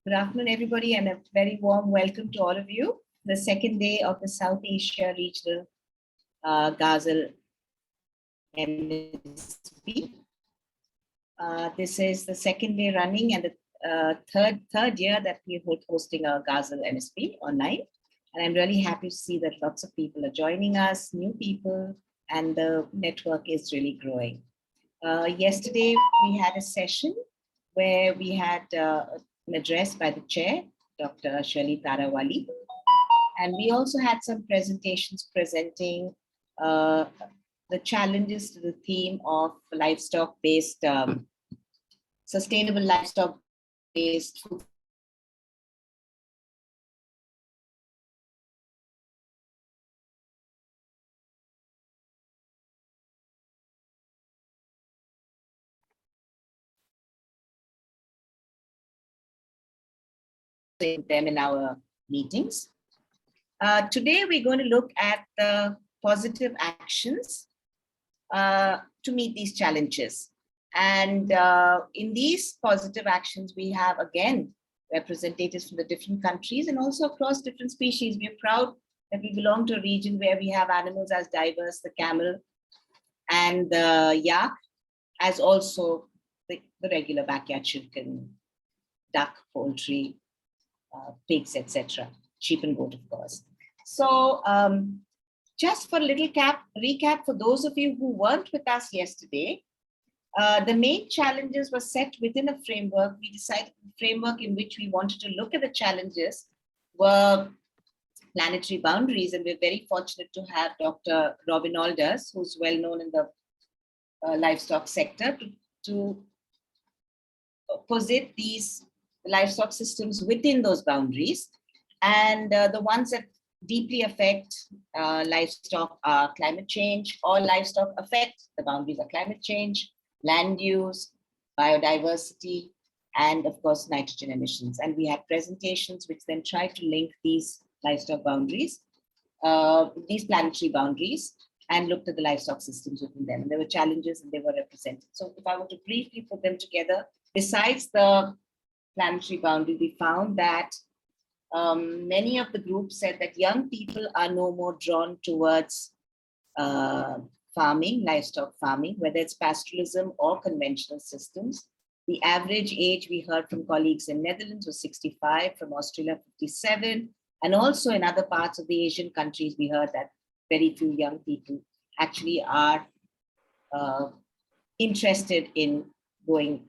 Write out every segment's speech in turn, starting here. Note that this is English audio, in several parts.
Good afternoon, everybody, and a very warm welcome to all of you. The second day of the South Asia Regional GASL MSP. This is the second day running and the third year that we're hosting a GASL MSP online. And I'm really happy to see that lots of people are joining us, new people, and the network is really growing. Yesterday, we had a session where we had an address by the chair, Dr. Shirley Tarawali. And we also had some presentations presenting the challenges to the theme of livestock-based, sustainable livestock-based food. Them in our meetings. Today, we're going to look at the positive actions to meet these challenges. And in these positive actions, we have, again, representatives from the different countries and also across different species. We're proud that we belong to a region where we have animals as diverse, the camel and the yak, as also the regular backyard chicken, duck, poultry, pigs, etc., sheep and goat, of course. So just for a little recap for those of you who weren't with us yesterday, the main challenges were set within a framework. We decided the framework in which we wanted to look at the challenges were planetary boundaries, and we're very fortunate to have Dr. Robin Alders, who's well known in the livestock sector, to posit these livestock systems within those boundaries. And the ones that deeply affect livestock are climate change. All livestock affect the boundaries of climate change, land use, biodiversity, and of course, nitrogen emissions. And we had presentations which then tried to link these livestock boundaries, these planetary boundaries, and looked at the livestock systems within them. And there were challenges and they were represented. So if I were to briefly put them together, besides the planetary boundary, we found that many of the groups said that young people are no more drawn towards farming, livestock farming, whether it's pastoralism or conventional systems. The average age, we heard from colleagues in Netherlands, was 65, from Australia 57, and also in other parts of the Asian countries, we heard that very few young people actually are interested in going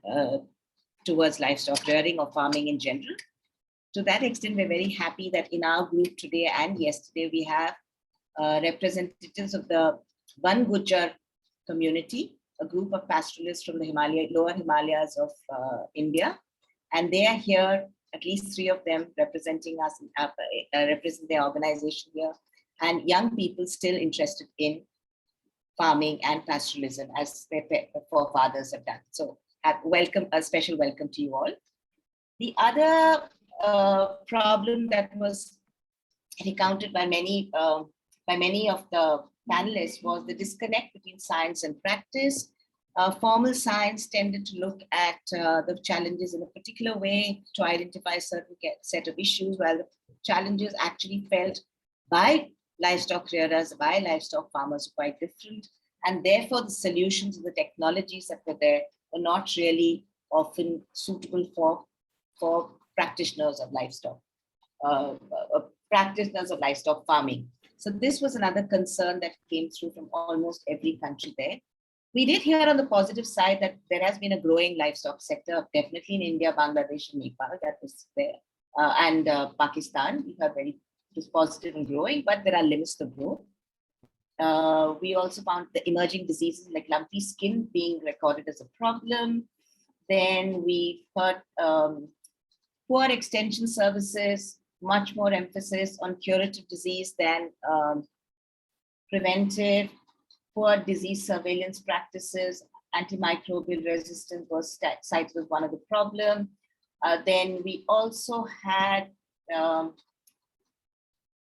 towards livestock rearing or farming in general. To that extent, we're very happy that in our group today and yesterday, we have representatives of the Van Gujjar community, a group of pastoralists from the lower Himalayas of India. And they are here, at least 3 of them representing us, represent their organization here, and young people still interested in farming and pastoralism as their forefathers have done. So a special welcome to you all. The other problem that was recounted by many of the panelists was the disconnect between science and practice. Formal science tended to look at the challenges in a particular way to identify a certain set of issues, while the challenges actually felt by livestock rearers, by livestock farmers were quite different. And therefore, the solutions and the technologies that were there were not really often suitable for practitioners of livestock, farming. So this was another concern that came through from almost every country there. We did hear on the positive side that there has been a growing livestock sector, definitely in India, Bangladesh, and Nepal, that was there, and Pakistan. We heard it was positive and growing, but there are limits to growth. We also found the emerging diseases like lumpy skin being recorded as a problem. Then we heard poor extension services, much more emphasis on curative disease than preventive, poor disease surveillance practices, antimicrobial resistance was cited as one of the problems. Then we also had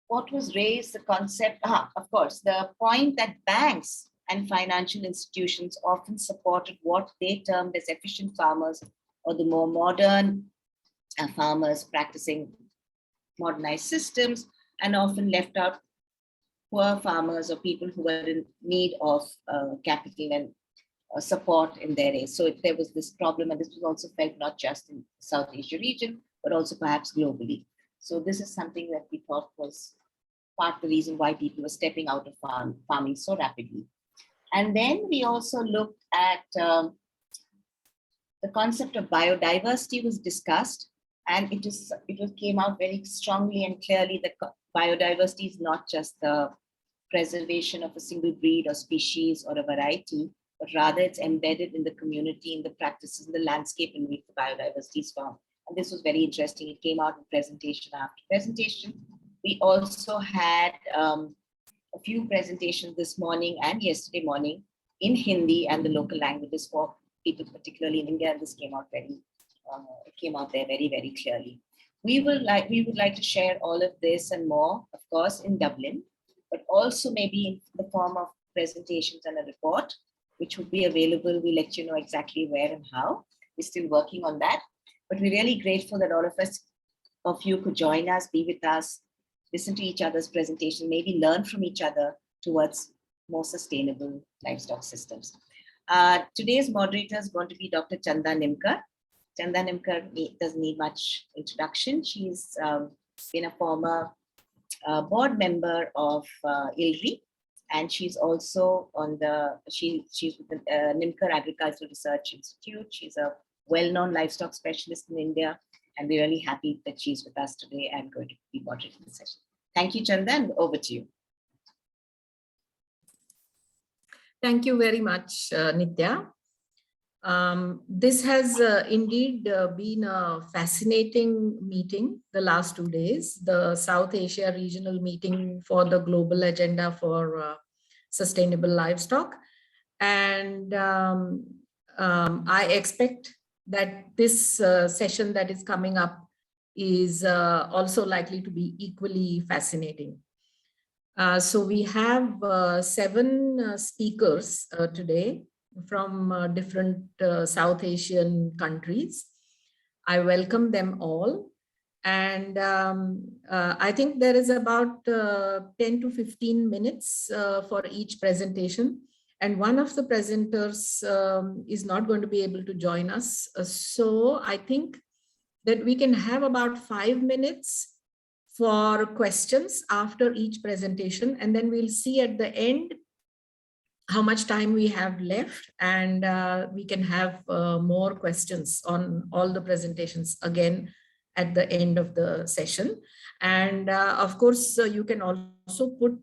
what was raised, the concept, of course, the point that banks and financial institutions often supported what they termed as efficient farmers or the more modern farmers practicing modernized systems, and often left out poor farmers or people who were in need of capital and support in their age. So there was this problem, and this was also felt not just in South Asia region, but also perhaps globally. So this is something that we thought was part of the reason why people were stepping out of farming so rapidly. And then we also looked at the concept of biodiversity was discussed, and it came out very strongly and clearly that biodiversity is not just the preservation of a single breed or species or a variety, but rather it's embedded in the community, in the practices, in the landscape in which the biodiversity is found. And this was very interesting. It came out in presentation after presentation. We also had a few presentations this morning and yesterday morning in Hindi and the local languages for people, particularly in India. And this came out there very, very clearly. We would like to share all of this and more, of course, in Dublin, but also maybe in the form of presentations and a report, which would be available. We'll let you know exactly where and how. We're still working on that, but we're really grateful that all of you could join us, be with us, listen to each other's presentation, maybe learn from each other towards more sustainable livestock systems. Today's moderator is going to be Dr. Chanda Nimkar. Chanda Nimkar doesn't need much introduction. She's been a former board member of ILRI, and she's also she's with the Nimkar Agricultural Research Institute. She's a well-known livestock specialist in India, and we're really happy that she's with us today and going to be moderating the session. Thank you, Chanda, and over to you. Thank you very much, Nitya. This has indeed been a fascinating meeting the last 2 days, the South Asia Regional Meeting for the Global Agenda for Sustainable Livestock. And I expect that this session that is coming up is also likely to be equally fascinating. So we have 7 speakers today from different South Asian countries. I welcome them all. And I think there is about 10 to 15 minutes for each presentation. And one of the presenters is not going to be able to join us. So I think that we can have about 5 minutes for questions after each presentation. And then we'll see at the end how much time we have left, and we can have more questions on all the presentations again at the end of the session. And of course, you can also put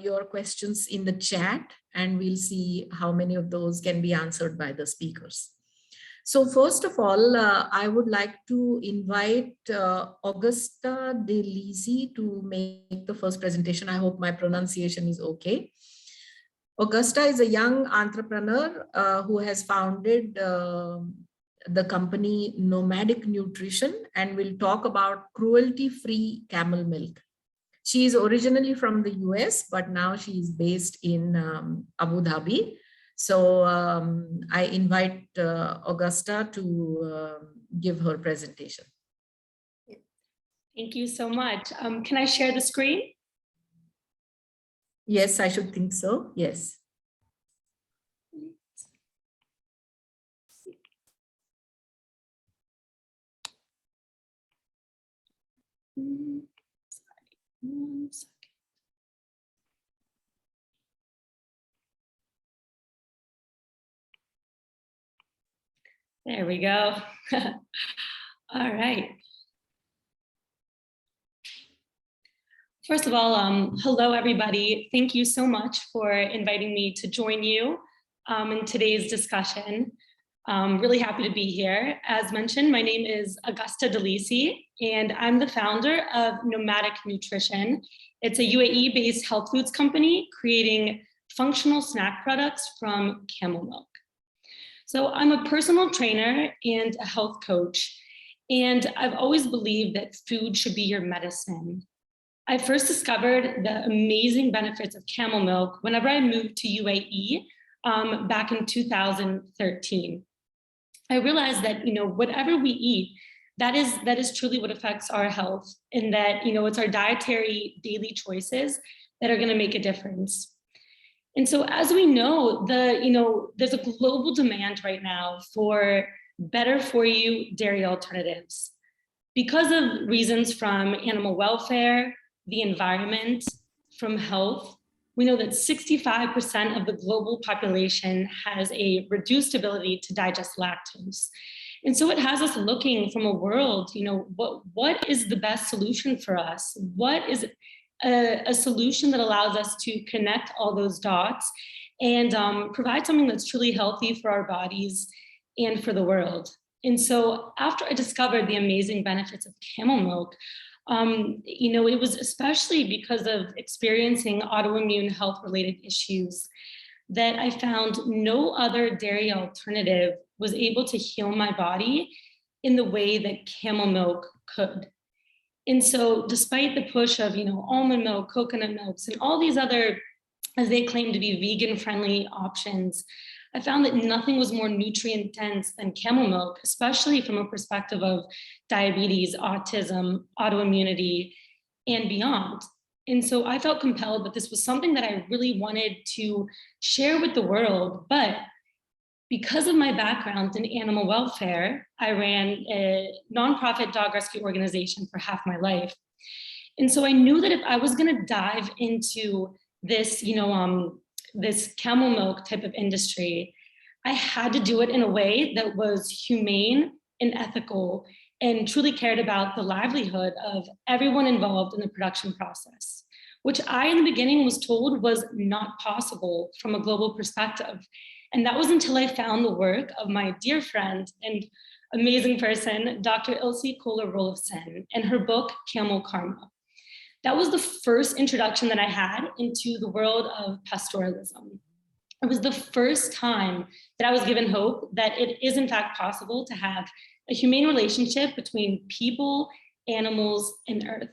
your questions in the chat, and we'll see how many of those can be answered by the speakers. So first of all, I would like to invite Augusta De Lisi to make the first presentation. I hope my pronunciation is okay. Augusta is a young entrepreneur who has founded the company Nomadic Nutrition and will talk about cruelty-free camel milk. She is originally from the US, but now she is based in Abu Dhabi. So I invite Augusta to give her presentation. Thank you so much. Can I share the screen? Yes, I should think so. Yes. There we go. All right. First of all, hello, everybody. Thank you so much for inviting me to join you in today's discussion. Really happy to be here. As mentioned, my name is Augusta De Lisi, and I'm the founder of Nomadic Nutrition. It's a UAE-based health foods company creating functional snack products from camel milk. So I'm a personal trainer and a health coach, and I've always believed that food should be your medicine. I first discovered the amazing benefits of camel milk whenever I moved to UAE back in 2013. I realized that, whatever we eat that is truly what affects our health, and that, it's our dietary daily choices that are going to make a difference. And so, as we know, there's a global demand right now for better for you dairy alternatives because of reasons from animal welfare, the environment, from health. We know that 65% of the global population has a reduced ability to digest lactose. And so it has us looking from a world, what is the best solution for us? What is a solution that allows us to connect all those dots and provide something that's truly healthy for our bodies and for the world? And so after I discovered the amazing benefits of camel milk, it was especially because of experiencing autoimmune health-related issues that I found no other dairy alternative was able to heal my body in the way that camel milk could. And so despite the push of, almond milk, coconut milks, and all these other, as they claim to be vegan-friendly options, I found that nothing was more nutrient dense than camel milk, especially from a perspective of diabetes, autism, autoimmunity, and beyond. And so I felt compelled that this was something that I really wanted to share with the world. But because of my background in animal welfare, I ran a nonprofit dog rescue organization for half my life. And so I knew that if I was going to dive into this, this camel milk type of industry, I had to do it in a way that was humane and ethical and truly cared about the livelihood of everyone involved in the production process, which I, in the beginning, was told was not possible from a global perspective. And that was until I found the work of my dear friend and amazing person, Dr. Ilse Kohler-Rolfsen, and her book, Camel Karma. That was the first introduction that I had into the world of pastoralism. It was the first time that I was given hope that it is in fact possible to have a humane relationship between people, animals, and earth.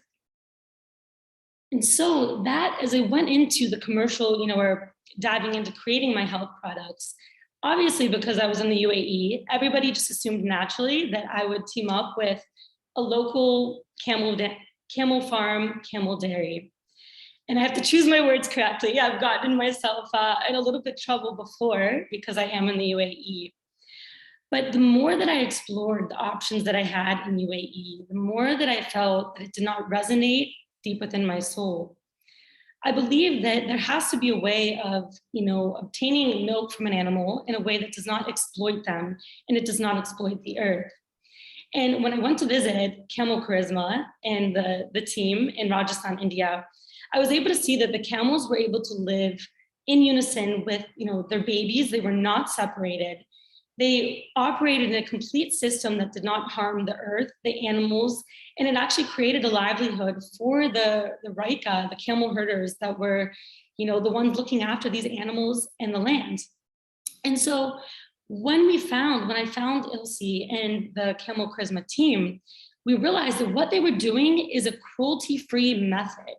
And so that, as I went into the commercial, or diving into creating my health products, obviously because I was in the UAE, everybody just assumed naturally that I would team up with a local camel farm, camel dairy. And I have to choose my words correctly. I've gotten myself in a little bit trouble before because I am in the UAE. But the more that I explored the options that I had in UAE, the more that I felt that it did not resonate deep within my soul. I believe that there has to be a way of, obtaining milk from an animal in a way that does not exploit them and it does not exploit the earth. And when I went to visit Camel Charisma and the team in Rajasthan, India, I was able to see that the camels were able to live in unison with, their babies. They were not separated. They operated in a complete system that did not harm the earth, the animals, and it actually created a livelihood for the Raika, the camel herders that were, the ones looking after these animals and the land. And so when I found Ilse and the Camel Charisma team, we realized that what they were doing is a cruelty-free method.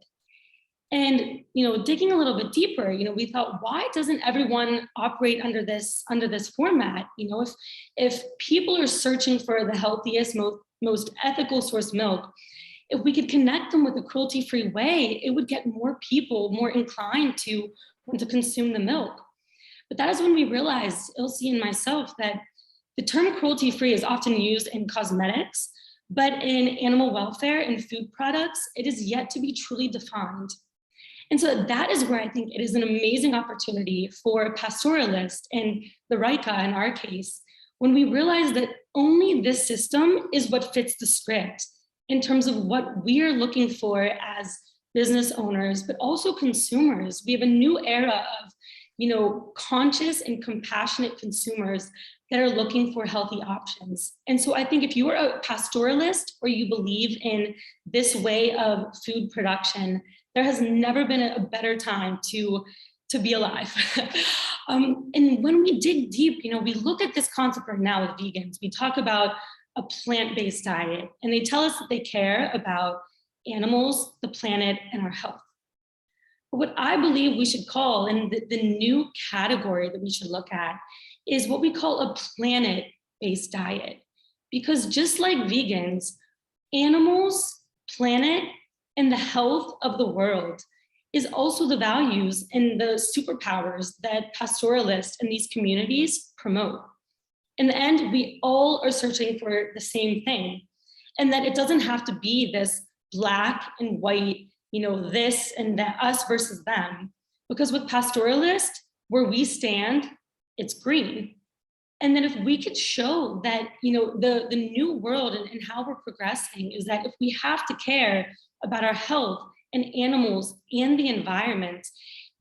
And, digging a little bit deeper, we thought, why doesn't everyone operate under this format? If people are searching for the healthiest, most ethical source milk, if we could connect them with a cruelty-free way, it would get more people more inclined to want to consume the milk. But that is when we realized, Ilse and myself, that the term cruelty-free is often used in cosmetics, but in animal welfare and food products, it is yet to be truly defined. And so that is where I think it is an amazing opportunity for pastoralists and the Raika in our case, when we realize that only this system is what fits the script in terms of what we are looking for as business owners, but also consumers. We have a new era of, conscious and compassionate consumers that are looking for healthy options. And so I think if you are a pastoralist or you believe in this way of food production, there has never been a better time to be alive. And when we dig deep, we look at this concept right now with vegans. We talk about a plant-based diet, and they tell us that they care about animals, the planet, and our health. But what I believe we should call, and the new category that we should look at, is what we call a planet-based diet. because just like vegans, animals, planet, and the health of the world is also the values and the superpowers that pastoralists and these communities promote. In the end, we all are searching for the same thing, and that it doesn't have to be this black and white, this and that, us versus them, because with pastoralists, where we stand, it's green. And then if we could show that, the new world and how we're progressing is that if we have to care about our health and animals and the environment,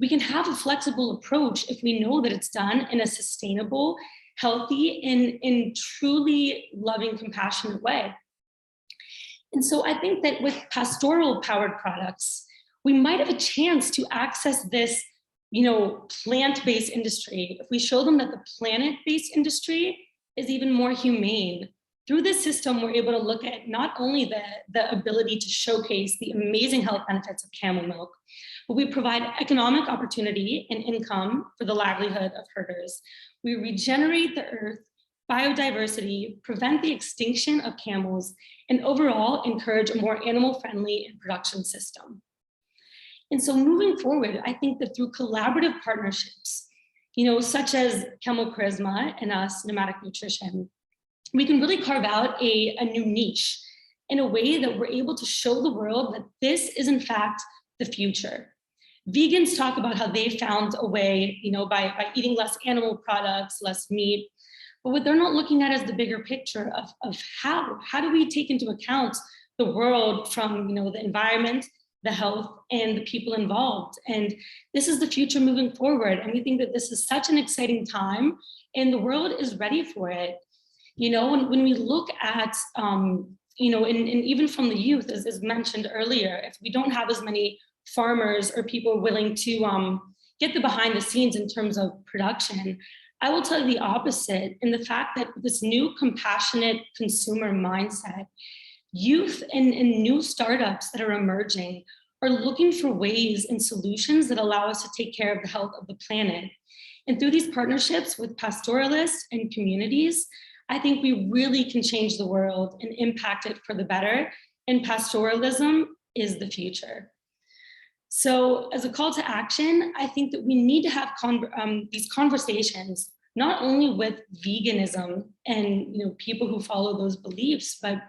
we can have a flexible approach if we know that it's done in a sustainable, healthy, and truly loving, compassionate way. And so I think that with pastoral powered products, we might have a chance to access this, plant-based industry. If we show them that the planet-based industry is even more humane, through this system, we're able to look at not only the ability to showcase the amazing health benefits of camel milk, but we provide economic opportunity and income for the livelihood of herders. We regenerate the earth, biodiversity, prevent the extinction of camels, and overall encourage a more animal-friendly and production system. And so moving forward, I think that through collaborative partnerships, such as Camel Charisma and us, Nomadic Nutrition, we can really carve out a new niche in a way that we're able to show the world that this is in fact the future. Vegans talk about how they found a way, by eating less animal products, less meat, but what they're not looking at is the bigger picture of how do we take into account the world from, the environment, the health, and the people involved. And this is the future moving forward. And we think that this is such an exciting time and the world is ready for it. When we look at, and even from the youth, as mentioned earlier, if we don't have as many farmers or people willing to get the behind the scenes in terms of production, I will tell you the opposite, in the fact that this new compassionate consumer mindset, youth and new startups that are emerging are looking for ways and solutions that allow us to take care of the health of the planet. And through these partnerships with pastoralists and communities, I think we really can change the world and impact it for the better. And pastoralism is the future. So as a call to action, I think that we need to have these conversations, not only with veganism and people who follow those beliefs, but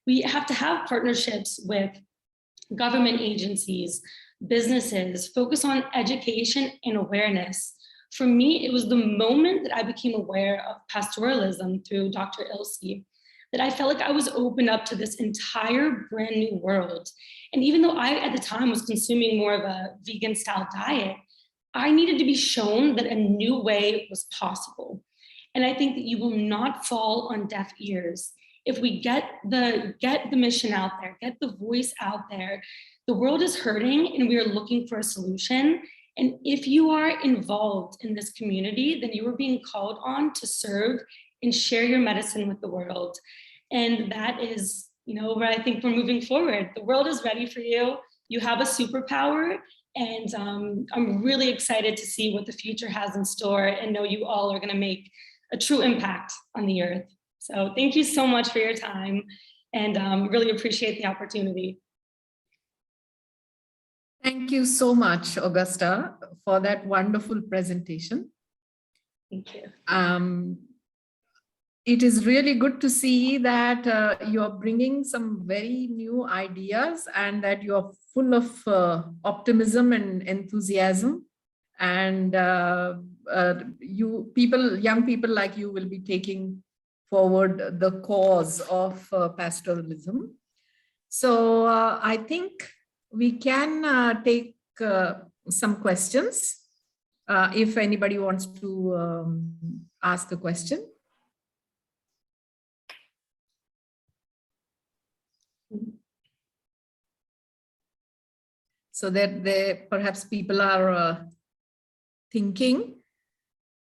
we have to have partnerships with government agencies, businesses, focus on education and awareness. For me, it was the moment that I became aware of pastoralism through Dr. Ilse, that I felt like I was opened up to this entire brand new world. And even though I, at the time, was consuming more of a vegan style diet, I needed to be shown that a new way was possible. And I think that you will not fall on deaf ears. If we get the mission out there, get the voice out there, the world is hurting and we are looking for a solution. And if you are involved in this community, then you are being called on to serve and share your medicine with the world. And that is, where I think we're moving forward. The world is ready for you. You have a superpower. And I'm really excited to see what the future has in store and know you all are going to make a true impact on the earth. So thank you so much for your time and really appreciate the opportunity. Thank you so much, Augusta, for that wonderful presentation. Thank you. It is really good to see that you're bringing some very new ideas and that you're full of optimism and enthusiasm. And young people like you will be taking forward the cause of pastoralism. So I think we can take some questions if anybody wants to ask a question. So that perhaps people are thinking.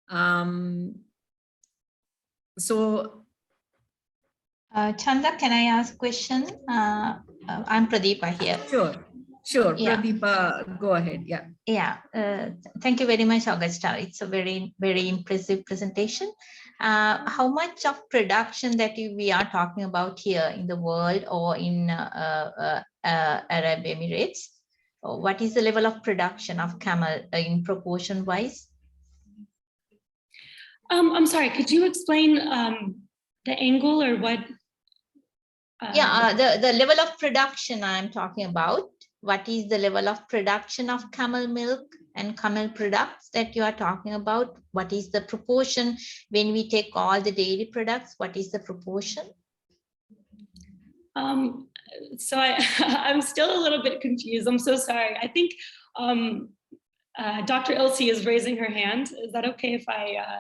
Chanda, can I ask a question? I'm Pradeepa here. Sure. Sure, Yeah. Pradeepa, go ahead. Yeah. Yeah, thank you very much, Augusta. It's a very, very impressive presentation. How much of production that we are talking about here in the world or in Arab Emirates? What is the level of production of camel in proportion wise? I'm sorry, could you explain the angle or what? Yeah, the level of production I'm talking about. What is the level of production of camel milk and camel products that you are talking about? What is the proportion when we take all the dairy products? What is the proportion? So I'm still a little bit confused. I'm so sorry. I think Dr. Ilse is raising her hand. Is that okay if I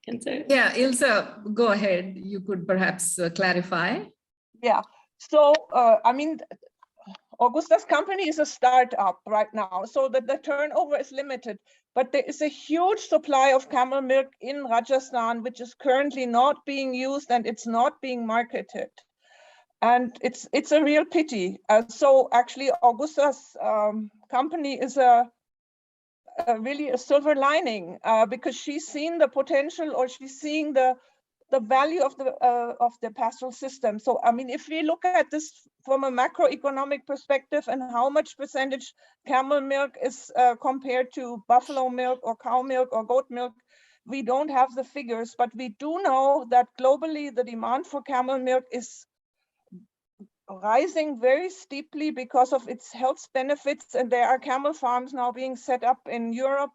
answer? Yeah, Ilse, go ahead. You could perhaps clarify. Yeah. So, I mean, Augusta's company is a startup right now, so that the turnover is limited, but there is a huge supply of camel milk in Rajasthan, which is currently not being used and it's not being marketed. And it's a real pity. So actually Augusta's company is really a silver lining because she's seen the potential, or she's seeing the value of the pastoral system. So, I mean, if we look at this from a macroeconomic perspective and how much percentage camel milk is compared to buffalo milk or cow milk or goat milk, we don't have the figures, but we do know that globally the demand for camel milk is rising very steeply because of its health benefits. And there are camel farms now being set up in Europe.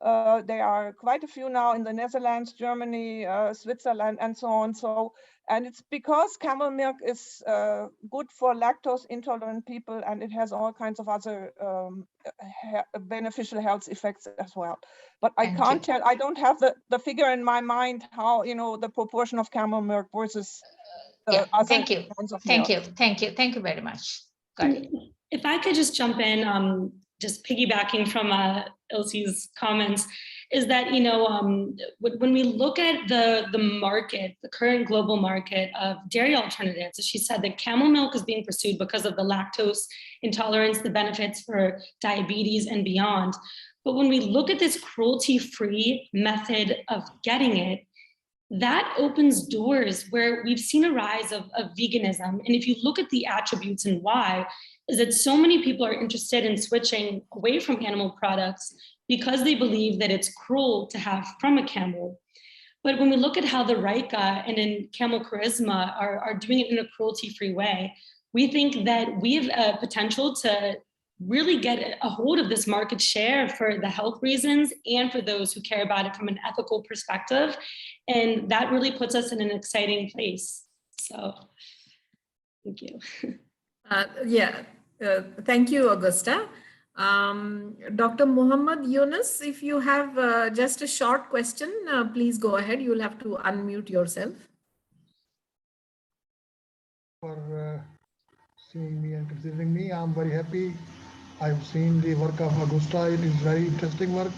There are quite a few now in the Netherlands, Germany, Switzerland, and so on. So, and it's because camel milk is good for lactose intolerant people, and it has all kinds of other beneficial health effects as well. But I can't tell, I don't have the figure in my mind how, you know, the proportion of camel milk versus yeah, other thank you. kinds of Thank milk. you. Thank you. Thank you very much. Got it. If I could just jump in, just piggybacking from Ilse's comments, is that, you know, when we look at the market, the current global market of dairy alternatives, as she said, that camel milk is being pursued because of the lactose intolerance, the benefits for diabetes and beyond. But when we look at this cruelty-free method of getting it, that opens doors where we've seen a rise of veganism. And if you look at the attributes and why, is that so many people are interested in switching away from animal products because they believe that it's cruel to have from a camel. But when we look at how the Raika and in Camel Charisma are doing it in a cruelty-free way, we think that we have a potential to really get a hold of this market share for the health reasons and for those who care about it from an ethical perspective. And that really puts us in an exciting place. So thank you. Thank you, Augusta. Dr. Muhammad Yunus, if you have just a short question, please go ahead. You'll have to unmute yourself. For seeing me and considering me, I'm very happy. I've seen the work of Augusta. It is very interesting work,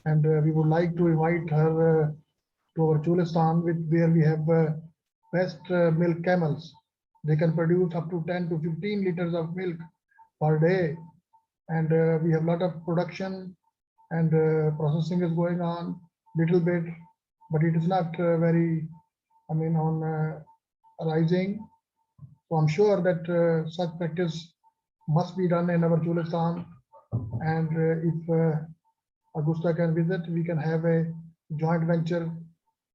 and we would like to invite her to our Chulistan, where we have best milk camels. They can produce up to 10 to 15 liters of milk per day, and we have a lot of production, and processing is going on little bit, but it is not very, I mean, on rising. So I'm sure that such practice must be done in our Chulistan, and if Augusta can visit, we can have a joint venture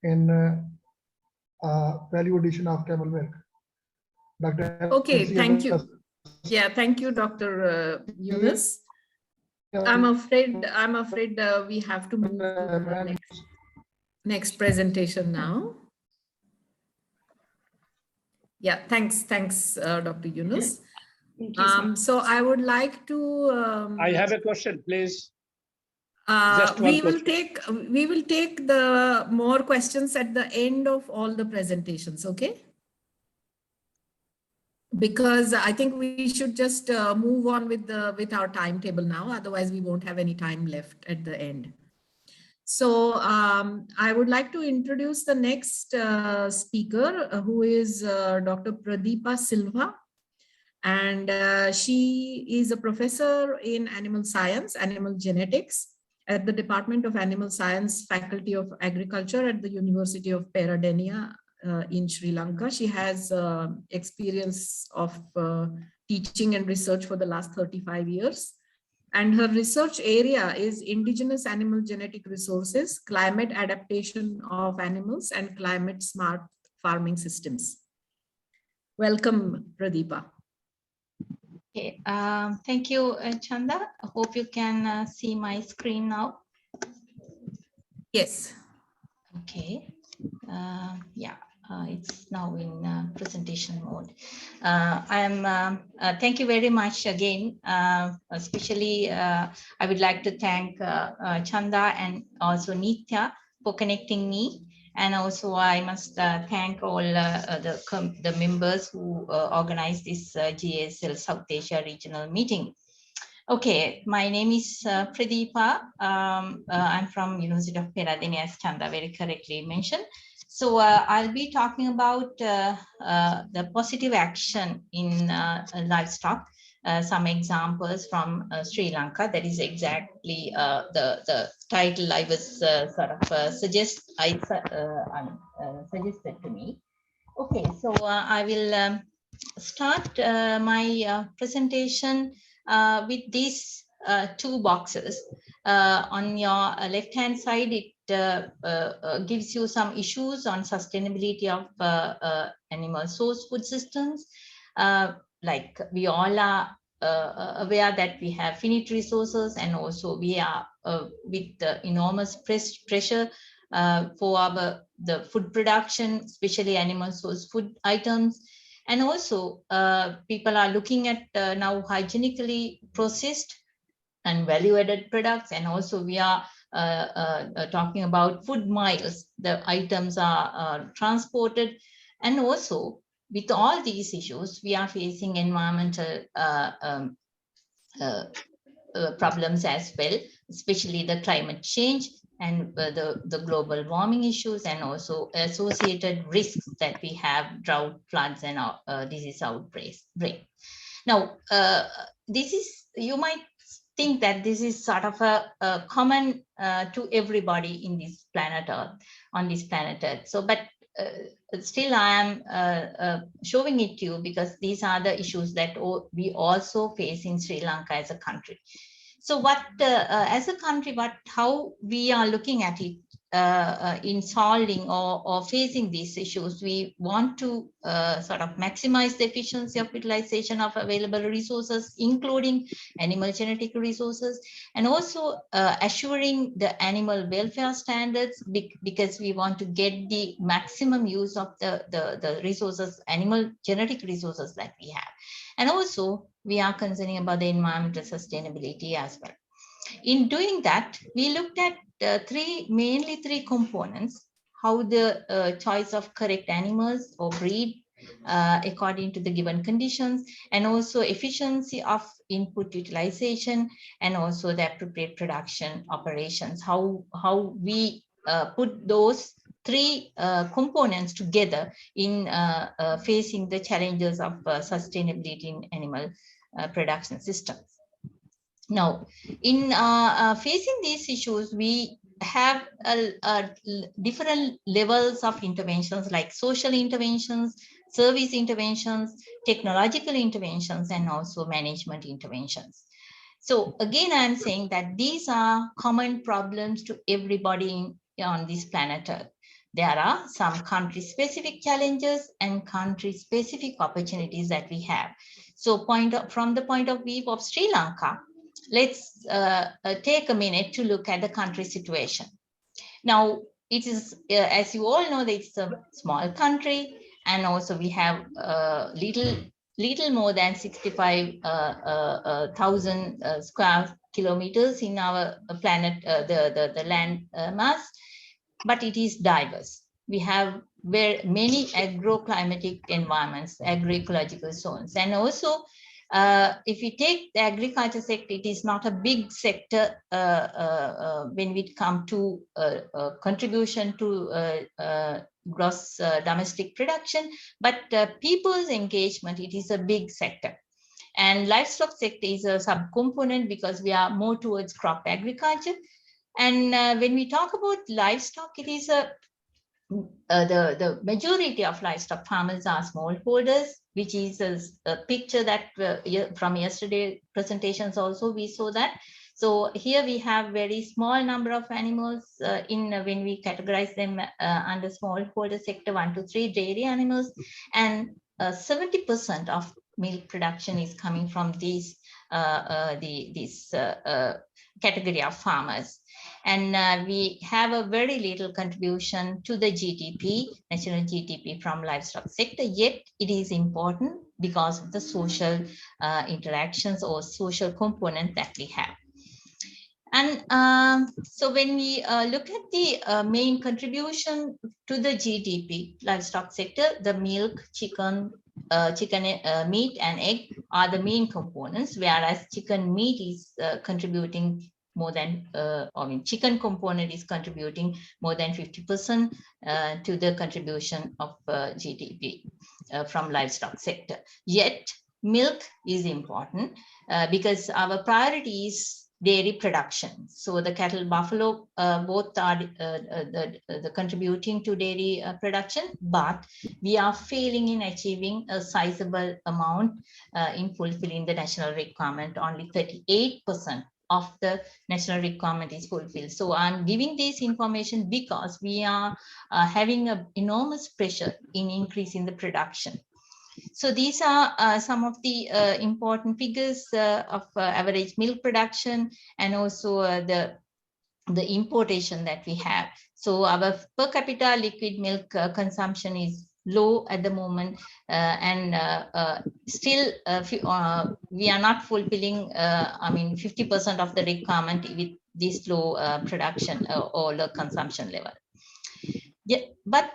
in value addition of camel milk. Dr. Okay, thank you. Yeah, thank you, Dr. Yunus. I'm afraid we have to move to the next presentation now. Yeah, thanks, Dr. Yunus. Thank you So I would like to. I have a question, please. We will take the more questions at the end of all the presentations, okay? Because I think we should just move on with our timetable now. Otherwise, we won't have any time left at the end. So I would like to introduce the next speaker, who is Dr. Pradeepa Silva. And she is a professor in animal science, animal genetics at the Department of Animal Science, Faculty of Agriculture at the University of Peradeniya in Sri Lanka. She has experience of teaching and research for the last 35 years. And her research area is indigenous animal genetic resources, climate adaptation of animals, and climate smart farming systems. Welcome, Pradeepa. Okay, thank you, Chanda. I hope you can see my screen now. Yes. Okay, yeah, it's now in presentation mode. Thank you very much again. Especially, I would like to thank Chanda and also Nitya for connecting me. And also I must thank all the members who organized this GASL South Asia regional meeting. Okay, my name is Pradeepa. I'm from University of Peradeniya, as Chanda very correctly mentioned. So I'll be talking about the positive action in livestock. Some examples from Sri Lanka. That is exactly the title I was suggested to me. Okay, so I will start my presentation with these two boxes. On your left-hand side, it gives you some issues on sustainability of animal source food systems. Like we all are aware that we have finite resources, and also we are with the enormous pressure for the food production, especially animal source food items. And also people are looking at now hygienically processed and value-added products. And also we are talking about food miles. The items are transported. And also with all these issues, we are facing environmental problems as well, especially the climate change and the global warming issues, and also associated risks that we have, drought, floods, and disease outbreaks. Now, this is, you might think that this is sort of a common to everybody in this planet Earth, on this planet Earth. So, but still I am showing it to you because these are the issues that we also face in Sri Lanka as a country. So what, as a country, how we are looking at it in solving or facing these issues, we want to sort of maximize the efficiency of utilization of available resources, including animal genetic resources, and also assuring the animal welfare standards, because we want to get the maximum use of the resources, animal genetic resources that we have. And also we are concerning about the environmental sustainability as well. In doing that, we looked at mainly three components: how the choice of correct animals or breed according to the given conditions, and also efficiency of input utilization, and also the appropriate production operations. How we put those three components together in facing the challenges of sustainability in animal production systems. Now, in facing these issues, we have different levels of interventions, like social interventions, service interventions, technological interventions, and also management interventions. So again, I'm saying that these are common problems to everybody on this planet Earth. There are some country-specific challenges and country-specific opportunities that we have. So from the point of view of Sri Lanka, let's take a minute to look at the country situation. Now, it is, as you all know, that it's a small country, and also we have little more than 65,000 square kilometers in our planet, the land mass, but it is diverse. We have many agroclimatic environments, agroecological zones, and also if we take the agriculture sector, it is not a big sector when we come to contribution to gross domestic production, but people's engagement, it is a big sector. And livestock sector is a subcomponent because we are more towards crop agriculture. And when we talk about livestock, it is the majority of livestock farmers are smallholders, which is a picture that from yesterday presentations also we saw that. So here we have very small number of animals when we categorize them under smallholder sector 1 to 3 dairy animals, and 70% of milk production is coming from this category of farmers. And we have a very little contribution to the GDP, national GDP from livestock sector, yet it is important because of the social interactions or social component that we have. And so when we look at the main contribution to the GDP livestock sector, the milk, chicken meat and egg are the main components, whereas chicken meat is contributing more than, chicken component is contributing more than 50% to the contribution of GDP from livestock sector. Yet milk is important because our priority is dairy production. So the cattle, buffalo, both are the contributing to dairy production, but we are failing in achieving a sizable amount in fulfilling the national requirement. Only 38% of the national requirement is fulfilled. So I'm giving this information because we are having an enormous pressure in increasing the production. So these are some of the important figures of average milk production, and also the importation that we have. So our per capita liquid milk consumption is low at the moment, and still we are not fulfilling 50% of the requirement with this low production or low consumption level. Yeah, but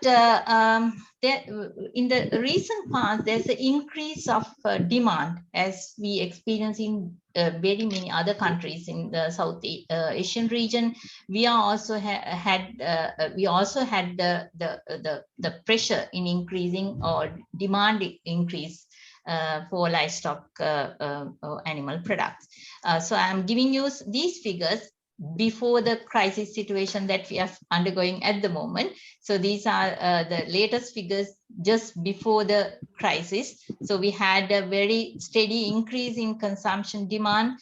in the recent past, there's an increase of demand, as we experience in very many other countries in the South Asian region. We are also had the pressure in increasing or demand increase for livestock animal products. So I'm giving you these figures before the crisis situation that we are undergoing at the moment. So these are the latest figures just before the crisis. So we had a very steady increase in consumption demand.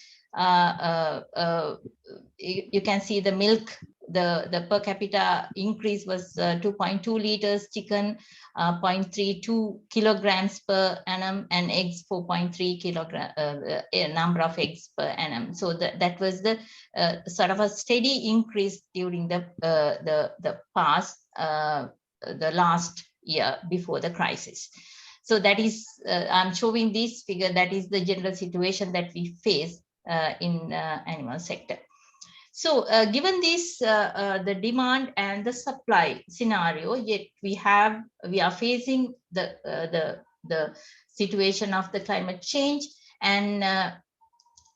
You can see the milk, the per capita increase was 2.2 liters, chicken 0.32 kilograms per annum, and eggs 4.3 kilogram number of eggs per annum. So that was the sort of a steady increase during the past, the last year before the crisis. So that is, I'm showing this figure, that is the general situation that we face in animal sector. So given this, the demand and the supply scenario, yet we are facing the situation of the climate change, and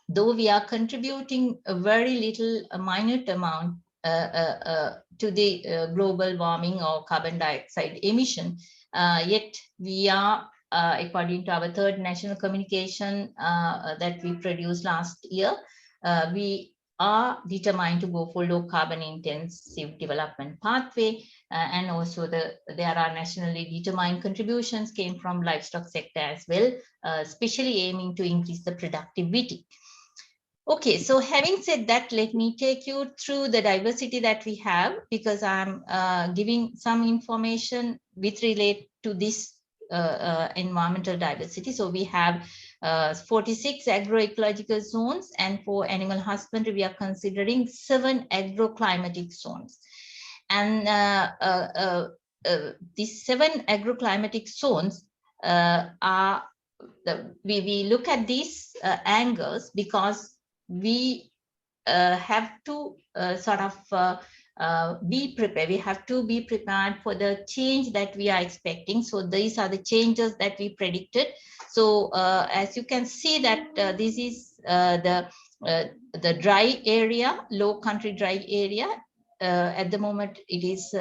though we are contributing a very little, a minute amount to the global warming or carbon dioxide emission, yet we are, according to our third national communication that we produced last year, we are determined to go for low carbon intensive development pathway, and also there are nationally determined contributions came from livestock sector as well, especially aiming to increase the productivity. Okay, so having said that, let me take you through the diversity that we have, because I'm giving some information with relate to this environmental diversity. So we have 46 agroecological zones, and for animal husbandry, we are considering 7 agroclimatic zones. And these 7 agroclimatic zones are, we look at these angles because we have to sort of be prepared. We have to be prepared for the change that we are expecting. So these are the changes that we predicted. So as you can see that this is the dry area, low country dry area. At the moment, it is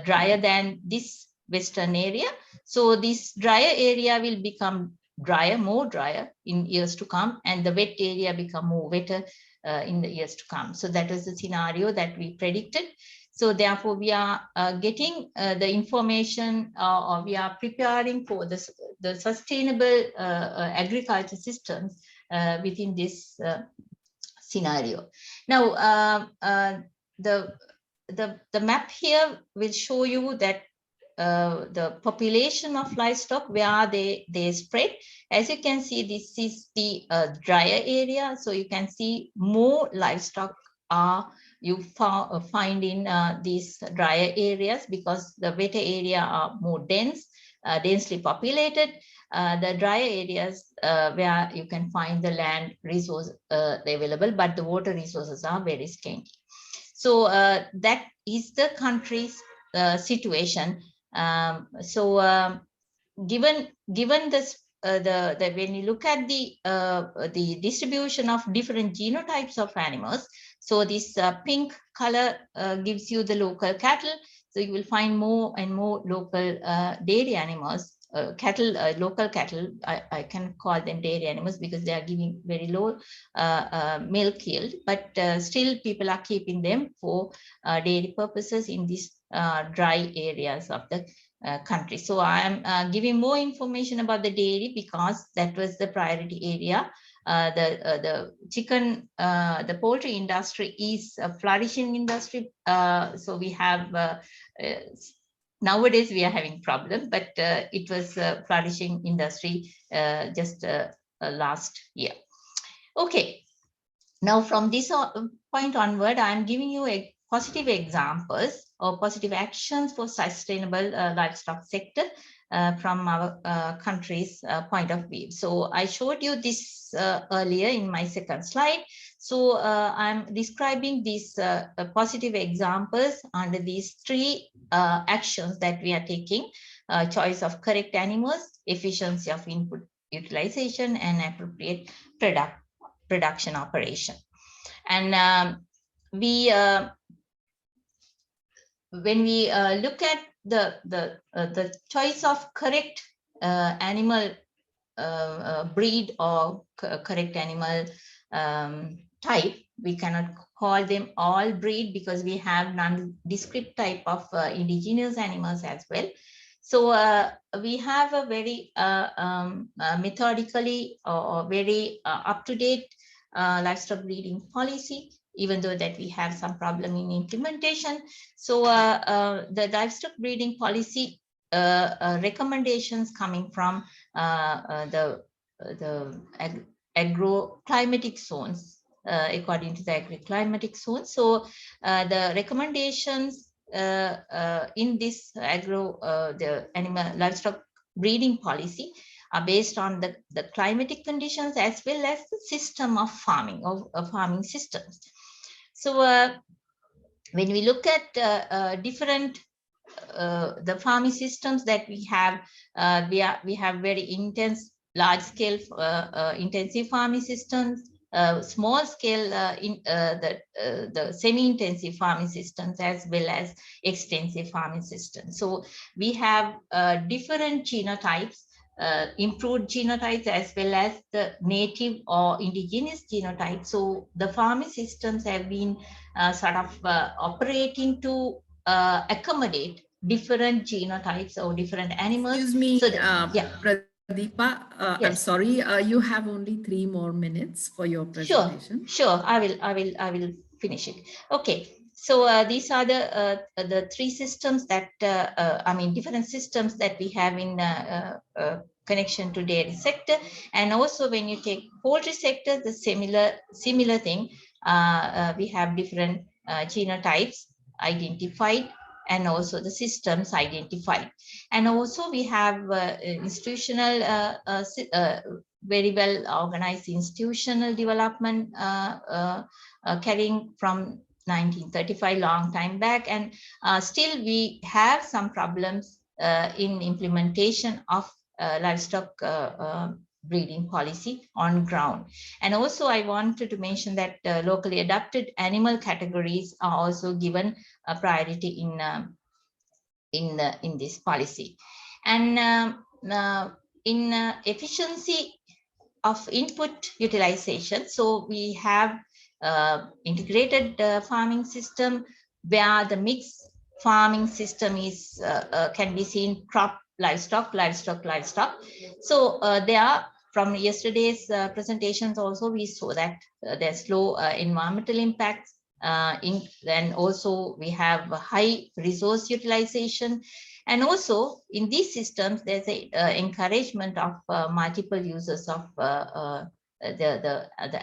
drier than this western area. So this drier area will become drier, more drier in years to come, and the wet area become more wetter in the years to come. So that was the scenario that we predicted. So therefore, we are getting the information, or we are preparing for the sustainable agriculture systems within this scenario. Now, the map here will show you that the population of livestock, where they spread. As you can see, this is the drier area. So you can see more livestock are find in these drier areas, because the wetter area are more dense, densely populated. The drier areas where you can find the land resource available, but the water resources are very scanty. So that is the country's situation. Given this, when you look at the distribution of different genotypes of animals, so this pink color gives you the local cattle. So you will find more and more local dairy animals, local cattle. I can call them dairy animals because they are giving very low milk yield, but still people are keeping them for dairy purposes in these dry areas of the country. So I am giving more information about the dairy because that was the priority area. The chicken, the poultry industry is a flourishing industry. So we have nowadays we are having problem, but it was a flourishing industry just last year. Okay, now from this point onward, I am giving you a positive examples or positive actions for sustainable livestock sector from our country's point of view. So I showed you this earlier in my second slide. So I'm describing these positive examples under these three actions that we are taking: choice of correct animals, efficiency of input utilization, and appropriate production operation. And when we look at the choice of correct animal breed or correct animal type, we cannot call them all breed because we have nondescript type of indigenous animals as well. So we have a very methodically or very up-to-date livestock breeding policy, even though that we have some problem in implementation. So the livestock breeding policy recommendations coming from the agroclimatic zones, according to the agroclimatic zone. So the recommendations in this the animal livestock breeding policy are based on the climatic conditions as well as the system of farming, of farming systems. So when we look at different the farming systems that we have very intense, large scale intensive farming systems, small scale the semi-intensive farming systems, as well as extensive farming systems. So we have different genotypes, improved genotypes, as well as the native or indigenous genotypes. So the farming systems have been sort of operating to accommodate different genotypes or different animals. Excuse me, so yeah. Pradeepa, Yes. I'm sorry, you have only 3 more minutes for your presentation. Sure. I will finish it. Okay. So these are the three systems that I mean different systems that we have in connection to dairy sector, and also when you take poultry sector, the similar thing. We have different genotypes identified, and also the systems identified, and also we have institutional very well organized institutional development carrying from 1935, long time back, and still we have some problems in implementation of livestock breeding policy on ground. And also I wanted to mention that locally adapted animal categories are also given a priority in this policy. And in efficiency of input utilization. So we have integrated farming system where the mixed farming system is can be seen crop, livestock. So there are, from yesterday's presentations also, we saw that there's low environmental impacts, and also we have high resource utilization. And also in these systems, there's a encouragement of multiple uses of the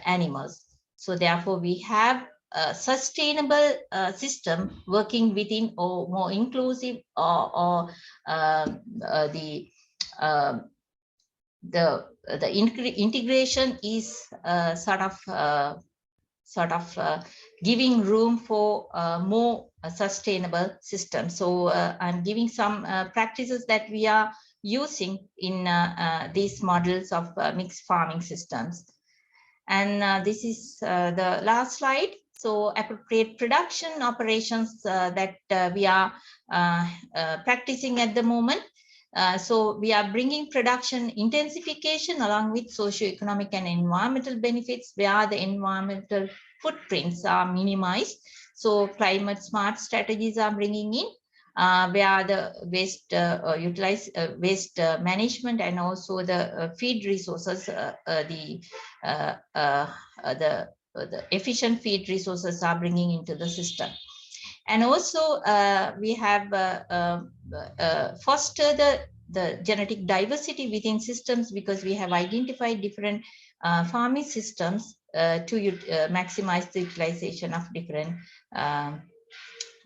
animals. So therefore, we have a sustainable system working within, or more inclusive, or the integration is sort of giving room for more sustainable systems. So I'm giving some practices that we are using in these models of mixed farming systems. And this is the last slide. So appropriate production operations that we are practicing at the moment. So we are bringing production intensification along with socioeconomic and environmental benefits where the environmental footprints are minimized. So climate smart strategies are bringing in where the waste waste management and also the feed resources, the efficient feed resources are bringing into the system. And also we have foster the genetic diversity within systems, because we have identified different farming systems to maximize the utilization of different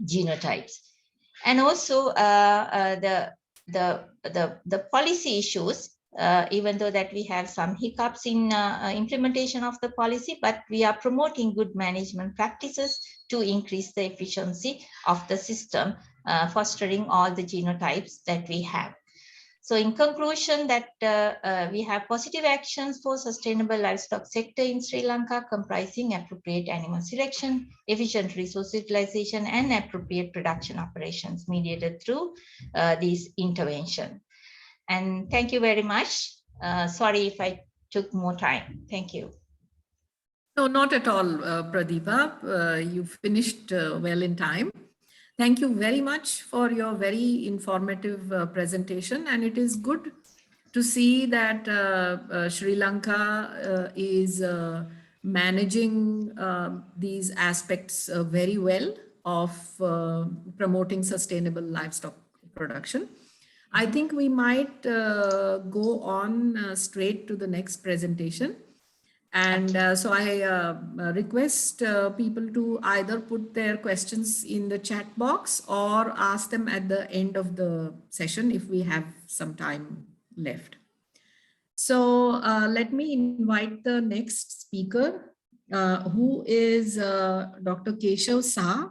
genotypes. And also the policy issues, even though that we have some hiccups in implementation of the policy, but we are promoting good management practices to increase the efficiency of the system, fostering all the genotypes that we have. So in conclusion, that we have positive actions for sustainable livestock sector in Sri Lanka, comprising appropriate animal selection, efficient resource utilization, and appropriate production operations mediated through this intervention. And thank you very much. Sorry if I took more time. Thank you. No, not at all, Pradeepa. You finished well in time. Thank you very much for your very informative presentation. And it is good to see that Sri Lanka is managing these aspects very well of promoting sustainable livestock production. I think we might go on straight to the next presentation. And so I request people to either put their questions in the chat box or ask them at the end of the session if we have some time left. So let me invite the next speaker, who is Dr. Keshav Saha.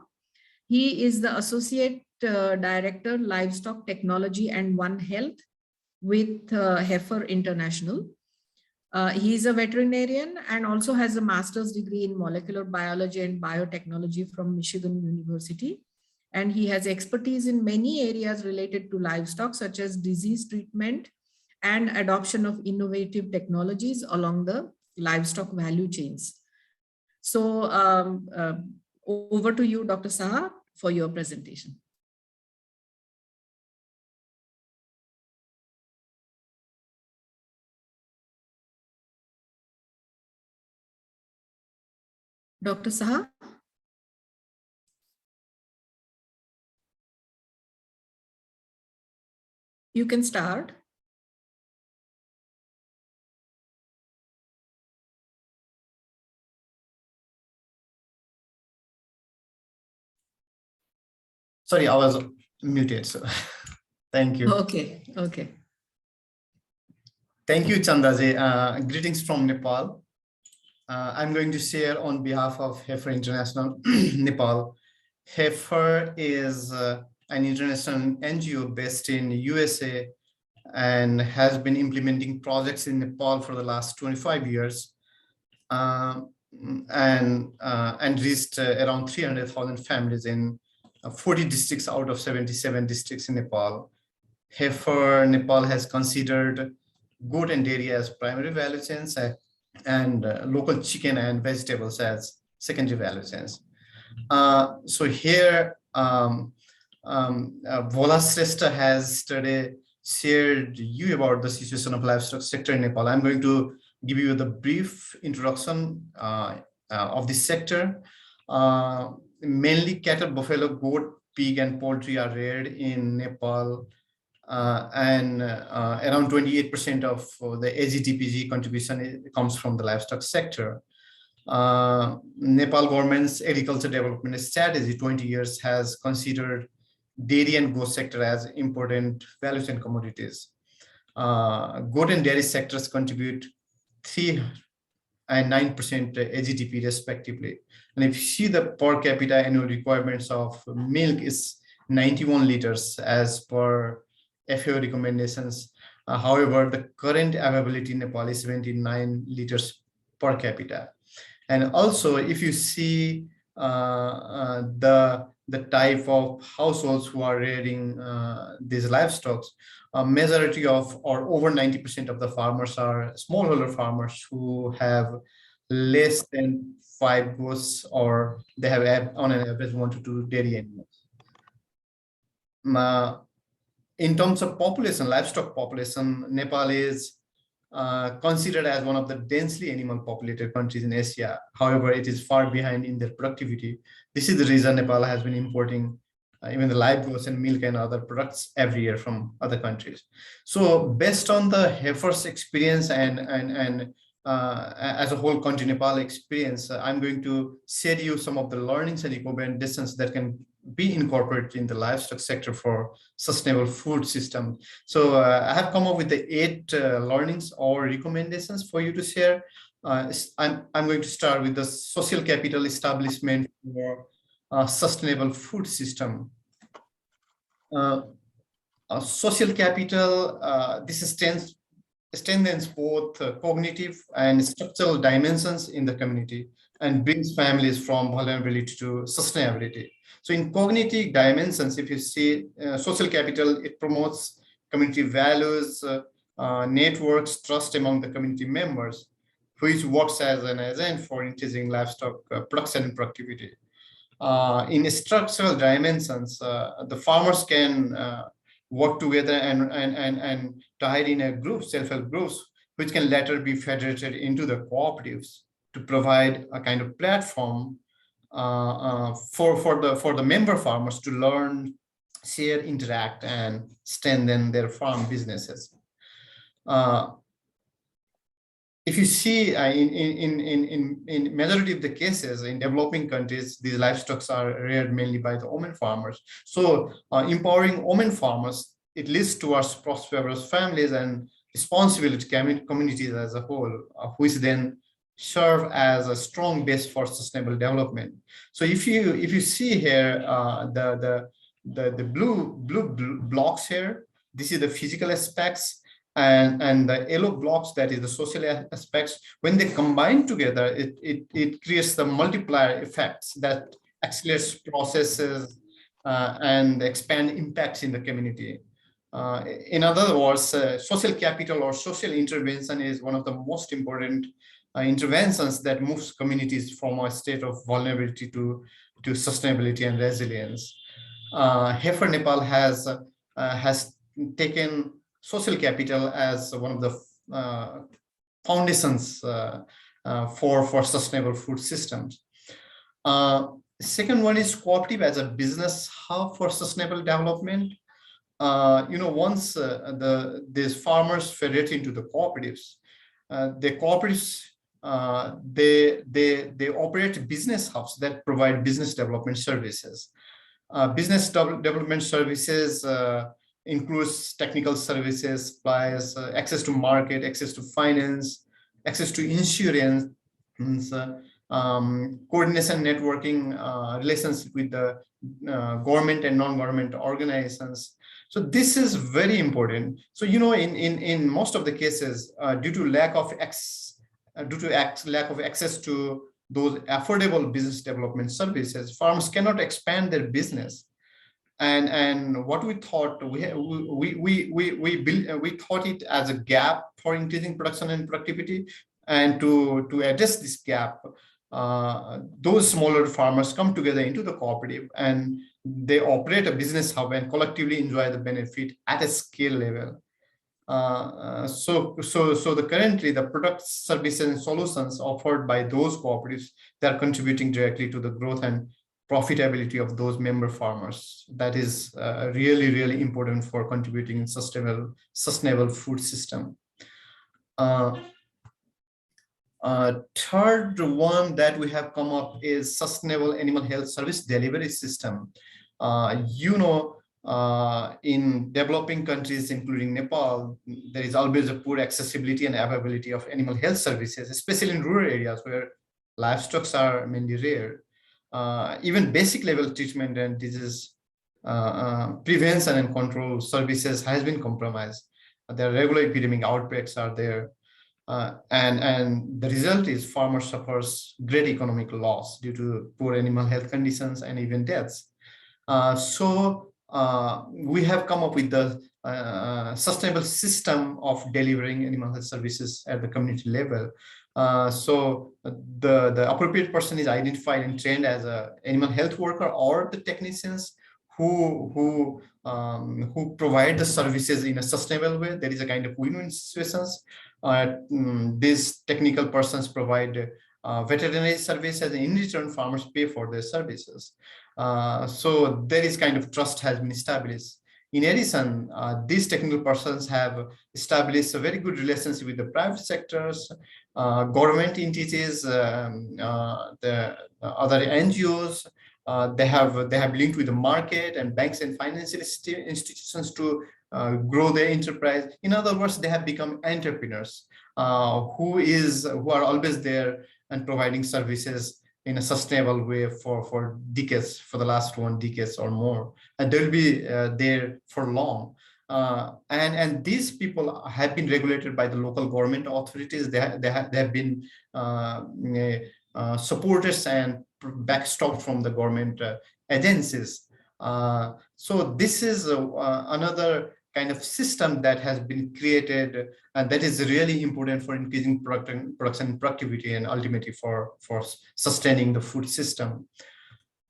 He is the Associate Director, Livestock Technology and One Health with Heifer International. He is a veterinarian and also has a master's degree in molecular biology and biotechnology from Michigan University. And he has expertise in many areas related to livestock, such as disease treatment and adoption of innovative technologies along the livestock value chains. So over to you, Dr. Saha, for your presentation. Dr. Saha? You can start. Sorry, I was muted, so thank you. Okay, okay. Thank you, Chandaji. Greetings from Nepal. I'm going to share on behalf of Heifer International Nepal. Heifer is an international NGO based in USA and has been implementing projects in Nepal for the last 25 years and reached around 300,000 families in 40 districts out of 77 districts in Nepal. Heifer Nepal has considered goat and dairy as primary value chains, and local chicken and vegetables as secondary value chains. So here, Vola Srestha has today shared you about the situation of livestock sector in Nepal. I'm going to give you the brief introduction of this sector. Mainly cattle, buffalo, goat, pig, and poultry are reared in Nepal, and around 28% of the AGDPG contribution comes from the livestock sector. Nepal government's agriculture development strategy 20 years has considered dairy and goat sector as important value chain commodities. Goat and dairy sectors contribute 3 and 9% AGDP respectively. And if you see the per capita annual requirements of milk is 91 liters as per FAO recommendations. However, the current availability in Nepal is 79 liters per capita. And also, if you see the type of households who are rearing these livestock, a majority of, or over 90% of the farmers are smallholder farmers who have less than 5 goats, or they have on an average 1 to 2 dairy animals. In terms of population, livestock population, Nepal is considered as one of the densely animal populated countries in Asia. However, it is far behind in their productivity. This is the reason Nepal has been importing even the live goats and milk and other products every year from other countries. So based on the heifers experience and as a whole country Nepal experience, I'm going to share you some of the learnings and recommendations that can be incorporated in the livestock sector for sustainable food system. So I have come up with the 8 learnings or recommendations for you to share. I'm going to start with the social capital establishment for sustainable food system. Social capital, this strengthens both cognitive and structural dimensions in the community and brings families from vulnerability to sustainability. So in cognitive dimensions, if you see social capital, it promotes community values, networks, trust among the community members, which works as an agent for increasing livestock production and productivity. In structural dimensions, the farmers can work together and tied in a group, self-help groups, which can later be federated into the cooperatives to provide a kind of platform for the member farmers to learn, share, interact, and strengthen their farm businesses. If you see in majority of the cases in developing countries, these livestock are reared mainly by the women farmers. So empowering women farmers, it leads towards prosperous families and responsibility communities as a whole, which then serve as a strong base for sustainable development. So if you see here the blue blocks here, this is the physical aspects, and the yellow blocks, that is the social aspects. When they combine together, it creates the multiplier effects that accelerates processes and expand impacts in the community. In other words, social capital or social intervention is one of the most important interventions that moves communities from a state of vulnerability to sustainability and resilience. Heifer Nepal has taken social capital as one of the foundations for sustainable food systems. Second one is cooperative as a business hub for sustainable development. Once these farmers federate into the cooperatives, the cooperatives they operate business hubs that provide business development services. Business development services includes technical services, supplies, access to market, access to finance, access to insurance, coordination, networking, relations with the government and non-government organizations. So this is very important. So in most of the cases, due to lack of access to those affordable business development services, farmers cannot expand their business. And what we thought, we thought it as a gap for increasing production and productivity. And to address this gap, those smaller farmers come together into the cooperative and they operate a business hub and collectively enjoy the benefit at a scale level. So currently the products, services, and solutions offered by those cooperatives, they are contributing directly to the growth and profitability of those member farmers. That is really, really important for contributing in sustainable food system. Third one that we have come up is sustainable animal health service delivery system. In developing countries, including Nepal, there is always a poor accessibility and availability of animal health services, especially in rural areas where livestock are mainly rare. Even basic level treatment and disease prevention and control services has been compromised. There are regular epidemic outbreaks are there. And the result is farmer suffers great economic loss due to poor animal health conditions and even deaths. We have come up with the sustainable system of delivering animal health services at the community level. So the appropriate person is identified and trained as an animal health worker or the technicians who provide the services in a sustainable way. There is a kind of win-win situations. These technical persons provide veterinary services, and in return farmers pay for their services. So there is kind of trust has been established. In addition, these technical persons have established a very good relationship with the private sectors, government entities, the other NGOs. They have linked with the market and banks and financial institutions to grow their enterprise. In other words, they have become entrepreneurs who are always there and providing services in a sustainable way for decades, for the last 1 decade or more, and they'll be there for long. And these people have been regulated by the local government authorities. They have been supporters and backstopped from the government agencies. So this is another kind of system that has been created, and that is really important for increasing production productivity and ultimately for sustaining the food system.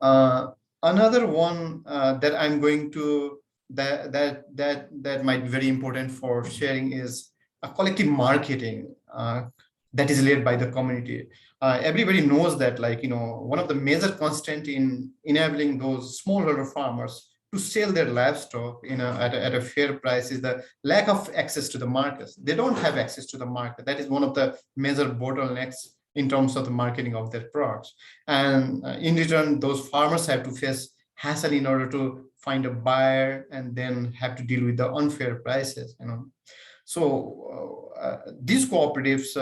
Another one that I'm going to that might be very important for sharing is a collective marketing that is led by the community. Everybody knows that, one of the major constant in enabling those smallholder farmers to sell their livestock at a fair price is the lack of access to the markets. They don't have access to the market. That is one of the major bottlenecks in terms of the marketing of their products. And in return, those farmers have to face hassle in order to find a buyer and then have to deal with the unfair prices. So these cooperatives,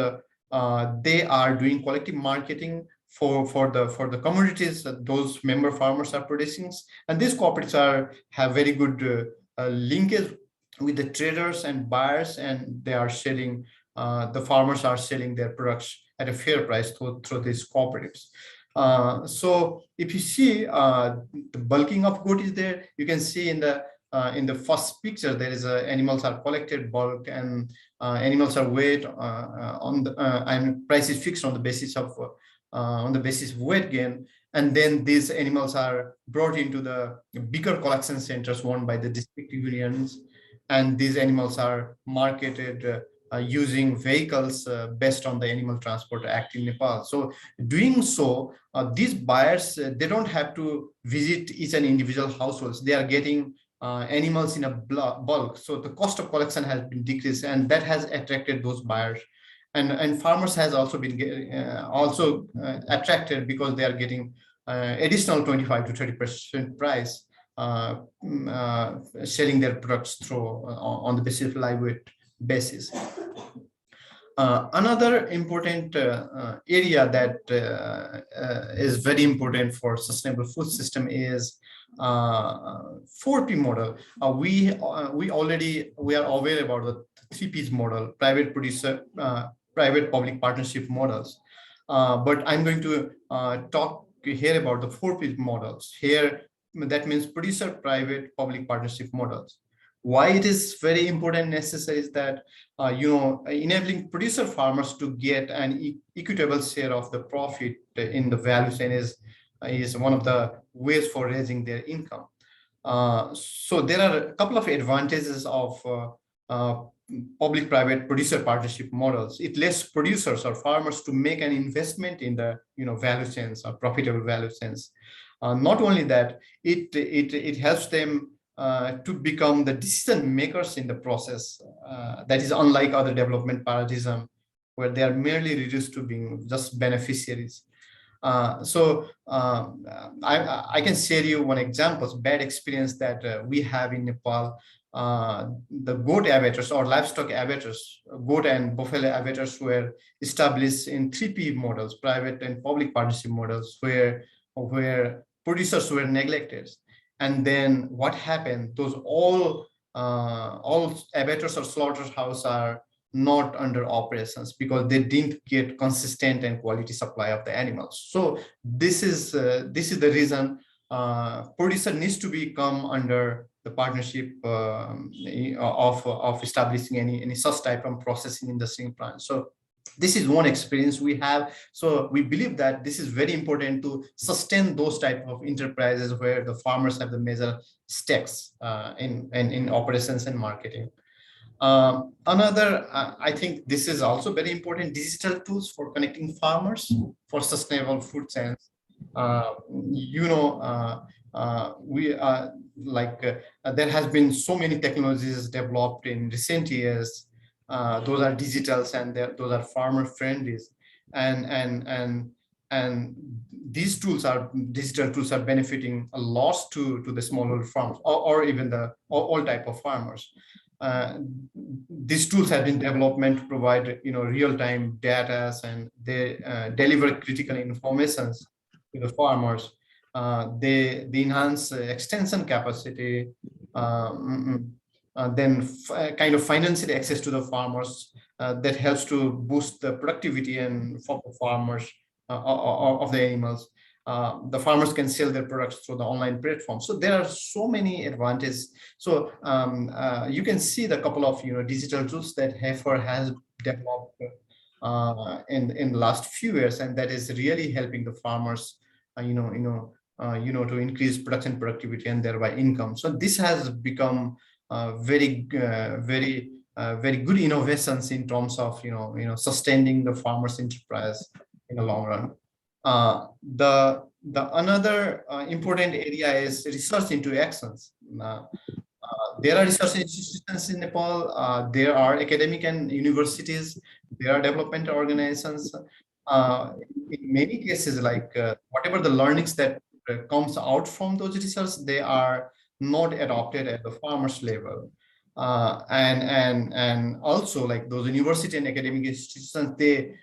they are doing collective marketing for the commodities that those member farmers are producing, and these cooperatives have very good linkage with the traders and buyers, and they are selling. The farmers are selling their products at a fair price through these cooperatives. So if you see the bulking of goods is there, you can see in the first picture there is animals are collected bulk and animals are weighed and price is fixed on the basis of weight gain, and then these animals are brought into the bigger collection centers owned by the district unions, and these animals are marketed using vehicles based on the Animal Transport Act in Nepal. So doing so, these buyers, they don't have to visit each and individual households. They are getting animals in a bulk. So the cost of collection has been decreased, and that has attracted those buyers. And farmers has also been attracted because they are getting additional 25 to 30% price selling their products through on the basis of live weight basis. Another important area that is very important for sustainable food system is 4P model. We are aware about the 3Ps model, private producer, private public partnership models, but I'm going to talk here about the 4P models. Here, that means producer, private, public partnership models. Why it is very important and necessary is that, enabling producer farmers to get an equitable share of the profit in the value chain is one of the ways for raising their income. So there are a couple of advantages of public-private producer partnership models. It lets producers or farmers to make an investment in the value chains or profitable value chains. Not only that, it helps them to become the decision makers in the process. That is unlike other development paradigm where they are merely reduced to being just beneficiaries. I can share you one example, bad experience that we have in Nepal. The goat abattoirs or livestock abattoirs, goat and buffalo abattoirs were established in 3P models, private and public partnership models, where producers were neglected. And then what happened? Those all abattoirs or slaughterhouses are not under operations because they didn't get consistent and quality supply of the animals. So this is the reason producer needs to become under the partnership of establishing any such type of processing industry plan. So this is one experience we have. So we believe that this is very important to sustain those type of enterprises where the farmers have the major stakes in operations and marketing. Another, I think this is also very important, digital tools for connecting farmers for sustainable food chains. There has been so many technologies developed in recent years. Those are digitals and those are farmer friendly, and these digital tools are benefiting a lot to the smallholder farmers or even the all type of farmers. These tools have been developed to provide real-time data, and they deliver critical information to the farmers. They enhance extension capacity, then kind of financial access to the farmers that helps to boost the productivity and for the farmers of the animals. The farmers can sell their products through the online platform. So there are so many advantages. So you can see the couple of digital tools that Heifer has developed in the last few years, and that is really helping the farmers, to increase production productivity and thereby income. So this has become very good innovations in terms of sustaining the farmers' enterprise in the long run. The another important area is research into actions. There are research institutions in Nepal. There are academic and universities. There are development organizations. In many cases, like whatever the learnings that comes out from those research, they are not adopted at the farmers level. And also, like those university and academic institutions, they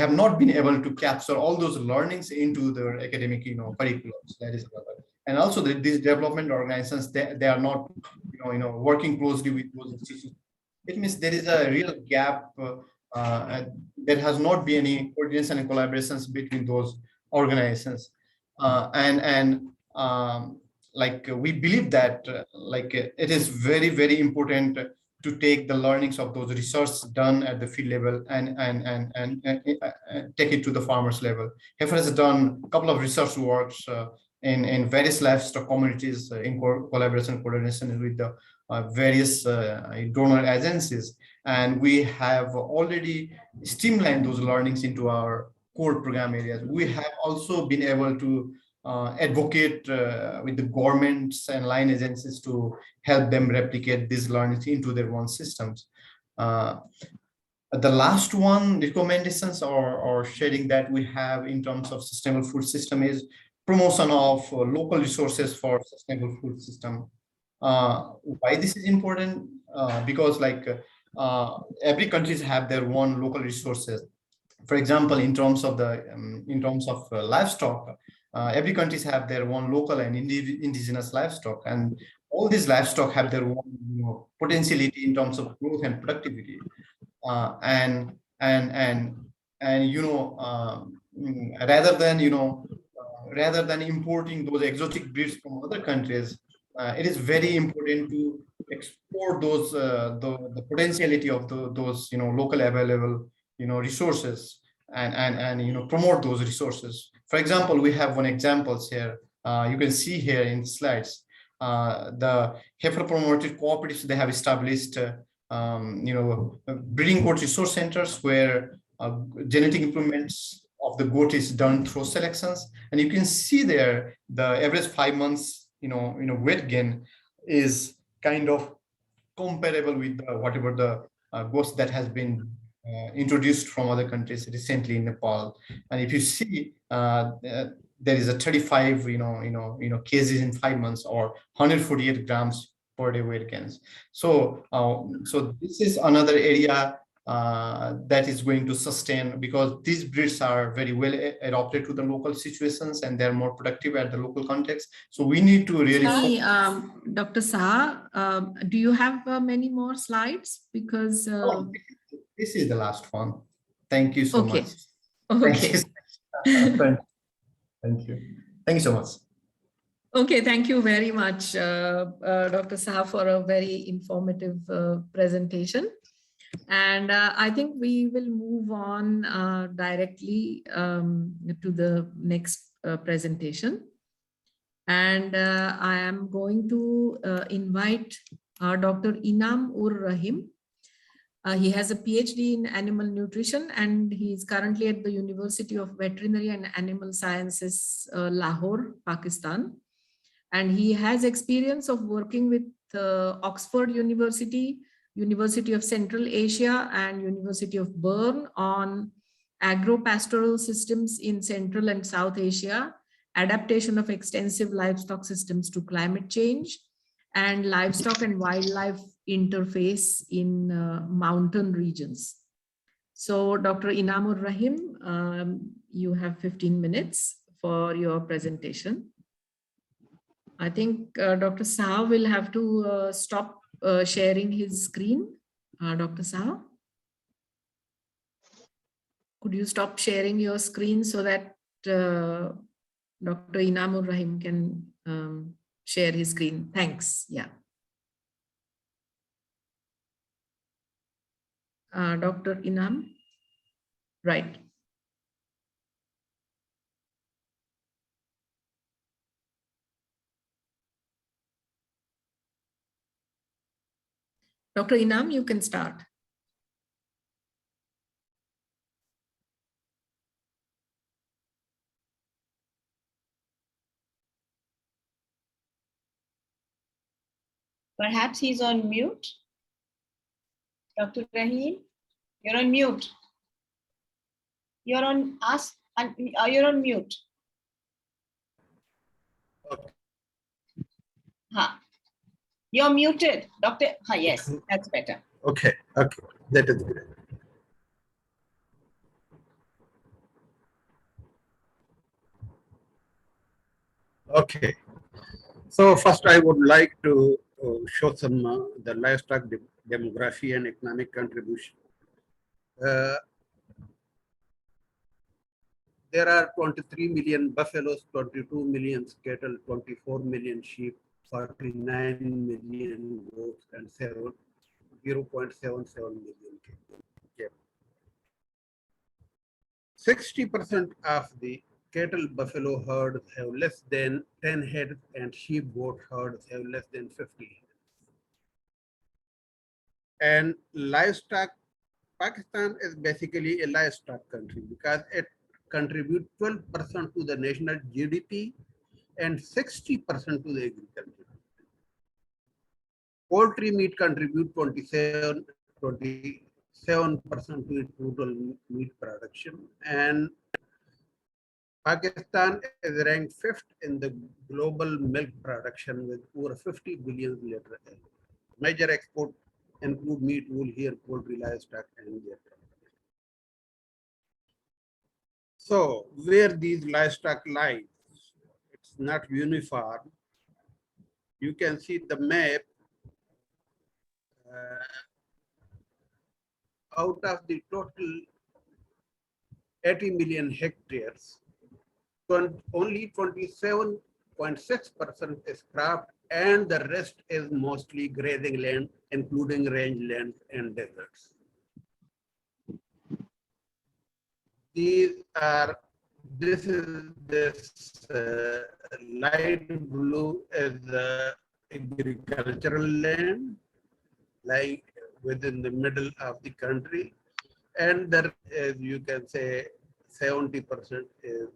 have not been able to capture all those learnings into their academic curriculums. That is another. And also these development organizations, they are not working closely with those institutions. It means there is a real gap. There has not been any coordination and collaborations between those organizations. We believe that it is very, very important to take the learnings of those research done at the field level and take it to the farmers level. Heifer has done a couple of research works in various livestock communities in collaboration, coordination with the various donor agencies. And we have already streamlined those learnings into our core program areas. We have also been able to advocate with the governments and line agencies to help them replicate these learnings into their own systems. The last one, recommendations or sharing that we have in terms of sustainable food system is promotion of local resources for sustainable food system. Why this is important? Because every countries have their own local resources. For example, in terms of livestock, every countries have their own local and indigenous livestock, and all these livestock have their own potentiality in terms of growth and productivity. Rather than rather than importing those exotic breeds from other countries, it is very important to explore those the potentiality of those local available resources, and promote those resources. For example, we have one examples here. You can see here in the slides. The heifer promoted cooperatives, they have established breeding goat resource centers where genetic improvements of the goat is done through selections, and you can see there the average 5 months weight gain is kind of comparable with whatever the goats that has been introduced from other countries recently in Nepal. And if you see there is a 35 kgs in 5 months, or 148 grams per day weight gains. So so this is another area that is going to sustain, because these breeds are very well adapted to the local situations and they're more productive at the local context. So we need to really Dr. Saha, do you have many more slides? Because this is the last one. Thank you so okay. much. Okay. Thank you. Thank you so much. Okay, thank you very much, Dr. Saha, for a very informative presentation. And I think we will move on directly to the next presentation. And I am going to invite Dr. Inam-ur-Rahim. He has a PhD in animal nutrition, and he is currently at the University of Veterinary and Animal Sciences, Lahore, Pakistan. And he has experience of working with Oxford University, University of Central Asia, and University of Bern on agro-pastoral systems in Central and South Asia, adaptation of extensive livestock systems to climate change, and livestock and wildlife interface in mountain regions. So Dr. Inam-ur-Rahim, you have 15 minutes for your presentation. I think Dr. Saha will have to stop sharing his screen. Dr. Saha, could you stop sharing your screen so that Dr. Inam-ur-Rahim can share his screen? Thanks. Yeah. Dr. Inam, right. Dr. Inam, you can start. Perhaps he's on mute. Dr. Rahim, you're on mute. You're on us. You're on mute. Okay. Huh. You're muted, Doctor. Yes, that's better. Okay, okay, that is great. Okay, so first I would like to show some the livestock demography and economic contribution. There are 23 million buffaloes, 22 million cattle, 24 million sheep, 49 million goats, and 0.77 million cattle. 60% of the cattle buffalo herds have less than 10 heads, and sheep goat herds have less than 50 heads. And livestock, Pakistan is basically a livestock country because it contributes 12% to the national GDP and 60% to the agriculture. Poultry meat contributes 27% to the total meat production, and Pakistan is ranked 5th in the global milk production with over 50 billion liters. Major export include meat, wool, hair, poultry, livestock, and dairy. So where these livestock lie, it's not uniform. You can see the map. Out of the total 80 million hectares, only 27.6% is crop, and the rest is mostly grazing land, including rangeland and deserts. This light blue is the agricultural land, like within the middle of the country. And there is, you can say, 70% is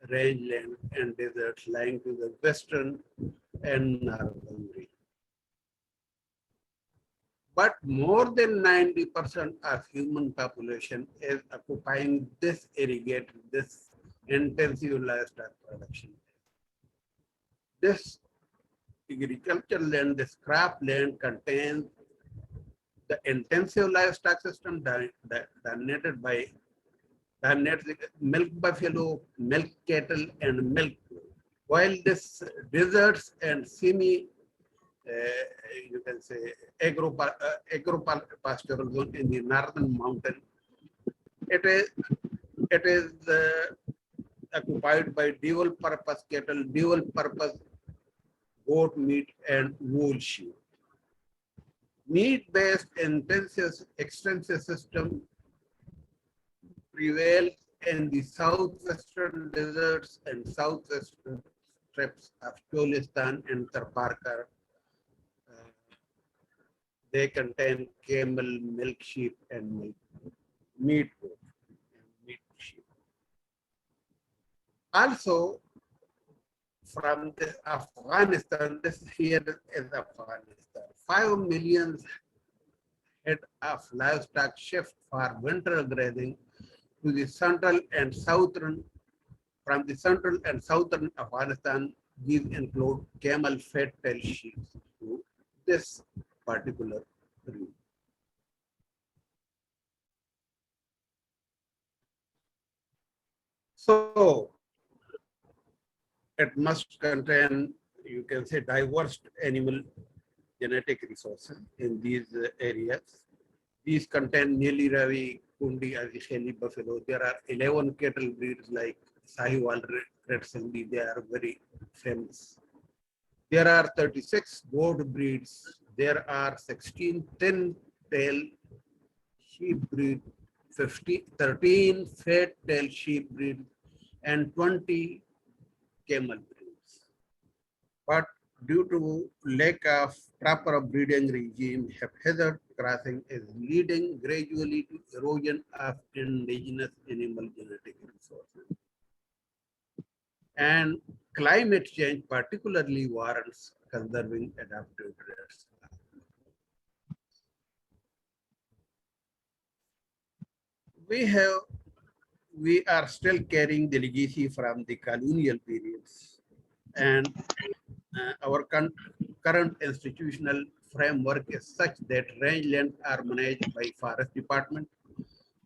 rangeland and deserts lying to the western and northern region. But more than 90% of human population is occupying this irrigated, this intensive livestock production. This agricultural land, this crop land contains the intensive livestock system dominated by milk buffalo, milk cattle, and milk cow. While this deserts and semi, you can say, agro-pastoral zone in the northern mountain, it is occupied by dual purpose cattle, dual purpose goat meat, and wool sheep. Meat-based intensive extensive system prevails in the southwestern deserts and southwestern strips of Cholistan and Tarparkar. They contain camel, milk sheep, and meat goat and meat sheep. Also, from Afghanistan, this here is Afghanistan. 5 million head of livestock shift for winter grazing to the central and southern, from the central and southern Afghanistan. These include camel fat tail sheep to this particular region. So it must contain, you can say, diverse animal genetic resources in these areas. These contain Nili Ravi, Kundi, Azisheli buffalo. There are 11 cattle breeds like Sahiwal, Red Sindhi. They are very famous. There are 36 goat breeds. There are 16 thin-tail sheep breed, 13 fat-tail sheep breed, and 20 camel breeds. But due to lack of proper breeding regime, haphazard crossing is leading gradually to erosion of indigenous animal genetic resources. And climate change particularly warrants conserving adaptive traits. We are still carrying the legacy from the colonial periods, and our current institutional framework is such that rangelands are managed by Forest Department,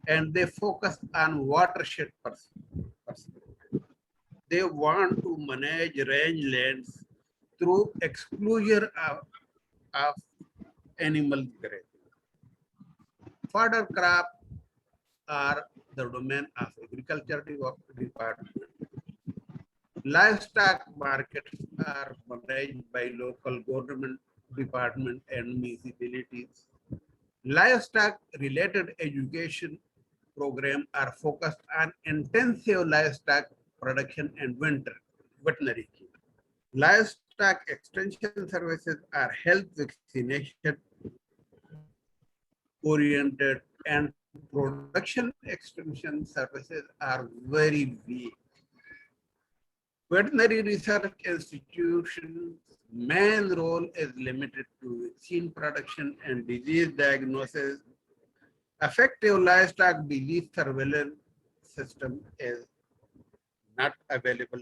and they focus on watershed perspective. They want to manage rangelands through exclusion of animal grazing. Fodder crop are the domain of agriculture department. Livestock markets are managed by local government department and municipalities. Livestock related education programs are focused on intensive livestock production and veterinary care. Livestock extension services are health vaccination oriented, and production extension services are very weak. Veterinary research institutions' main role is limited to vaccine production and disease diagnosis. Effective livestock disease surveillance system is not available.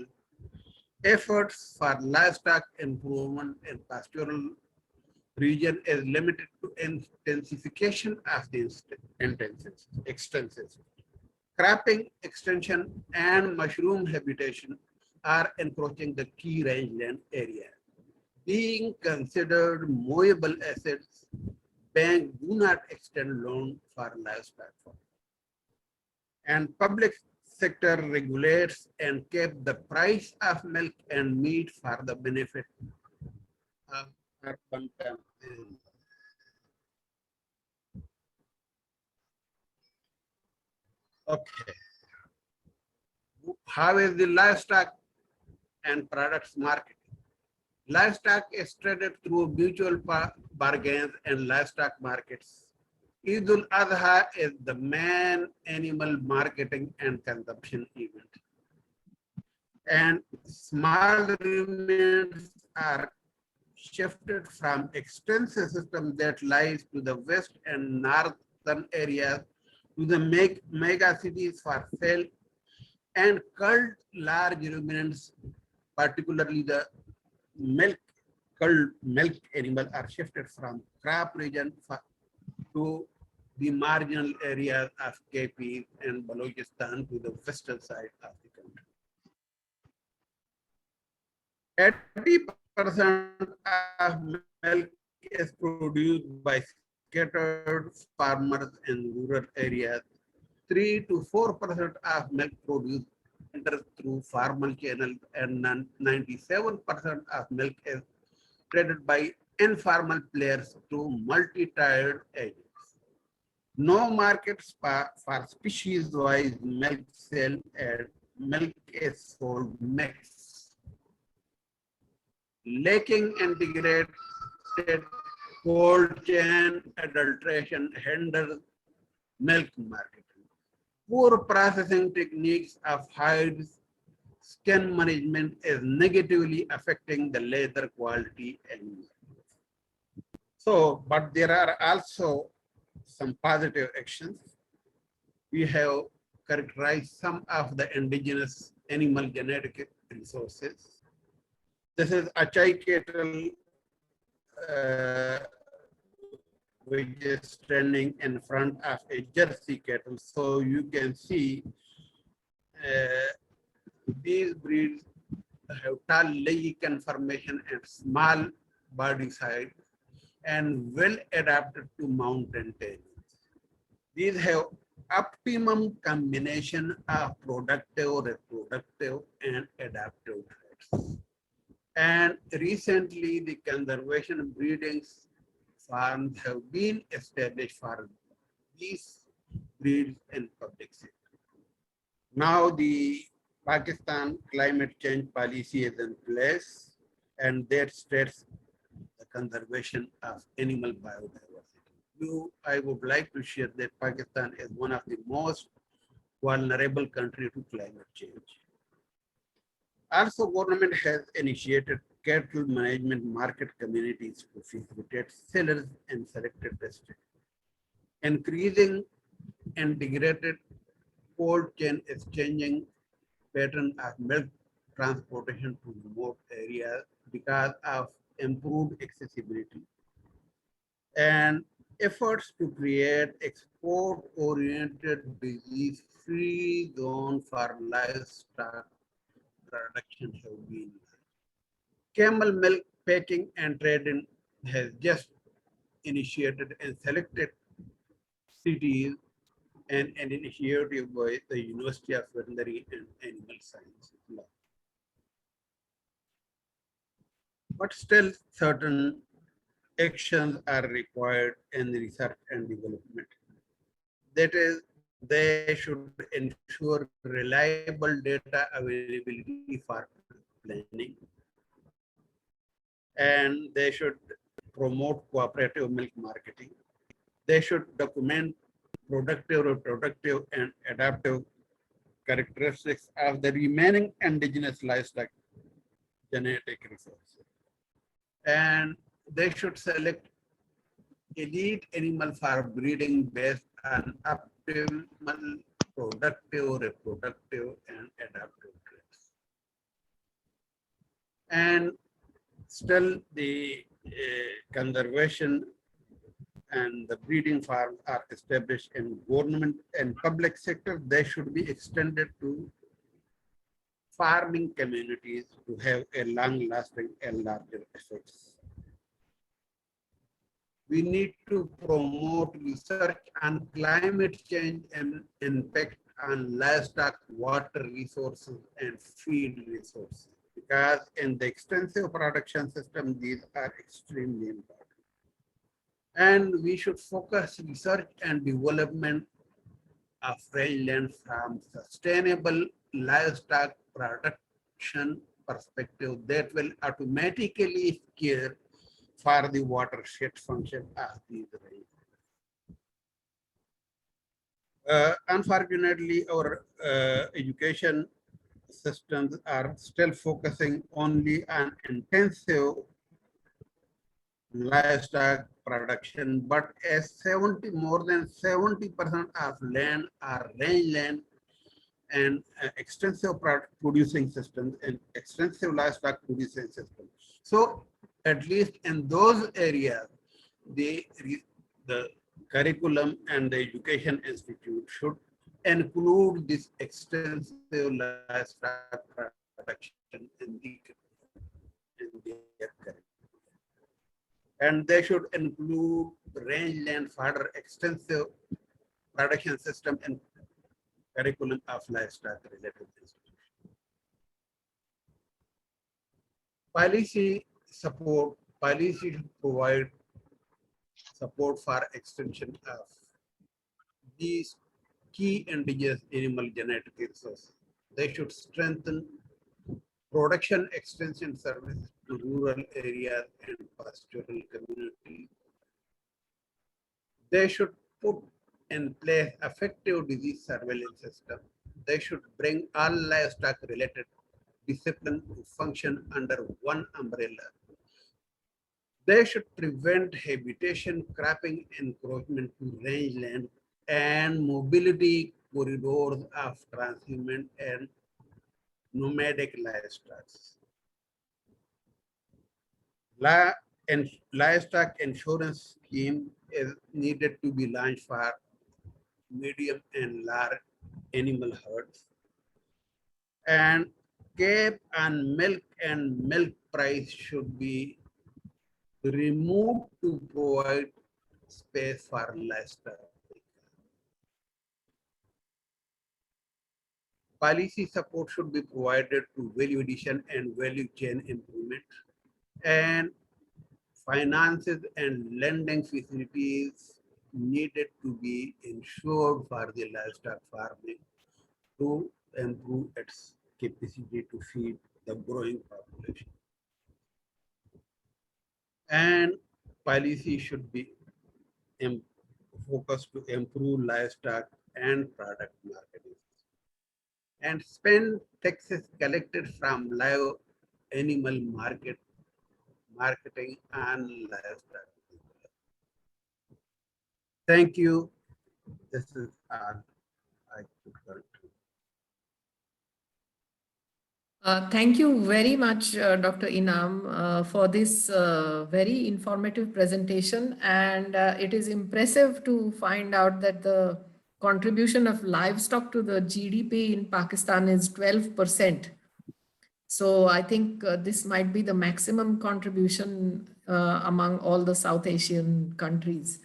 Efforts for livestock improvement in pastoral region is limited to intensification of the extensive. Cropping extension and mushroom habitation are encroaching the key rangeland area. Being considered movable assets, banks do not extend loan for livestock farm. And public sector regulates and kept the price of milk and meat for the benefit of urban families. Okay. How is the livestock and products market? Livestock is traded through mutual bargains and livestock markets. Eid al-Adha is the main animal marketing and consumption event. And small ruminants are shifted from extensive system that lies to the west and northern areas to the mega cities for sale, and culled large ruminants, particularly the culled milk animal, are shifted from crop region to the marginal areas of KP and Balochistan to the western side of the country. 80% of milk is produced by scattered farmers in rural areas. 3 to 4% of milk produced enters through formal channels, and 97% of milk is traded by informal players through multi-tiered agents. No markets for species-wise milk sale, and milk is sold mixed. Lacking integrated cold chain adulteration hinders milk marketing. Poor processing techniques of hides, skin management is negatively affecting the leather quality. And so, but there are also some positive actions. We have characterized some of the indigenous animal genetic resources. This is Achai cattle, which is standing in front of a Jersey cattle. So you can see these breeds have tall leg conformation and small body size and well adapted to mountain terrain. These have optimum combination of productive, reproductive, and adaptive traits. And recently, the conservation breeding farms have been established for these breeds in public sector. Now the Pakistan climate change policy is in place, and that states the conservation of animal biodiversity. I would like to share that Pakistan is one of the most vulnerable countries to climate change. Also, government has initiated cattle management market communities to facilitate sellers in selected districts. Increasing integrated cold chain exchanging pattern of milk transportation to remote areas because of improved accessibility, and efforts to create export-oriented disease-free zone for livestock production have been. Camel milk packing and trading has just initiated in selected cities, and an initiative by the University of Veterinary and Animal Sciences. But still certain actions are required in research and development. That is, they should ensure reliable data availability for planning, and they should promote cooperative milk marketing. They should document productive, reproductive, and adaptive characteristics of the remaining indigenous livestock genetic resources. And they should select elite animal for breeding based on optimal productive, reproductive, and adaptive traits. And still the conservation and the breeding farms are established in government and public sector. They should be extended to farming communities to have a long-lasting and larger effects. We need to promote research on climate change and impact on livestock, water resources, and feed resources. Because in the extensive production system, these are extremely important. And we should focus research and development of rangeland from sustainable livestock production perspective that will automatically care for the watershed function of these ranges. Unfortunately, our education systems are still focusing only on intensive livestock production, but as more than 70% of land are rangeland and extensive producing systems and extensive livestock producing systems. So at least in those areas, the curriculum and the education institute should include this extensive livestock production in their curriculum. And they should include rangeland fodder extensive production system and curriculum of livestock related institutions. Policy support, policy should provide support for extension of these key indigenous animal genetic resources. They should strengthen production extension services to rural areas and pastoral communities. They should put in place effective disease surveillance system. They should bring all livestock related discipline to function under one umbrella. They should prevent habitation cropping encroachment to rangeland and mobility corridors of transhumant and nomadic livestock. Livestock insurance scheme is needed to be launched for medium and large animal herds. And cap on milk and milk price should be removed to provide space for livestock. Policy support should be provided to value addition and value chain improvement, and finances and lending facilities needed to be ensured for the livestock farming to improve its capacity to feed the growing population. And policy should be focused to improve livestock and product marketing, and spend taxes collected from live animal marketing and livestock. Thank you. This is all I could learn. Thank you very much, Dr. Inam, for this very informative presentation. And it is impressive to find out that the contribution of livestock to the GDP in Pakistan is 12%. So I think this might be the maximum contribution among all the South Asian countries.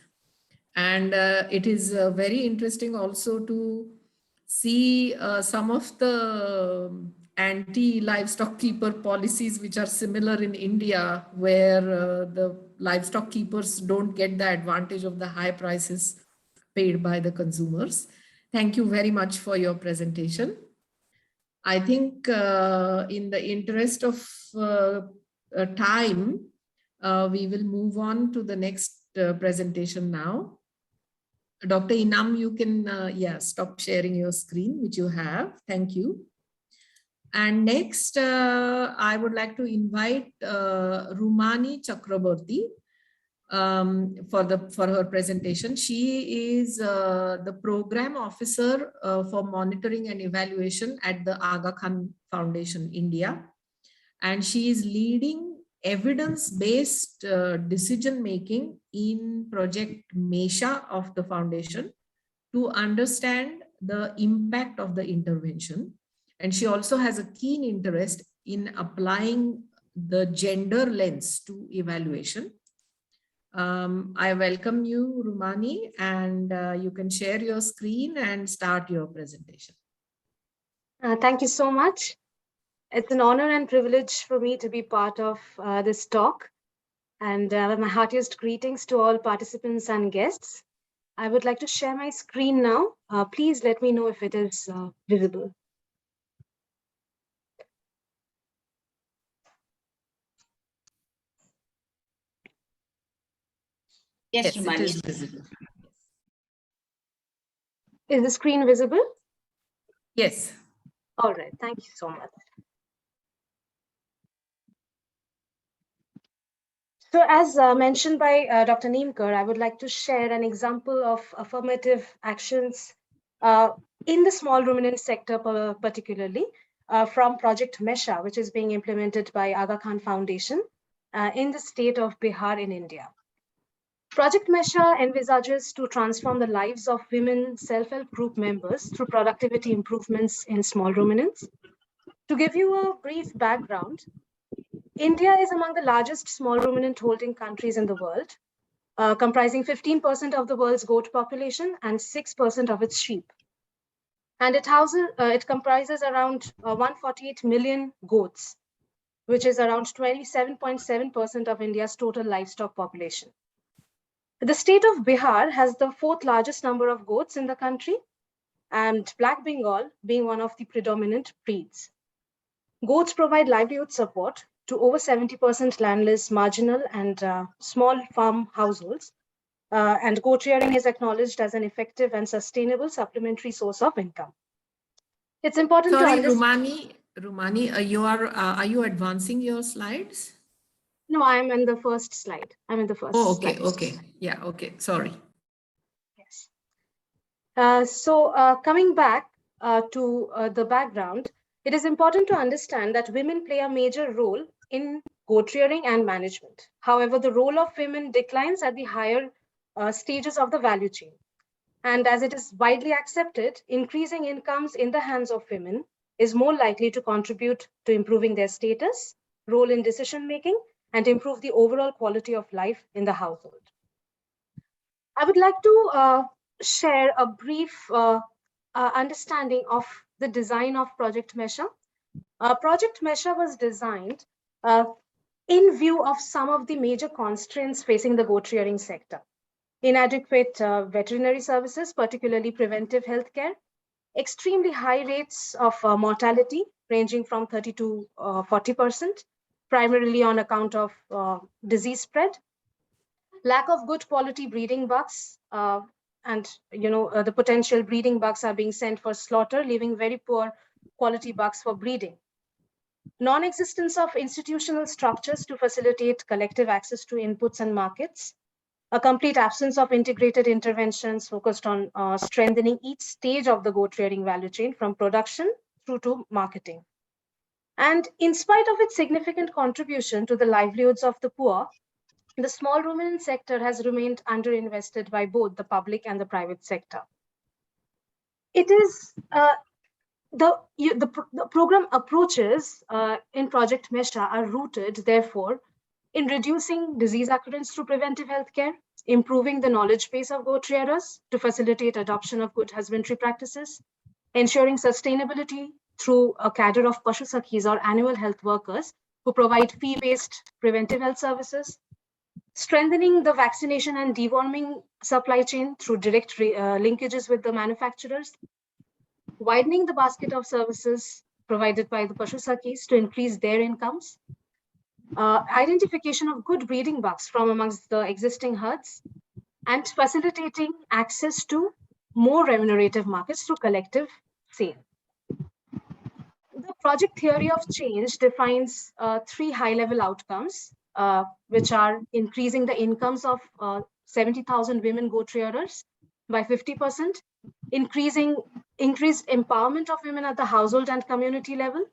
And it is very interesting also to see some of the anti-livestock keeper policies which are similar in India, where the livestock keepers don't get the advantage of the high prices paid by the consumers. Thank you very much for your presentation. I think in the interest of time, we will move on to the next presentation now. Dr. Inam, you can stop sharing your screen, which you have. Thank you. And next, I would like to invite Rumani Chakraborty for her presentation. She is the program officer for monitoring and evaluation at the Aga Khan Foundation, India. And she is leading evidence-based decision-making in Project Mesha of the foundation to understand the impact of the intervention. And she also has a keen interest in applying the gender lens to evaluation. I welcome you, Rumani, and you can share your screen and start your presentation. Thank you so much. It's an honor and privilege for me to be part of this talk. And my heartiest greetings to all participants and guests. I would like to share my screen now. Please let me know if it is visible. Yes, Yes, it Rumani. is visible. Is the screen visible? Yes. All right, thank you so much. So as mentioned by Dr. Neemkar, I would like to share an example of affirmative actions in the small ruminant sector particularly from Project Mesha, which is being implemented by Aga Khan Foundation in the state of Bihar in India. Project Mesha envisages to transform the lives of women self-help group members through productivity improvements in small ruminants. To give you a brief background, India is among the largest small ruminant holding countries in the world, comprising 15% of the world's goat population and 6% of its sheep. And it comprises around 148 million goats, which is around 27.7% of India's total livestock population. The state of Bihar has the fourth largest number of goats in the country, and Black Bengal being one of the predominant breeds. Goats provide livelihood support to over 70% landless, marginal, and small farm households. And goat rearing is acknowledged as an effective and sustainable supplementary source of income. It's important to understand. Rumani, are you advancing your slides? No, I'm in the first slide. I'm in the first okay, slide. okay. Yeah, okay. Sorry. Yes. Coming back to the background, it is important to understand that women play a major role in goat rearing and management. However, the role of women declines at the higher stages of the value chain. And as it is widely accepted, increasing incomes in the hands of women is more likely to contribute to improving their status, role in decision-making, and improve the overall quality of life in the household. I would like to share a brief understanding of the design of Project Mesha. Project Mesha was designed in view of some of the major constraints facing the goat rearing sector. Inadequate veterinary services, particularly preventive healthcare, extremely high rates of mortality ranging from 30 to 40%, primarily on account of disease spread, lack of good quality breeding bucks, and the potential breeding bucks are being sent for slaughter, leaving very poor quality bucks for breeding. Non-existence of institutional structures to facilitate collective access to inputs and markets, a complete absence of integrated interventions focused on strengthening each stage of the goat rearing value chain from production through to marketing. And in spite of its significant contribution to the livelihoods of the poor, the small ruminant sector has remained underinvested by both the public and the private sector. It is the program approaches in Project Mesha are rooted, therefore, in reducing disease occurrence through preventive healthcare, improving the knowledge base of goat rearers to facilitate adoption of good husbandry practices, ensuring sustainability through a cadre of Pashu Sakhis or annual health workers who provide fee-based preventive health services, strengthening the vaccination and deworming supply chain through direct linkages with the manufacturers, widening the basket of services provided by the Pashu Sakhis to increase their incomes, identification of good breeding bucks from amongst the existing herds, and facilitating access to more remunerative markets through collective sale. The project theory of change defines 3 high-level outcomes, which are increasing the incomes of 70,000 women goat rearers by 50%, increased empowerment of women at the household and community level,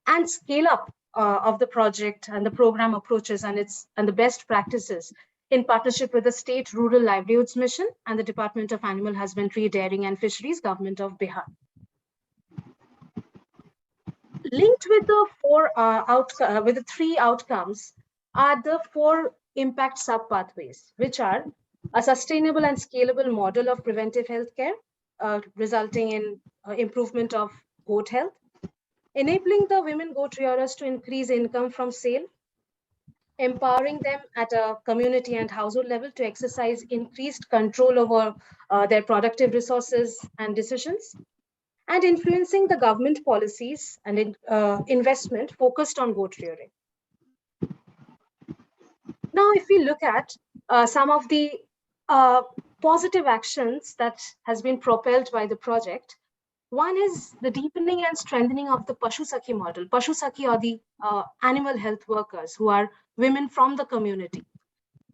and scale up of the project and the program approaches and the best practices in partnership with the State Rural Livelihoods Mission and the Department of Animal Husbandry, Dairying and Fisheries, Government of Bihar. Linked with the 3 outcomes are the 4 impact sub-pathways, which are a sustainable and scalable model of preventive healthcare, resulting in improvement of goat health, enabling the women goat rearers to increase income from sale, empowering them at a community and household level to exercise increased control over their productive resources and decisions, and influencing the government policies and investment focused on goat rearing. Now, if we look at some of the positive actions that has been propelled by the project, one is the deepening and strengthening of the Pashu Sakhi model. Pashu Sakhi are the animal health workers who are women from the community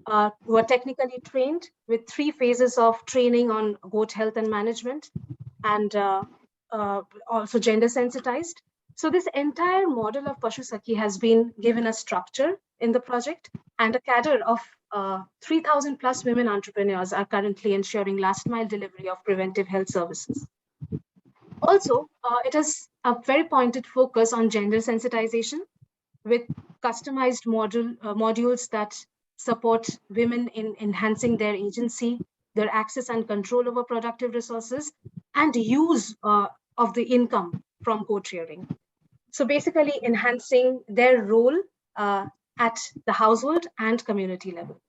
who are technically trained with 3 phases of training on goat health and management, and also gender sensitized. So this entire model of Pashu Sakhi has been given a structure in the project, and a cadre of 3,000 plus women entrepreneurs are currently ensuring last mile delivery of preventive health services. Also, it has a very pointed focus on gender sensitization with customized modules that support women in enhancing their agency, their access and control over productive resources, and use of the income from goat rearing. So basically enhancing their role at the household and community level.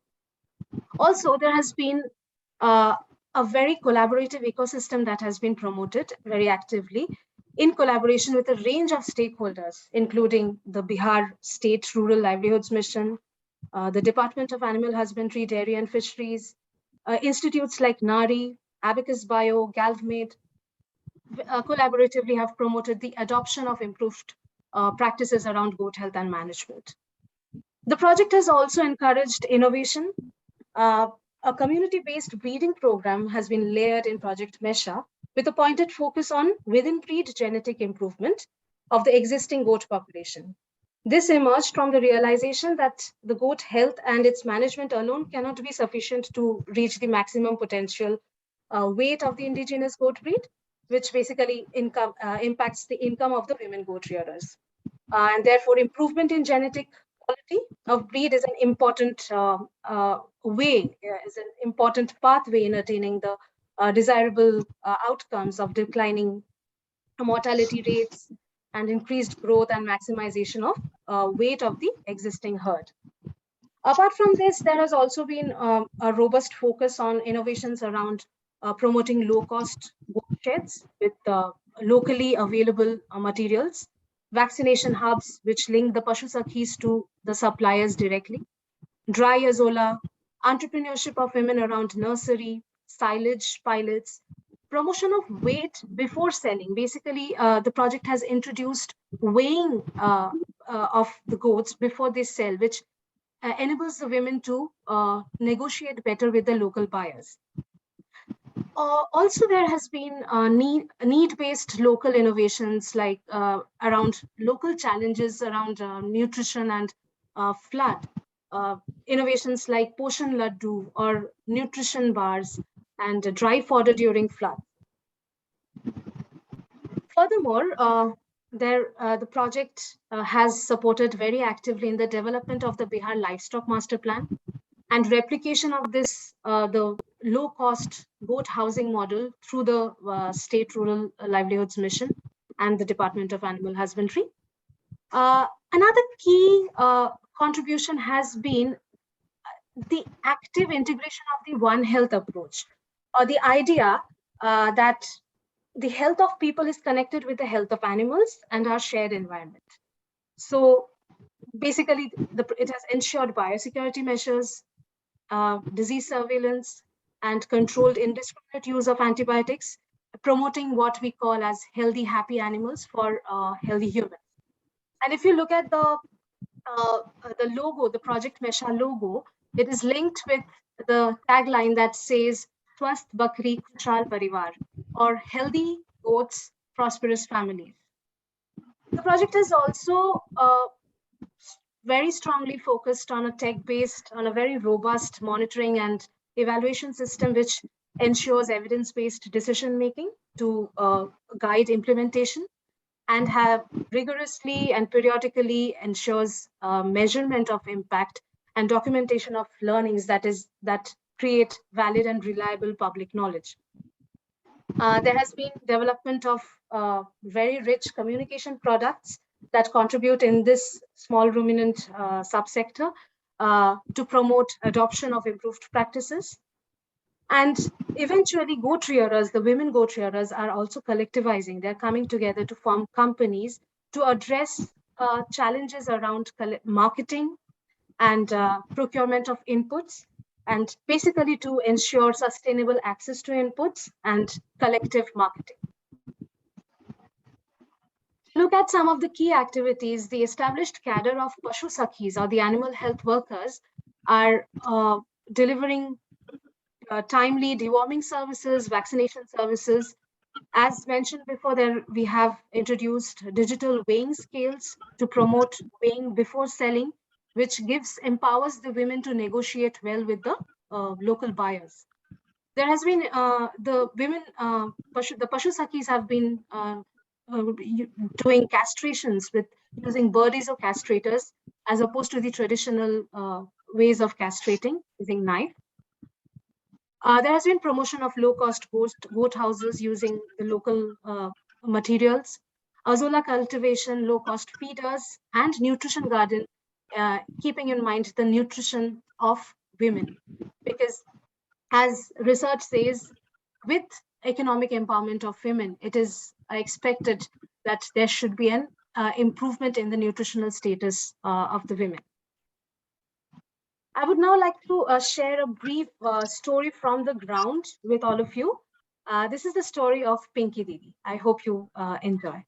Also, there has been a very collaborative ecosystem that has been promoted very actively in collaboration with a range of stakeholders, including the Bihar State Rural Livelihoods Mission, the Department of Animal Husbandry, Dairy and Fisheries, institutes like NARI, Abacus Bio, GALVMAID, collaboratively have promoted the adoption of improved practices around goat health and management. The project has also encouraged innovation. A community-based breeding program has been layered in Project Mesha with a pointed focus on within-breed genetic improvement of the existing goat population. This emerged from the realization that the goat health and its management alone cannot be sufficient to reach the maximum potential weight of the indigenous goat breed, which basically impacts the income of the women goat rearers. And therefore, improvement in genetic quality of breed is an important is an important pathway in attaining the desirable outcomes of declining mortality rates and increased growth and maximization of weight of the existing herd. Apart from this, there has also been a robust focus on innovations around promoting low-cost goat sheds with locally available materials, vaccination hubs which link the Pashu Sakhis to the suppliers directly, dry azola, entrepreneurship of women around nursery, silage pilots, promotion of weight before selling. Basically, the project has introduced weighing of the goats before they sell, which enables the women to negotiate better with the local buyers. Also, there has been need-based local innovations like around local challenges around nutrition and flood. Innovations like Poshan Laddu or nutrition bars and dry fodder during flood. Furthermore, the project has supported very actively in the development of the Bihar Livestock Master Plan and replication of this, the low-cost goat housing model through the State Rural Livelihoods Mission and the Department of Animal Husbandry. Another key contribution has been the active integration of the One Health approach, or the idea that the health of people is connected with the health of animals and our shared environment. So basically, it has ensured biosecurity measures, disease surveillance, and controlled indiscriminate use of antibiotics, promoting what we call as healthy, happy animals for healthy humans. And if you look at the logo, the Project Mesha logo, it is linked with the tagline that says Swasth Bakri Khushal Parivar, or healthy goats, prosperous families. The project is also very strongly focused on a tech-based, on a very robust monitoring and evaluation system, which ensures evidence-based decision-making to guide implementation, and have rigorously and periodically ensures measurement of impact and documentation of learnings that create valid and reliable public knowledge. There has been development of very rich communication products that contribute in this small ruminant subsector to promote adoption of improved practices. And eventually goat rearers, the women goat rearers, are also collectivizing. They're coming together to form companies to address challenges around marketing and procurement of inputs, and basically to ensure sustainable access to inputs and collective marketing. Look at some of the key activities. The established cadre of Pashu Sakhis, or the animal health workers, are delivering timely deworming services, vaccination services. As mentioned before, we have introduced digital weighing scales to promote weighing before selling, which empowers the women to negotiate well with the local buyers. There has been the Pashu Sakhis have been doing castrations with using birdies or castrators as opposed to the traditional ways of castrating using knife. There has been promotion of low-cost goat houses using the local materials, azolla cultivation, low-cost feeders, and nutrition garden, keeping in mind the nutrition of women. Because as research says, with economic empowerment of women, it is expected that there should be an improvement in the nutritional status of the women. I would now like to share a brief story from the ground with all of you. This is the story of Pinky Didi. I hope you enjoy.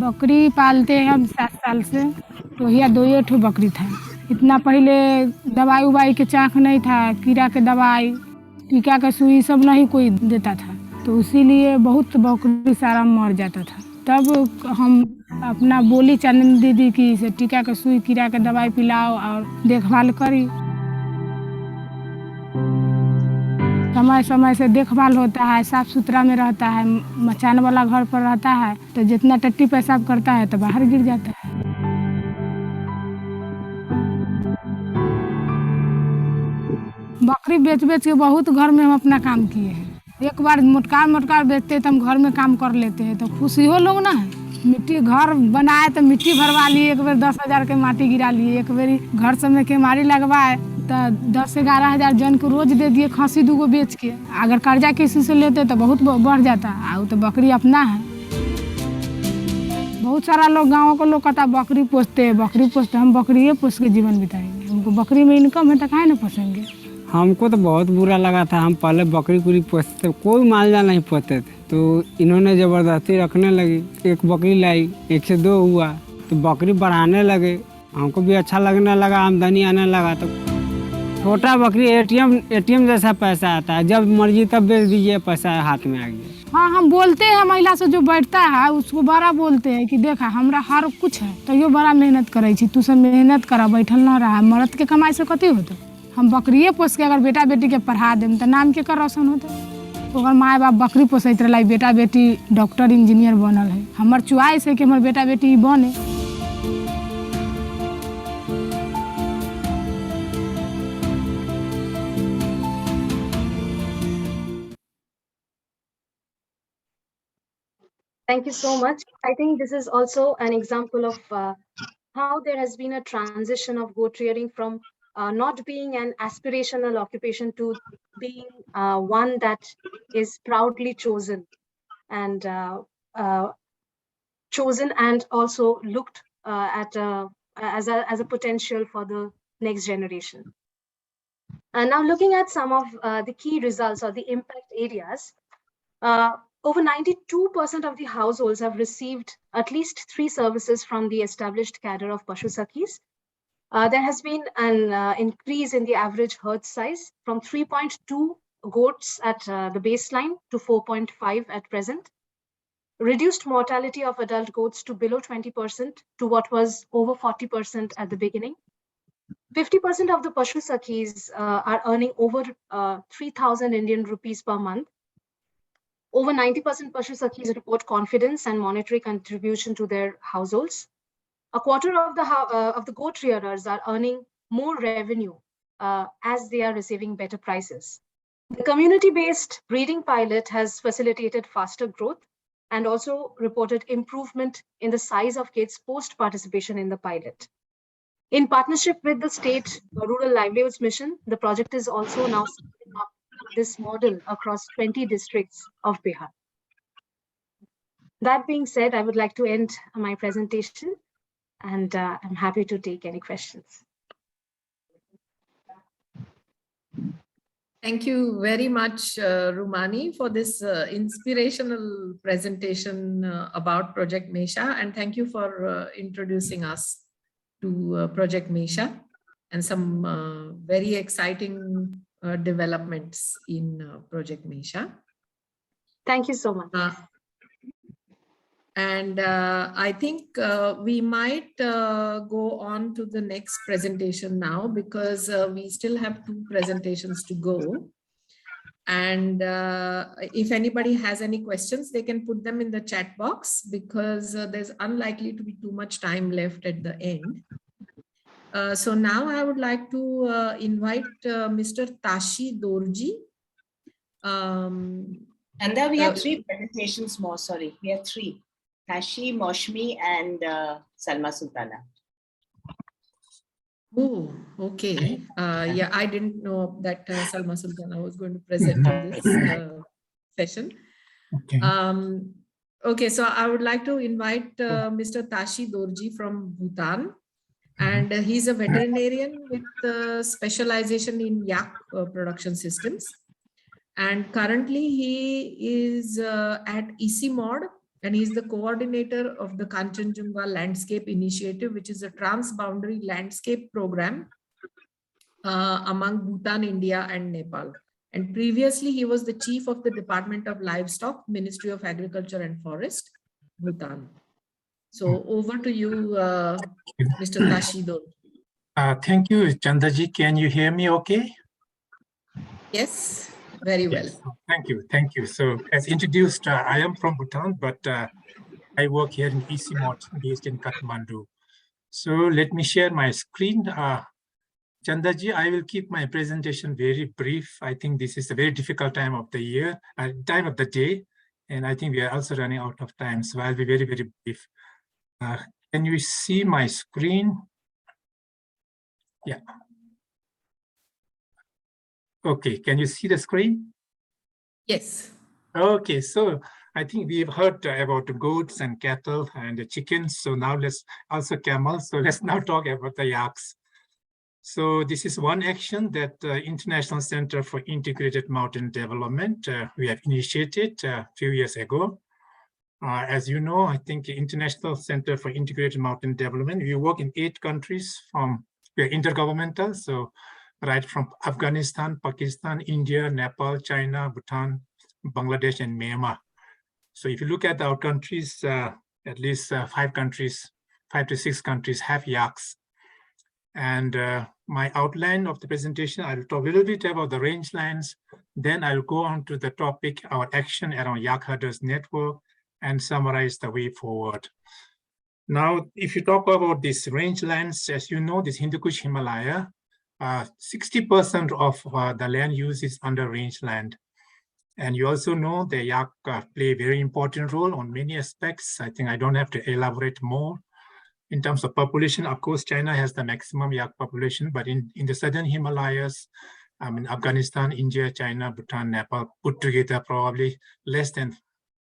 बकरी पालते हैं हम 7 साल से। तो यह 2 ठो बकरी था। इतना पहले दवाई उवाई के चाक नहीं था, कीड़ा के दवाई, टीका का सुई सब नहीं कोई देता था, तो इसीलिए बहुत बकरी सारा मर जाता था। तब हम अपना बोली चांदनी दीदी की से टीका का सुई, कीड़ा के दवाई पिलाओ और देखभाल करी। समय समय से देखभाल होता है, साफ सुथरा में रहता है, मचान वाला घर पर रहता है, तो जितना टट्टी पेशाब करता है तो बाहर गिर जाता है। बकरी बेच बेच के बहुत घर में हम अपना काम किए हैं। एक बार मोटकार बेचते तो हम घर में काम कर लेते हैं, तो खुशी हो लोग ना। मिट्टी घर बनाए तो मिट्टी भरवा लिए, एक बार 10,000 के माटी गिरा लिए, एक बार घर सब में केमारी लगवाए तो 10-11 हज़ार जन को रोज दे दिए खसी 2 बेच के। अगर कर्जा किसी से लेते तो बहुत बढ़ जाता। और तो बकरी अपना है। बहुत सारा लोग गाँव को लोग कहता बकरी पोसते, हम बकरी पोस के जीवन बिताएंगे। हमको बकरी में इनकम है तो काहे ना पोसेंगे। हमको तो बहुत बुरा लगा था। हम पहले बकरी पोसते थे, कोई मालजाल नहीं पोसते थे, तो इन्होंने ज़बरदस्ती रखने लगी। एक बकरी लाई, 1 से 2 हुआ, तो बकरी बढ़ाने लगे। हमको भी अच्छा लगने लगा, आमदनी आने लगा। तो छोटा बकरी एटीएम जैसा पैसा आता है, जब मर्जी तब बेच दीजिए, पैसा हाथ में आ गया। हाँ, हम बोलते हैं महिला से जो बैठता है उसको बड़ा बोलते हैं कि देखा हमरा हर कुछ है, तो यो बड़ा मेहनत करे छी, तू सब मेहनत करा, बैठल ना रहा। मर्द के कमाई से कथी होता। हम बकरिए पोस के अगर बेटा बेटी के पढ़ा देम तो नाम के कर रोशन होता। अगर माए बाप बकरी पोसैत रहे, बेटा बेटी डॉक्टर इंजीनियर बनल है। हमार चॉइस है कि हमार बेटा बेटी बने। Thank you so much. I think this is also an example of how there has been a transition of goat rearing from not being an aspirational occupation to being one that is proudly chosen and also looked at as a potential for the next generation. And now looking at some of the key results or the impact areas, over 92% of the households have received at least 3 services from the established cadre of Pashu Sakhis. There has been an increase in the average herd size from 3.2 goats at the baseline to 4.5 at present. Reduced mortality of adult goats to below 20% to what was over 40% at the beginning. 50% of the Pashu Sakhis are earning over 3,000 Indian rupees per month. Over 90% Pashu Sakhis report confidence and monetary contribution to their households. A quarter of the goat rearers are earning more revenue as they are receiving better prices. The community-based breeding pilot has facilitated faster growth and also reported improvement in the size of kids post-participation in the pilot. In partnership with the State Rural Livelihoods Mission, the project is also now scaling up this model across 20 districts of Bihar. That being said, I would like to end my presentation, and I'm happy to take any questions. Thank you very much, Rumani, for this inspirational presentation about Project Mesha, and thank you for introducing us to Project Mesha and some very exciting developments in Project Mesha. Thank you so much. And I think we might go on to the next presentation now, because we still have 2 presentations to go. And if anybody has any questions, they can put them in the chat box, because there's unlikely to be too much time left at the end. So now I would like to invite Mr. Tashi Dorji. And then we have 3 presentations more, sorry, we have 3. Tashi, Moshmi, and Salma Sultana. Oh, okay. Yeah, I didn't know that Salma Sultana was going to present in this session. Okay. Okay, so I would like to invite Mr. Tashi Dorji from Bhutan. And he's a veterinarian with specialization in yak production systems. And currently he is at ECMOD, and he's the coordinator of the Kanchenjunga Landscape Initiative, which is a transboundary landscape program among Bhutan, India, and Nepal. And previously, he was the chief of the Department of Livestock, Ministry of Agriculture and Forest, Bhutan. So over to you, Mr. Tashi Dorji. Thank you, Chandaji. Can you hear me okay? Yes. Very well. Yes. Thank you. Thank you. So as introduced, I am from Bhutan, but I work here in ECMOD based in Kathmandu. So let me share my screen. Chandaji, I will keep my presentation very brief. I think this is a very difficult time of the year, time of the day, and I think we are also running out of time. So I'll be very, very brief. Can you see my screen? Yeah. Okay, can you see the screen? Yes. Okay, so I think we've heard about the goats and cattle and the chickens. So now let's also camels. So let's now talk about the yaks. So this is one action that International Center for Integrated Mountain Development we have initiated a few years ago. As you know, I think the International Center for Integrated Mountain Development, we work in 8 countries we are intergovernmental. So right from Afghanistan, Pakistan, India, Nepal, China, Bhutan, Bangladesh, and Myanmar. So if you look at our countries, at least 5 to 6 countries have yaks. And my outline of the presentation, I'll talk a little bit about the rangelands. Then I'll go on to the topic, our action around yak herders network, and summarize the way forward. Now, if you talk about these rangelands, as you know, this Hindu Kush Himalaya, 60% of the land use is under rangeland. And you also know the yak play a very important role on many aspects. I think I don't have to elaborate more. In terms of population, of course, China has the maximum yak population, but in the southern Himalayas, Afghanistan, India, China, Bhutan, Nepal, put together probably less than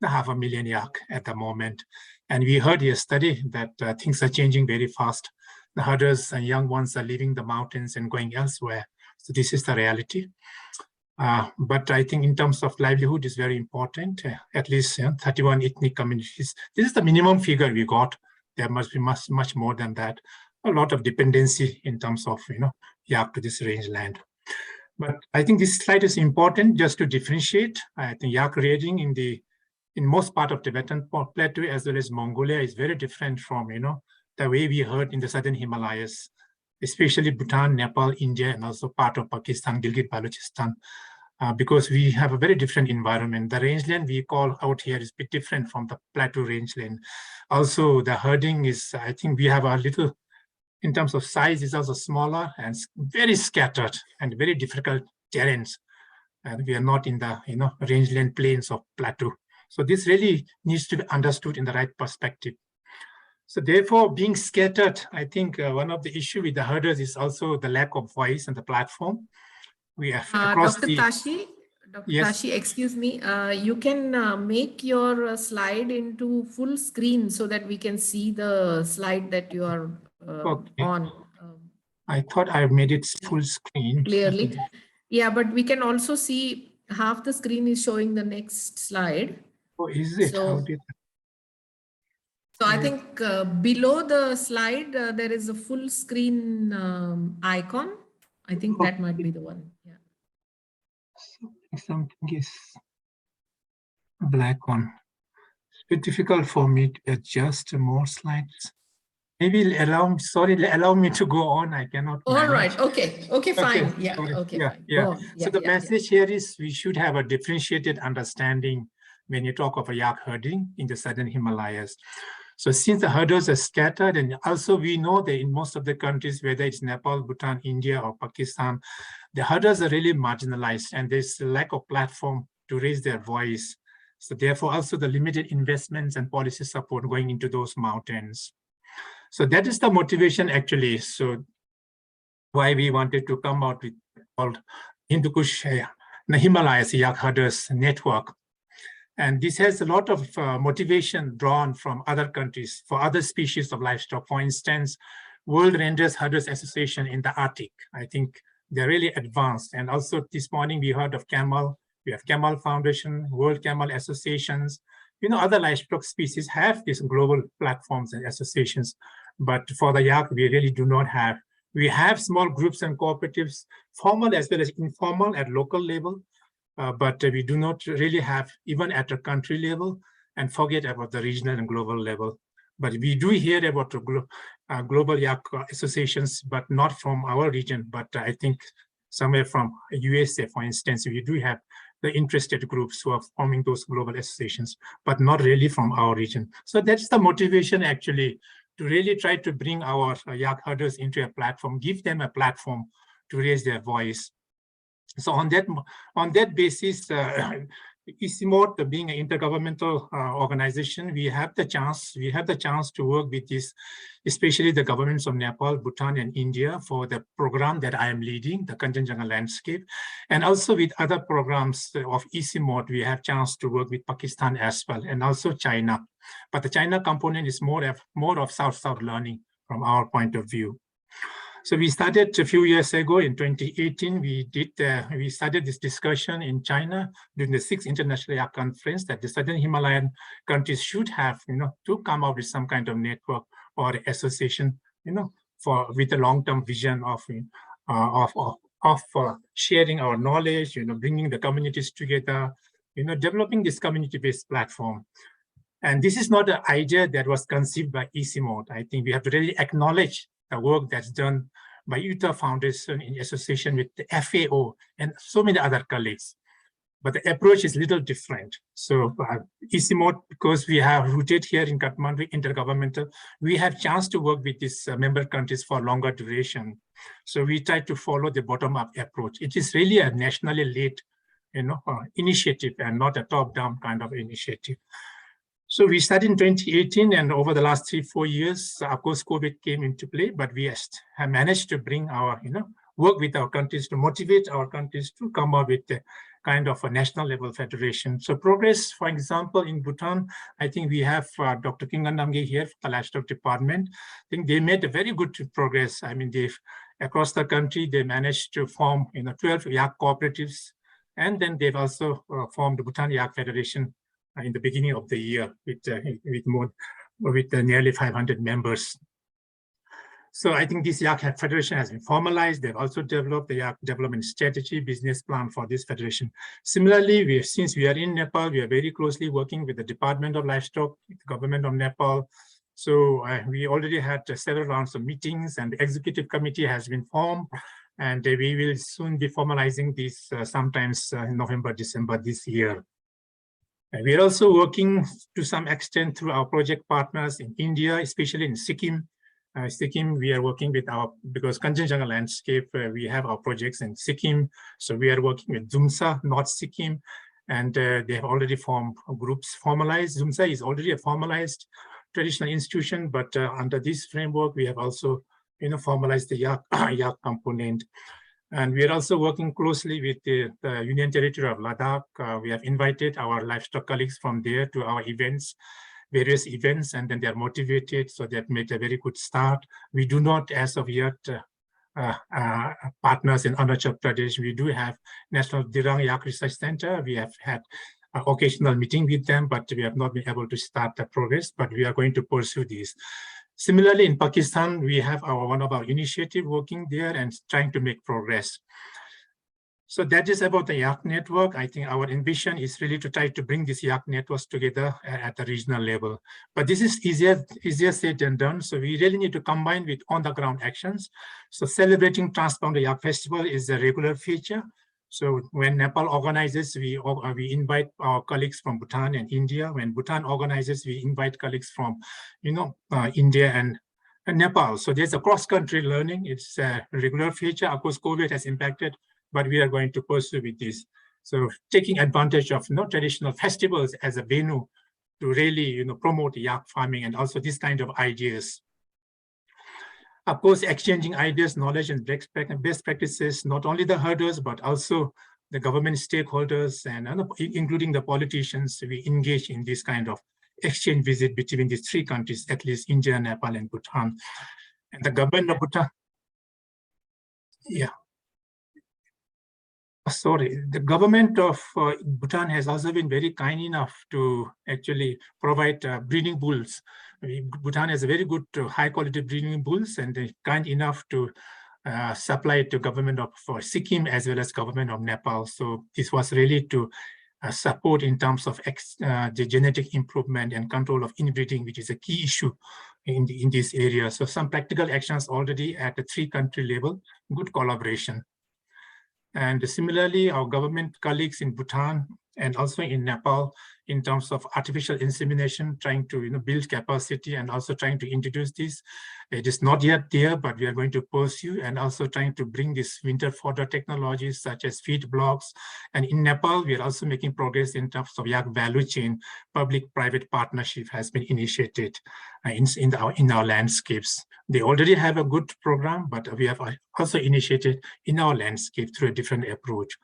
500,000 yak at the moment. And we heard yesterday that things are changing very fast. The herders and young ones are leaving the mountains and going elsewhere. So this is the reality. But I think in terms of livelihood is very important, at least 31 ethnic communities. This is the minimum figure we got. There must be much more than that. A lot of dependency in terms of, yak to this rangeland. But I think this slide is important just to differentiate. I think yak rearing in most part of Tibetan Plateau as well as Mongolia is very different from, the way we heard in the southern Himalayas. especially Bhutan, Nepal, India, and also part of Pakistan, Gilgit-Balochistan, because we have a very different environment. The rangeland we call out here is a bit different from the plateau rangeland. Also, the herding is, I think we have a little, in terms of size, is also smaller and very scattered and very difficult terrains. And we are not in the rangeland plains of plateau. So this really needs to be understood in the right perspective. So therefore, being scattered, I think one of the issue with the herders is also the lack of voice and the platform. We have across Dr. Tashi, Yes. Tashi, excuse me, you can make your slide into full screen so that we can see the slide that you are Okay. on. I thought I made it full screen. Clearly. Yeah, but we can also see half the screen is showing the next slide. Oh, is it? So, I think below the slide, there is a full screen icon. I think that might be the one. Yeah. Something is black one. It's a bit difficult for me to adjust more slides. Maybe allow me to go on. I cannot. All right. Okay. Okay. Fine. Yeah. Okay. Yeah. Fine. Yeah. Yeah, So the yeah, message here is we should have a differentiated understanding when you talk of a yak herding in the southern Himalayas. So since the herders are scattered, and also we know that in most of the countries, whether it's Nepal, Bhutan, India, or Pakistan, the herders are really marginalized, and there's a lack of platform to raise their voice. So therefore, also the limited investments and policy support going into those mountains. So that is the motivation actually. So why we wanted to come out with called Hindu Kush Himalayas Yak Herders Network. And this has a lot of motivation drawn from other countries for other species of livestock. For instance, World Rangers Herders Association in the Arctic. I think they're really advanced. And also this morning we heard of camel. We have Camel Foundation, World Camel Associations. Other livestock species have these global platforms and associations. But for the yak, we really do not have. We have small groups and cooperatives, formal as well as informal at local level. But we do not really have even at a country level, and forget about the regional and global level. But we do hear about the global yak associations, but not from our region, but I think somewhere from USA, for instance, we do have the interested groups who are forming those global associations, but not really from our region. So that's the motivation actually to really try to bring our yak herders into a platform, give them a platform to raise their voice. So on that basis, ICIMOD, being an intergovernmental organization, we have the chance to work with this, especially the governments of Nepal, Bhutan, and India for the program that I am leading, the Kanchenjunga Landscape, and also with other programs of ICIMOD, we have chance to work with Pakistan as well, and also China. But the China component is more of South-South learning from our point of view. So we started a few years ago in 2018. We started this discussion in China during the 6th International Yak Conference that the Southern Himalayan countries should have, to come up with some kind of network or association, with a long-term vision of sharing our knowledge, bringing the communities together, developing this community-based platform. And this is not an idea that was conceived by ICIMOD. I think we have to really acknowledge the work that's done by Utah Foundation in association with the FAO and so many other colleagues. But the approach is a little different. So ICIMOD, because we have rooted here in Kathmandu, intergovernmental, we have chance to work with these member countries for longer duration. So we try to follow the bottom-up approach. It is really a nationally led initiative and not a top-down kind of initiative. So we started in 2018, and over the last 3-4 years, of course, COVID came into play, but we have managed to bring our, work with our countries to motivate our countries to come up with a kind of a national level federation. So progress, for example, in Bhutan, I think we have Dr. Kingan Namge here from the Livestock Department. I think they made a very good progress. I mean, across the country, they managed to form 12 yak cooperatives, and then they've also formed the Bhutan Yak Federation in the beginning of the year with nearly 500 members. So I think this Yak Federation has been formalized. They've also developed the Yak development strategy, business plan for this federation. Similarly, since we are in Nepal, we are very closely working with the Department of Livestock, the government of Nepal, So we already had several rounds of meetings, and the executive committee has been formed, and we will soon be formalizing this sometimes in November, December this year. And we are also working to some extent through our project partners in India, especially in Sikkim. Sikkim, we are working with because Kanchenjunga landscape, we have our projects in Sikkim. So we are working with Zumsa, North Sikkim, and they have already formed groups, formalized. Zumsa is already a formalized traditional institution, but under this framework, we have also formalized the Yak component. And we are also working closely with the Union Territory of Ladakh. We have invited our livestock colleagues from there to our events, various events, and then they are motivated, so that made a very good start. We do not, as of yet, partners in Arunachal Pradesh. We do have National Dirang Yak Research Center. We have had an occasional meeting with them, but we have not been able to start the progress, but we are going to pursue this. Similarly, in Pakistan, we have one of our initiative working there and trying to make progress. So that is about the Yak network. I think our ambition is really to try to bring these Yak networks together at the regional level. But this is easier said than done. So we really need to combine with on-the-ground actions. So celebrating Transboundary Yak Festival is a regular feature. So when Nepal organizes, we invite our colleagues from Bhutan and India. When Bhutan organizes, we invite colleagues from, India and Nepal. So there's a cross-country learning. It's a regular feature. Of course, COVID has impacted, but we are going to pursue with this. So taking advantage of traditional festivals as a venue to really promote yak farming and also this kind of ideas. Of course, exchanging ideas, knowledge, and best practices, not only the herders, but also the government stakeholders and including the politicians. We engage in this kind of exchange visit between these three countries, at least India, Nepal, and Bhutan. And the government of Bhutan, the government of Bhutan has also been very kind enough to actually provide breeding bulls. Bhutan has a very good high quality breeding bulls, and they're kind enough to supply it to government of Sikkim as well as government of Nepal. So this was really to support in terms of the genetic improvement and control of inbreeding, which is a key issue in this area. So some practical actions already at the three-country level, good collaboration. And similarly, our government colleagues in Bhutan and also in Nepal, in terms of artificial insemination, trying to build capacity and also trying to introduce this. It is not yet there, but we are going to pursue and also trying to bring this winter fodder technologies such as feed blocks. And in Nepal, we are also making progress in terms of yak value chain. Public-private partnership has been initiated in our landscapes. They already have a good program, but we have also initiated in our landscape through a different approach.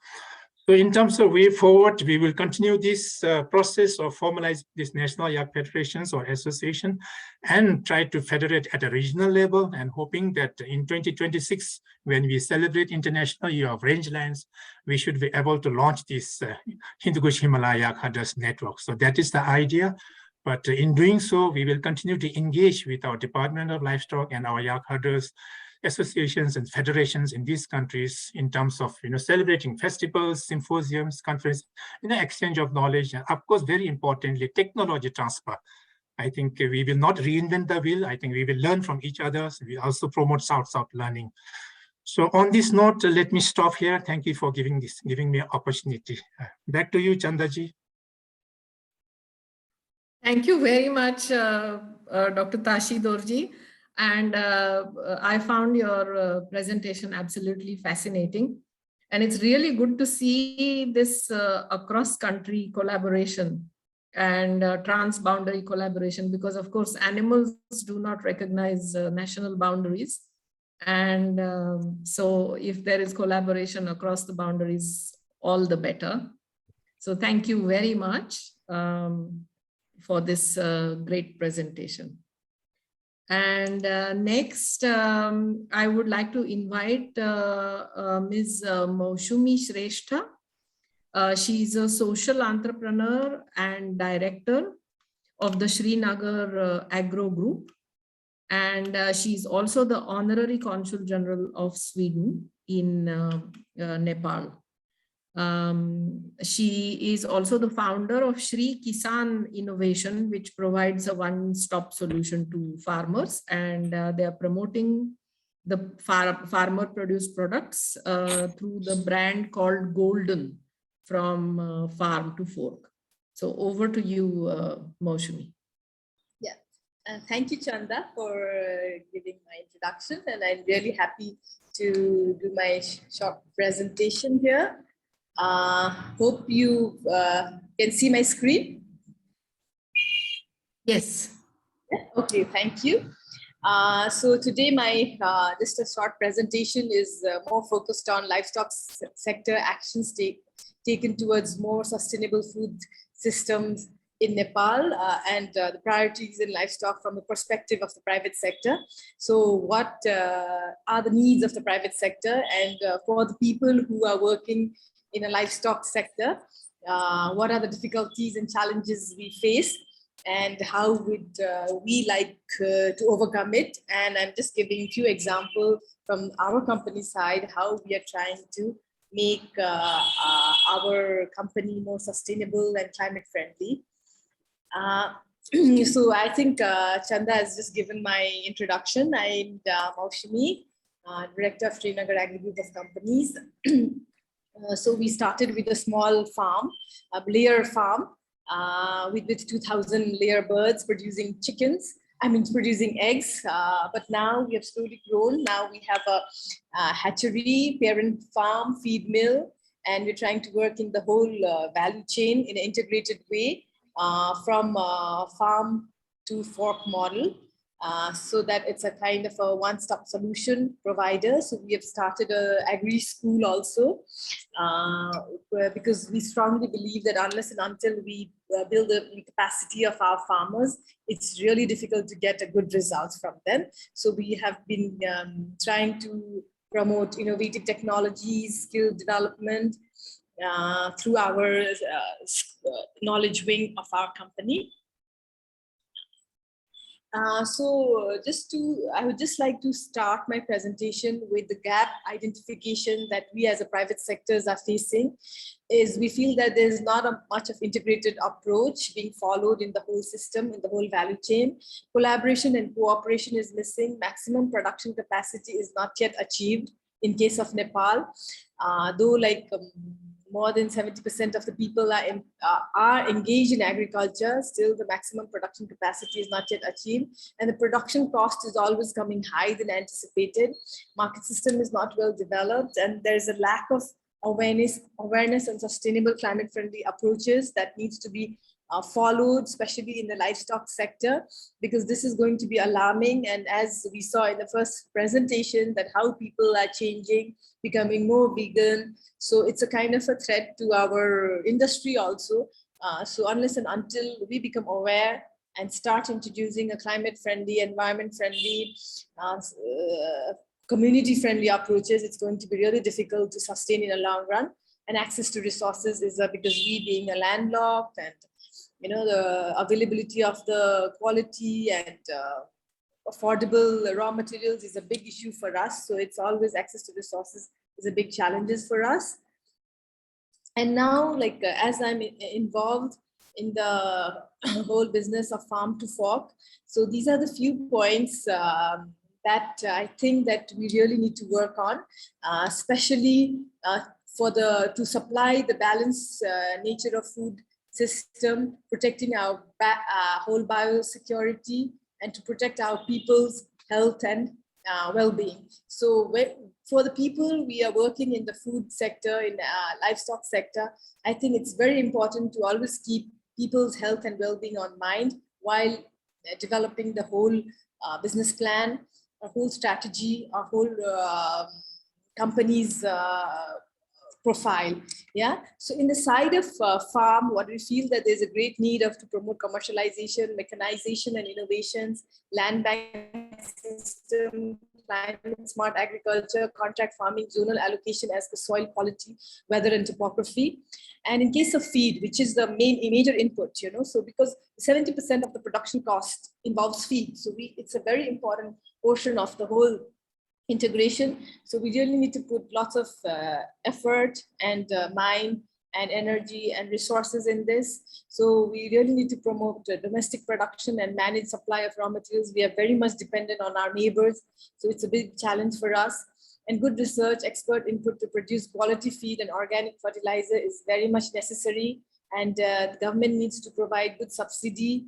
So in terms of way forward, we will continue this process of formalize these national yak federations or association and try to federate at a regional level, and hoping that in 2026, when we celebrate International Year of Rangelands, we should be able to launch this Hindu Kush Himalaya Yak Herders Network. So that is the idea. But in doing so, we will continue to engage with our Department of Livestock and our yak herders associations and federations in these countries in terms of celebrating festivals, symposiums, conferences, exchange of knowledge, and of course, very importantly, technology transfer. I think we will not reinvent the wheel. I think we will learn from each other. So we also promote South-South learning. So on this note, let me stop here. Thank you for giving me an opportunity. Back to you, Chandaji. Thank you very much, Dr. Tashi Dorji. And I found your presentation absolutely fascinating. And it's really good to see this across-country collaboration and transboundary collaboration, because of course, animals do not recognize national boundaries. And so if there is collaboration across the boundaries, all the better. So thank you very much for this great presentation. And next, I would like to invite Ms. Moushumi Shrestha. She's a social entrepreneur and director of the Srinagar Agro Group. And she's also the Honorary Consul General of Sweden in Nepal. She is also the founder of Shri Kisan Innovation, which provides a one-stop solution to farmers, and they are promoting the farmer-produced products through the brand called Golden, from farm to fork. So over to you, Maushami. Yeah, thank you, Chanda, for giving my introduction, and I'm really happy to do my short presentation here. Hope you can see my screen. Yes. Okay, thank you. So today my just a short presentation is more focused on livestock sector actions taken towards more sustainable food systems in Nepal and the priorities in livestock from the perspective of the private sector. So what are the needs of the private sector, and for the people who are working in a livestock sector, what are the difficulties and challenges we face, and how would we like to overcome it? And I'm just giving a few examples from our company side, how we are trying to make our company more sustainable and climate friendly. So I think Chanda has just given my introduction. I'm Maushami, Director of Srinagar Agri Group of Companies. So we started with a small farm, a layer farm, with 2,000 layer birds producing producing eggs. But now we have slowly grown. Now we have a hatchery, parent farm, feed mill, and we're trying to work in the whole value chain in an integrated way, from farm to fork model. So that it's a kind of a one-stop solution provider. So we have started an agri school also, because we strongly believe that unless and until we build the capacity of our farmers, it's really difficult to get a good results from them. So we have been trying to promote innovative technologies, skill development through our knowledge wing of our company. I would just like to start my presentation with the gap identification that we as a private sectors are facing. Is we feel that there's not much of integrated approach being followed in the whole system, in the whole value chain. Collaboration and cooperation is missing. Maximum production capacity is not yet achieved in case of Nepal, though more than 70% of the people are engaged in agriculture, still the maximum production capacity is not yet achieved. And the production cost is always coming higher than anticipated. Market system is not well developed, and there's a lack of awareness and sustainable climate friendly approaches that needs to be followed, especially in the livestock sector, because this is going to be alarming. And as we saw in the first presentation, that how people are changing, becoming more vegan. So it's a kind of a threat to our industry also. So unless and until we become aware and start introducing a climate friendly, environment friendly, community friendly approaches, it's going to be really difficult to sustain in a long run. And access to resources is because we being a landlocked, and the availability of the quality and affordable raw materials is a big issue for us. So it's always access to resources is a big challenges for us. And now, as I'm involved in the whole business of farm to fork, so these are the few points that I think that we really need to work on, especially to supply the balanced nature of food system, protecting our whole biosecurity, and to protect our people's health and well-being. So for the people we are working in the food sector, in livestock sector, I think it's very important to always keep people's health and well-being on mind while developing the whole business plan, a whole strategy, a whole company's profile. Yeah. So in the side of farm, what we feel that there's a great need to promote commercialization, mechanization and innovations, land bank system, climate smart agriculture, contract farming, zonal allocation as per soil quality, weather and topography. And in case of feed, which is the major input, so because 70% of the production cost involves feed. So it's a very important portion of the whole integration. So we really need to put lots of effort and mind and energy and resources in this. So we really need to promote domestic production and manage supply of raw materials. We are very much dependent on our neighbors. So it's a big challenge for us. And good research, expert input to produce quality feed and organic fertilizer is very much necessary. And the government needs to provide good subsidy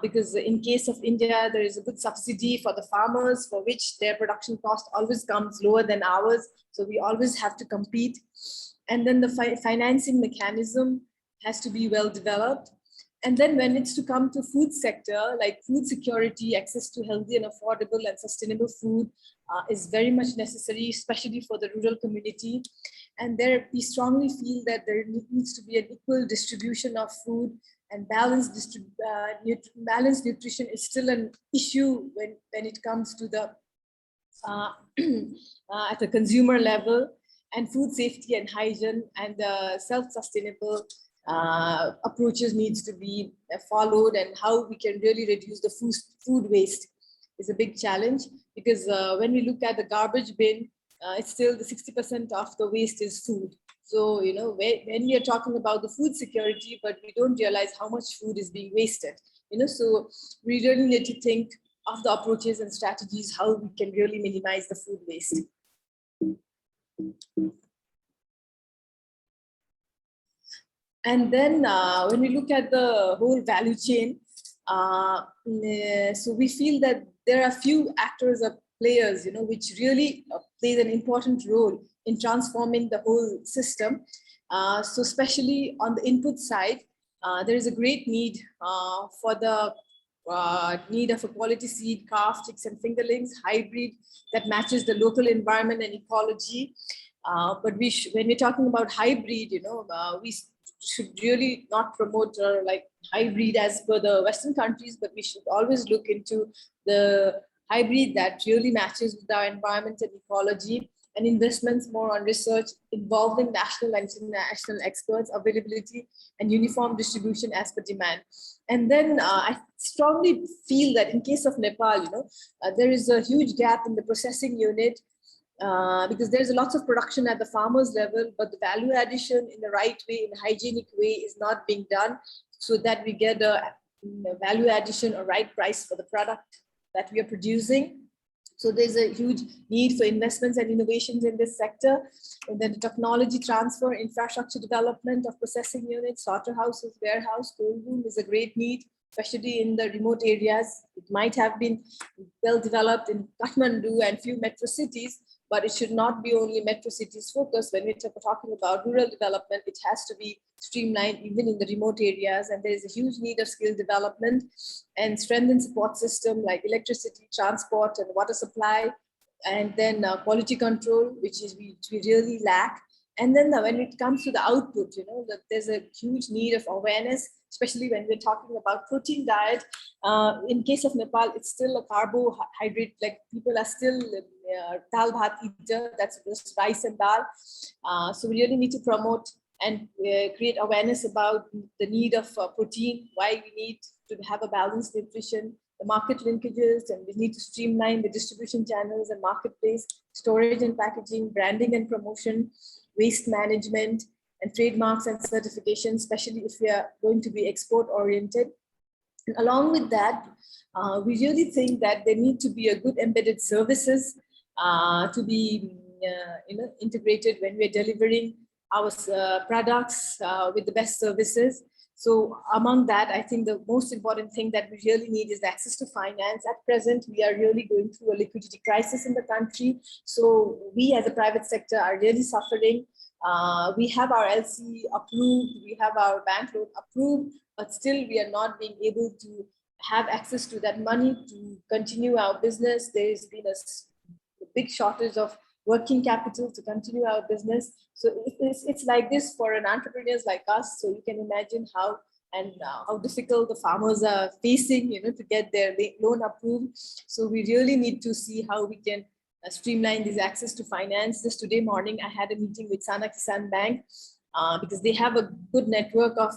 because in case of India, there is a good subsidy for the farmers for which their production cost always comes lower than ours. So we always have to compete. And then the financing mechanism has to be well developed. And then when it's to come to food sector, like food security, access to healthy and affordable and sustainable food is very much necessary, especially for the rural community. And there we strongly feel that there needs to be an equal distribution of food, and balanced nutrition is still an issue when it comes to the at the consumer level. And food safety and hygiene and self-sustainable approaches needs to be followed, and how we can really reduce the food waste is a big challenge, because when we look at the garbage bin, it's still the 60% of the waste is food. So, you know, when we are talking about the food security, but we don't realize how much food is being wasted, you know, so we really need to think of the approaches and strategies, how we can really minimize the food waste. And then when we look at the whole value chain, so we feel that there are few actors or players, you know, which really plays an important role in transforming the whole system. So especially on the input side, there is a great need for the need of a quality seed, calf, chicks, and fingerlings, hybrid that matches the local environment and ecology. But when we're talking about hybrid, you know, we should really not promote like hybrid as per the Western countries, but we should always look into the hybrid that really matches with our environment and ecology, and investments more on research involving national and international experts, availability, and uniform distribution as per demand. And then I strongly feel that in case of Nepal, you know, there is a huge gap in the processing unit because there's lots of production at the farmers level, but the value addition in the right way, in a hygienic way, is not being done, so that we get a value addition or right price for the product that we are producing. So there's a huge need for investments and innovations in this sector. And then the technology transfer, infrastructure development of processing units, slaughterhouses, warehouse, cold room is a great need, especially in the remote areas. It might have been well developed in Kathmandu and few metro cities, but it should not be only metro cities focused. When we're talking about rural development, it has to be streamlined even in the remote areas. And there is a huge need of skill development and strengthened support system like electricity, transport, and water supply, and then quality control, which we really lack. And then when it comes to the output, you know, that there's a huge need of awareness, especially when we're talking about protein diet. In case of Nepal, it's still a carbohydrate, like people are still dal bhat eater, that's just rice and dal. So we really need to promote and create awareness about the need of protein, why we need to have a balanced nutrition, the market linkages, and we need to streamline the distribution channels and marketplace, storage and packaging, branding and promotion, waste management, and trademarks and certification, especially if we are going to be export oriented. And along with that, we really think that there need to be a good embedded services to be integrated when we're delivering our products with the best services. So among that, I think the most important thing that we really need is access to finance. At present, we are really going through a liquidity crisis in the country. So we as a private sector are really suffering. We have our LC approved, we have our bank loan approved, but still we are not being able to have access to that money to continue our business. There has been a big shortage of working capital to continue our business. So it's like this for an entrepreneurs like us. So you can imagine how difficult the farmers are facing, you know, to get their loan approved. So we really need to see how we can streamline this access to finance. Just today morning, I had a meeting with Sana Kisan Bank because they have a good network of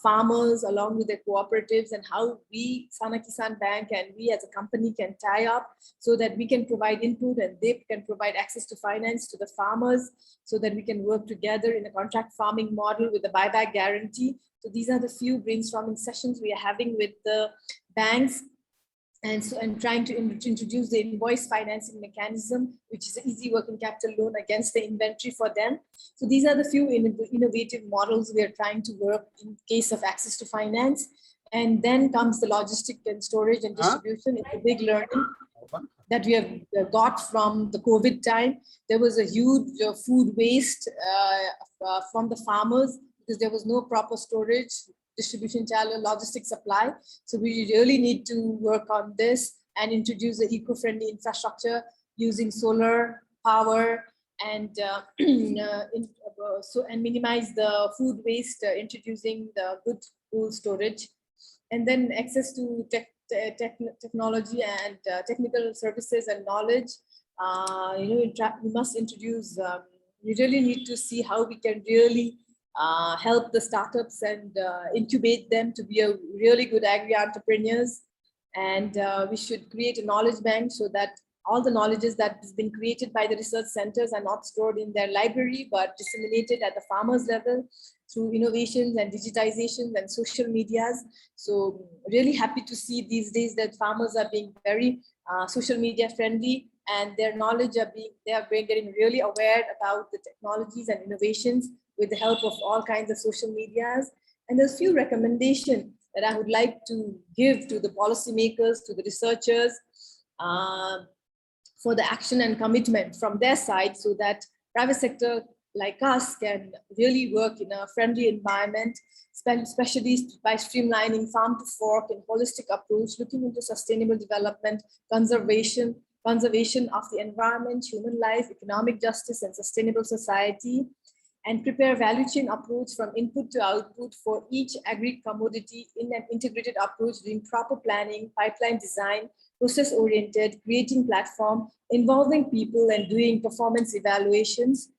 farmers along with their cooperatives, and how we, Sana Kisan Bank, and we as a company can tie up so that we can provide input and they can provide access to finance to the farmers, so that we can work together in a contract farming model with a buyback guarantee. So these are the few brainstorming sessions we are having with the banks. And trying to introduce the invoice financing mechanism, which is an easy working capital loan against the inventory for them. So these are the few innovative models we are trying to work in case of access to finance. And then comes the logistic and storage and distribution. It's a big learning that we have got from the COVID time. There was a huge food waste from the farmers because there was no proper storage, distribution channel, logistic supply. So we really need to work on this and introduce the eco-friendly infrastructure using solar power and and minimize the food waste, introducing the good cool storage, and then access to technology and technical services and knowledge. We must introduce. We really need to see how we can really help the startups and incubate them to be a really good agri entrepreneurs. And we should create a knowledge bank so that all the knowledges that has been created by the research centers are not stored in their library, but disseminated at the farmers level through innovations and digitizations and social medias. So really happy to see these days that farmers are being very social media friendly, and their knowledge they are getting really aware about the technologies and innovations with the help of all kinds of social medias. And there's a few recommendations that I would like to give to the policymakers, to the researchers, for the action and commitment from their side, so that private sector like us can really work in a friendly environment, especially by streamlining farm to fork and holistic approach, looking into sustainable development, conservation of the environment, human life, economic justice, and sustainable society, and prepare value chain approach from input to output for each agri commodity in an integrated approach, doing proper planning, pipeline design, process-oriented, creating platform, involving people and doing performance evaluations,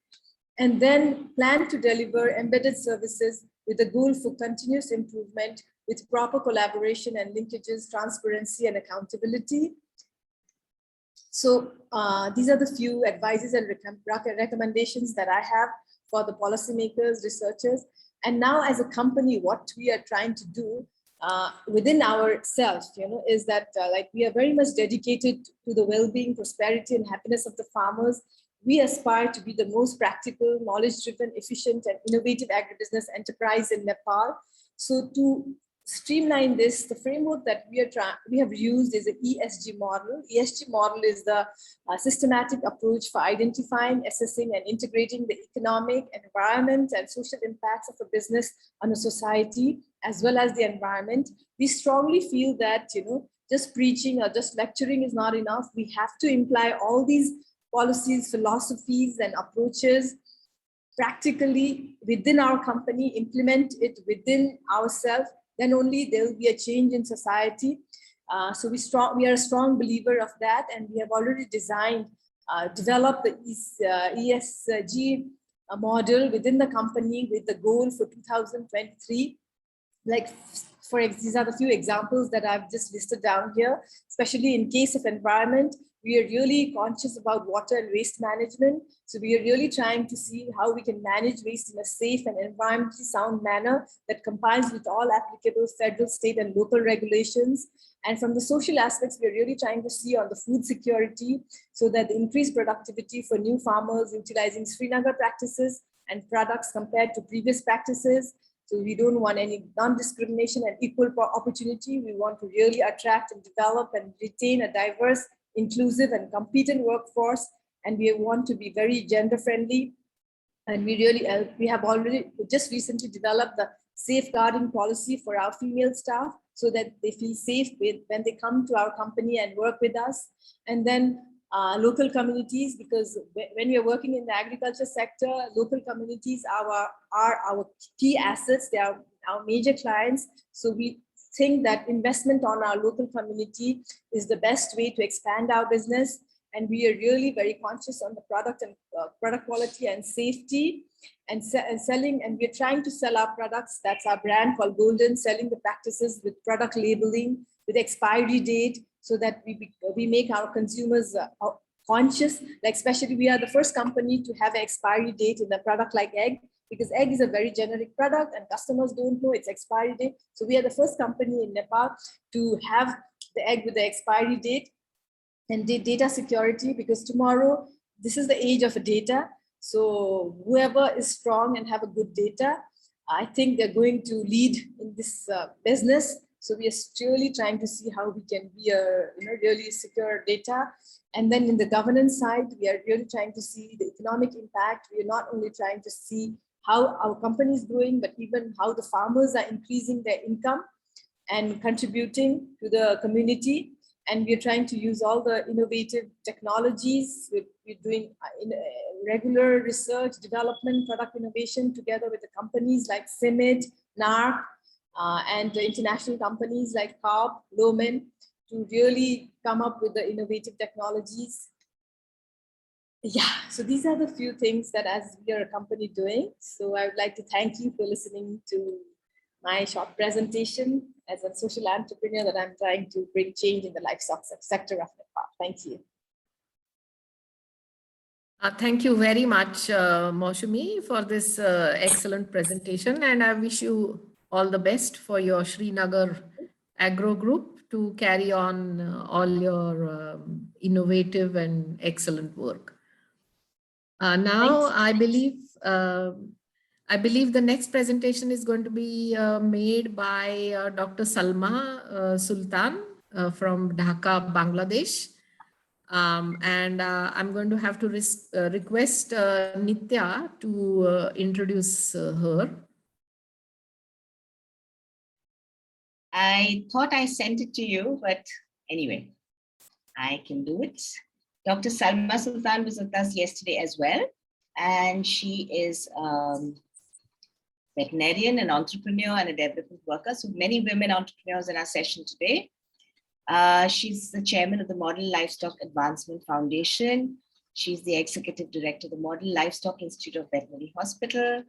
and then plan to deliver embedded services with a goal for continuous improvement with proper collaboration and linkages, transparency and accountability. So these are the few advices and recommendations that I have for the policymakers, researchers. And now as a company, what we are trying to do within ourselves, is that we are very much dedicated to the well-being, prosperity and happiness of the farmers. We aspire to be the most practical, knowledge-driven, efficient and innovative agribusiness enterprise in Nepal. So to streamline this, the framework that we have used is an ESG model. ESG model is the systematic approach for identifying, assessing and integrating the economic, environment and social impacts of a business on a society as well as the environment. We strongly feel that just preaching or just lecturing is not enough. We have to imply all these policies, philosophies and approaches practically within our company, implement it within ourselves, then only there will be a change in society. So we are a strong believer of that, and we have already developed the ESG model within the company with the goal for 2023. These are the few examples that I've just listed down here, especially in case of environment. We are really conscious about water and waste management. So we are really trying to see how we can manage waste in a safe and environmentally sound manner that complies with all applicable federal, state, and local regulations. And from the social aspects, we are really trying to see on the food security so that the increased productivity for new farmers utilizing Srinagar practices and products compared to previous practices. So we don't want any non-discrimination and equal opportunity. We want to really attract and develop and retain a diverse, inclusive and competent workforce, and we want to be very gender friendly. And we have already just recently developed the safeguarding policy for our female staff so that they feel safe when they come to our company and work with us. And then local communities, because when we are working in the agriculture sector, local communities are our key assets. They are our major clients. So we think that investment on our local community is the best way to expand our business. and we are really very conscious on the product and product quality and safety and selling, and we're trying to sell our products. That's our brand called Golden, selling the practices with product labeling, with expiry date, so that we make our consumers conscious. Like especially we are the first company to have an expiry date in a product like egg, because egg is a very generic product and customers don't know its expiry date. So we are the first company in Nepal to have the egg with the expiry date. And data security, because tomorrow, this is the age of data. So whoever is strong and have a good data, I think they're going to lead in this business. So we are really trying to see how we can be really secure data. And then in the governance side, we are really trying to see the economic impact. We are not only trying to see how our company is growing, but even how the farmers are increasing their income and contributing to the community. And we're trying to use all the innovative technologies. We're doing regular research, development, product innovation together with the companies like CIMID, NARC, and the international companies like COB, Loman, to really come up with the innovative technologies. Yeah, so these are the few things that as we are a company doing. So I would like to thank you for listening to my short presentation as a social entrepreneur that I'm trying to bring change in the livestock sector of Nepal. Thank you. Thank you very much, Moshumi, for this excellent presentation. And I wish you all the best for your Srinagar Agro Group to carry on all your innovative and excellent work. Now, I believe the next presentation is going to be made by Dr. Salma Sultan from Dhaka, Bangladesh. And I'm going to have to request Nitya to introduce her. I thought I sent it to you, but anyway, I can do it. Dr. Salma Sultan was with us yesterday as well, and she is veterinarian, an entrepreneur, and a development worker. So many women entrepreneurs in our session today. She's the chairman of the Model Livestock Advancement Foundation. She's the executive director of the Model Livestock Institute of Veterinary Hospital,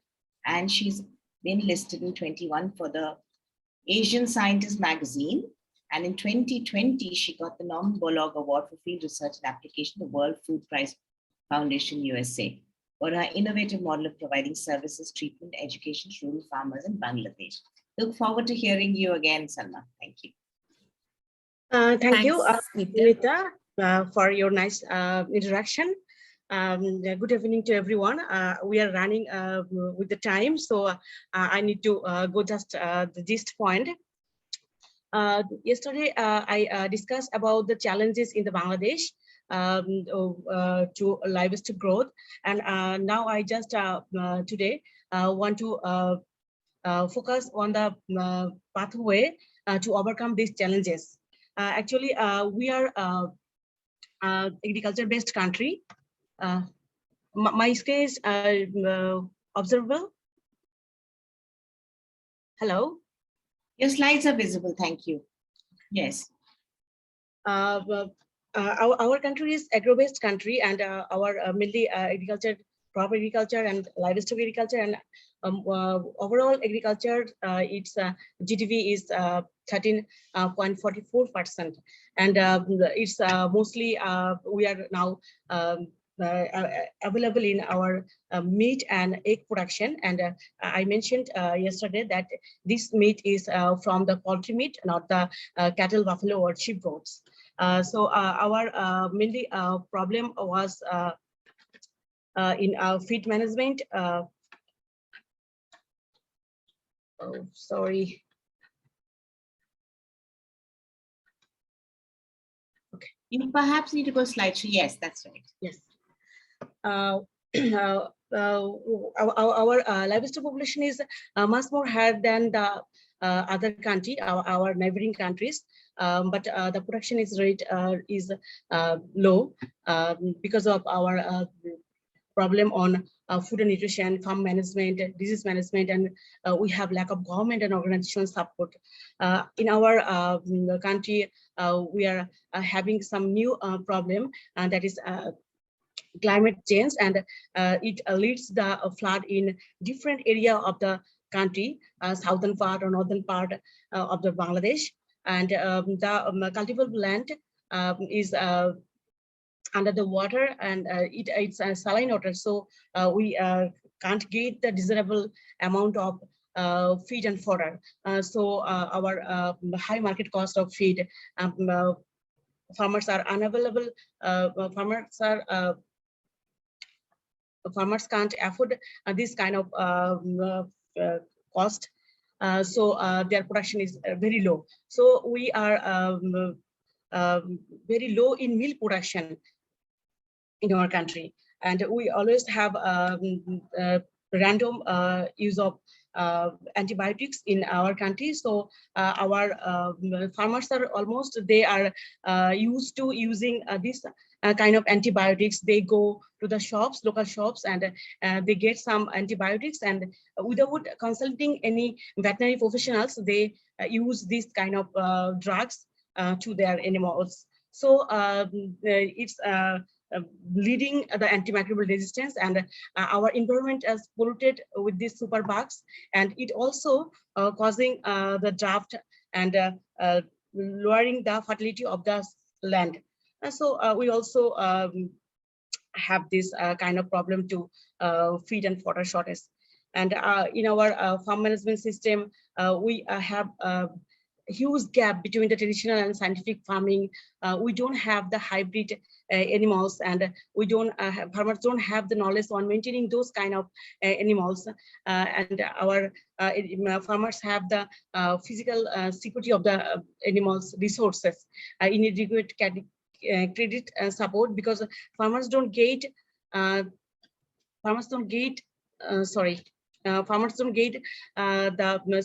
and she's been listed in 21 for the Asian Scientist magazine. And in 2020, she got the Norman Borlaug Award for Field Research and Application, the World Food Prize Foundation, USA, for her innovative model of providing services, treatment, education to rural farmers in Bangladesh. Look forward to hearing you again, Salma. Thank you. Thank you, Nita, for your nice introduction. Good evening to everyone. We are running with the time, so I need to go just the gist point. Yesterday, I discussed about the challenges in the Bangladesh to livestock growth, and now I just today want to focus on the pathway to overcome these challenges. Actually, we are agriculture-based country. My screen is observable. Hello. Your slides are visible. Thank you. Yes. Our country is agro-based country, and our mainly agriculture, crop agriculture, and livestock agriculture, and overall agriculture, its GDP is 13.44%, and it's mostly we are now available in our meat and egg production. And I mentioned yesterday that this meat is from the poultry meat, not the cattle, buffalo, or sheep goats. So our mainly problem was in feed management. Oh, sorry. Okay. You perhaps need to go slideshow. Yes, that's right. Yes. Our livestock population is much more higher than the other country, our neighboring countries, but the production is rate is low because of our problem on food and nutrition, farm management, disease management, and we have lack of government and organization support. In our country, we are having some new problem, and that is climate change, and it leads the flood in different area of the country, southern part or northern part of the Bangladesh, and the cultivable land is under the water, and it's saline water, so we can't get the desirable amount of feed and fodder. So our high market cost of feed, farmers are unavailable. Farmers can't afford this kind of cost, so their production is very low. So we are very low in milk production in our country, and we always have random use of antibiotics in our country. So our farmers are almost, they are used to using this kind of antibiotics. They go to the shops, local shops, and they get some antibiotics, and without consulting any veterinary professionals, they use this kind of drugs to their animals. So it's leading the antimicrobial resistance, and our environment is polluted with these superbugs, and it also causing the drought and lowering the fertility of the land. And so we also have this kind of problem to feed and fodder shortage. And in our farm management system, we have huge gap between the traditional and scientific farming. We don't have the hybrid animals, and we don't farmers don't have the knowledge on maintaining those kind of animals, and our farmers have the physical security of the animals resources, inadequate credit support, because farmers don't get the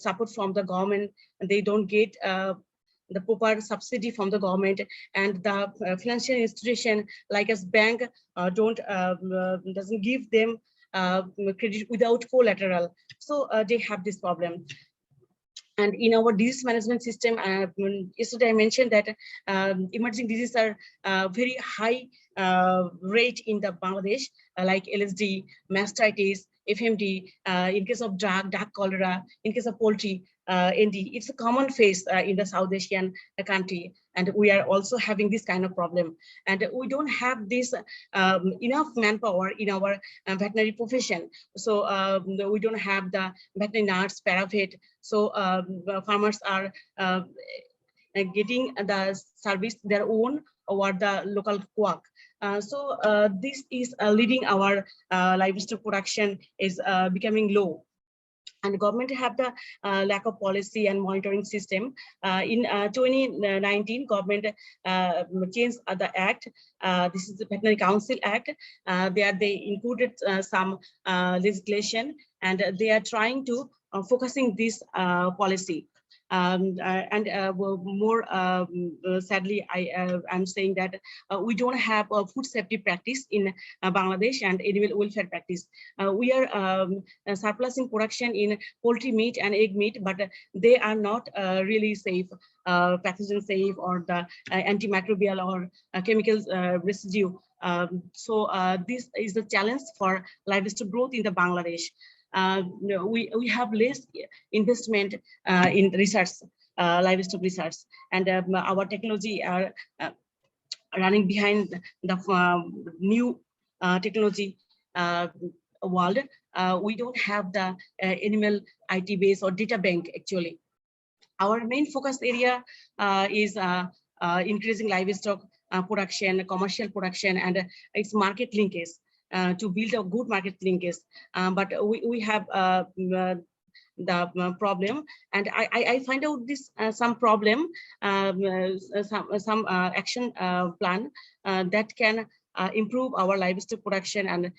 support from the government. They don't get the proper subsidy from the government, and the financial institution like as bank doesn't give them credit without collateral. So they have this problem. And in our disease management system, yesterday I mentioned that emerging diseases are very high rate in the Bangladesh, like LSD, mastitis, FMD, in case of dark cholera, in case of poultry, ND. It's a common phase in the South Asian country, and we are also having this kind of problem. And we don't have this enough manpower in our veterinary profession. So we don't have the veterinary nurse, paravet. So farmers are getting the service their own or the local quack. So this is leading our livestock production is becoming low. And government have the lack of policy and monitoring system. In 2019, government changed the act. This is the Veterinary Council Act. There they included some legislation, and they are trying to focusing this policy. More sadly, I'm saying that we don't have a food safety practice in Bangladesh and animal welfare practice. We are surplusing production in poultry meat and egg meat, but they are not really safe, pathogen safe, or the antimicrobial or chemicals residue. So this is the challenge for livestock growth in the Bangladesh. We have less investment in research, livestock research, and our technology are running behind the new technology world. We don't have the animal IT base or data bank actually. Our main focus area is increasing livestock production, commercial production, and its market linkage. To build a good market linkage, but we have the problem, and I find out this some problem, some action plan that can improve our livestock production and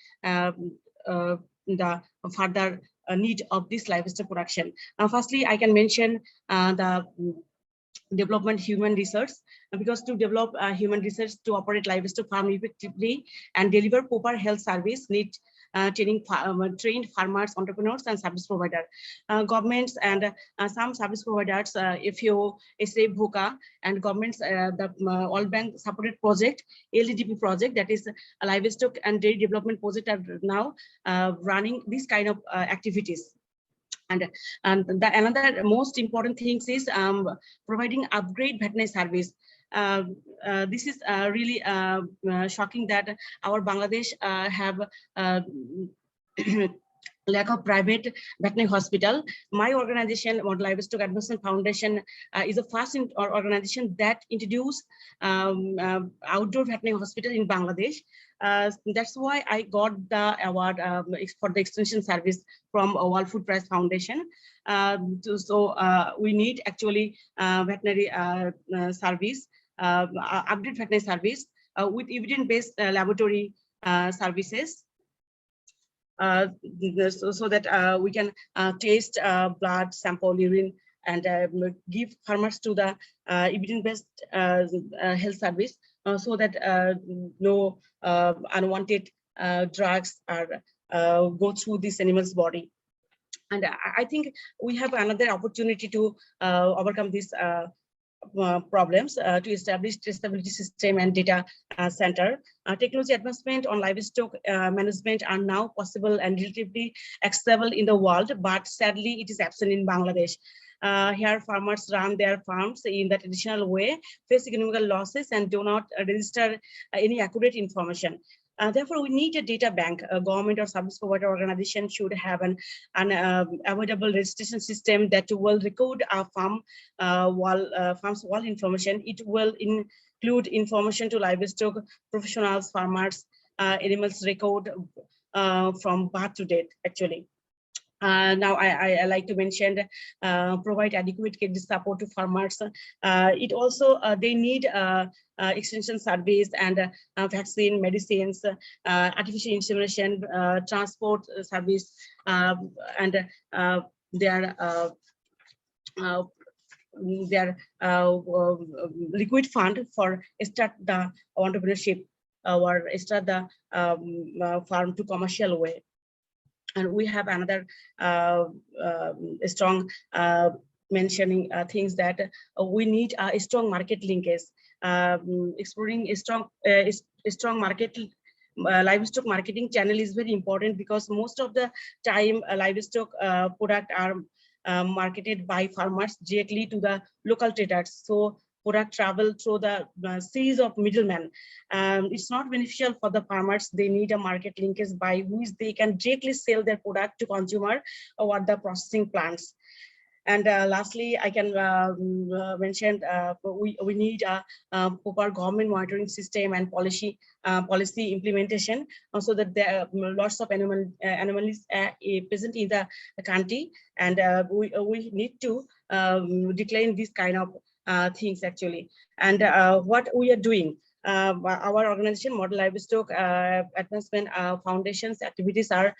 the further need of this livestock production. Firstly, I can mention the development human research, because to develop human research to operate livestock farm effectively and deliver proper health service need trained farmers, entrepreneurs, and service provider. Governments and some service providers, FAO, SA, Dhaka, and governments, the World Bank supported project, LDDP project, that is a livestock and dairy development project, are now running these kind of activities. And another most important things is providing upgrade veterinary service. This is really shocking that our Bangladesh have lack of private veterinary hospital. My organization, Model Livestock Advancement Foundation, is the first organization that introduced outdoor veterinary hospital in Bangladesh. That's why I got the award for the extension service from World Food Prize Foundation. So we need actually veterinary service, update veterinary service with evidence-based laboratory services. So that we can taste blood sample, urine, and give farmers to the evidence-based health service, so that no unwanted drugs are go through this animal's body. And I think we have another opportunity to overcome this problems, to establish traceability system and data center. Technology advancement on livestock management are now possible and relatively accessible in the world, but sadly it is absent in Bangladesh. Here farmers run their farms in the traditional way, face economical losses, and do not register any accurate information. Therefore, we need a data bank. A government or service provider organization should have an avoidable registration system that will record our farm's wall information. It will include information to livestock professionals, farmers, animals record from birth to death, actually. Now I like to mention provide adequate credit support to farmers. It also they need extension service and vaccine, medicines, artificial insemination, transport service, and their liquid fund for start the entrepreneurship or start the farm to commercial way. And we have another strong mentioning things that we need a strong market linkage. Exploring a strong market livestock marketing channel is very important, because most of the time livestock product are marketed by farmers directly to the local traders. So product travel through the series of middlemen. It's not beneficial for the farmers. They need a market linkage by which they can directly sell their product to consumer or the processing plants. And lastly, I can mention we need a proper government monitoring system and policy implementation, so that there are lots of anomalies present in the country, and we need to decline this kind of things, actually. And what we are doing, our organization Model Livestock Advancement Foundation's activities are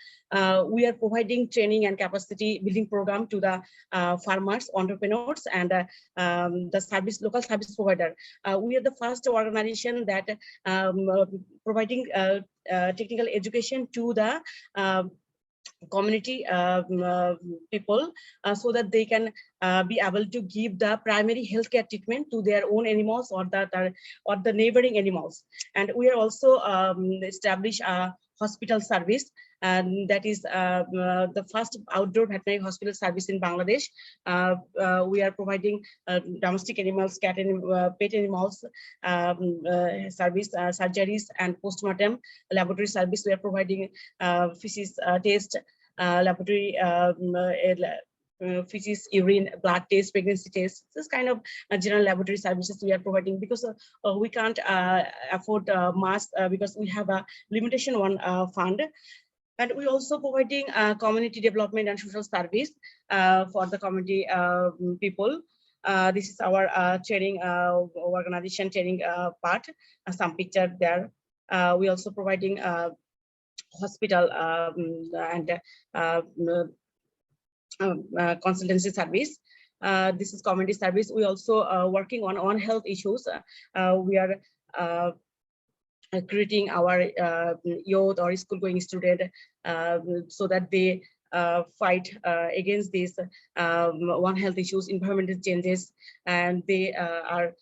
we are providing training and capacity building program to the farmers, entrepreneurs, and the local service provider. We are the first organization that providing technical education to the community people, so that they can be able to give the primary healthcare treatment to their own animals or the neighboring animals. And we are also establish a hospital service, and that is the first outdoor veterinary hospital service in Bangladesh. We are providing domestic animals, cat and pet animals service, surgeries, and postmortem laboratory service. We are providing feces test, laboratory feces, urine, blood test, pregnancy test. This kind of general laboratory services we are providing, because we can't afford mass, because we have a limitation on fund. And we also providing community development and social service for the community people. This is our training organization training part. Some picture there. We also providing hospital and consultancy service. This is community service. We also working on health issues. We are creating our youth or school-going student so that they fight against these One Health issues, environmental changes, and they are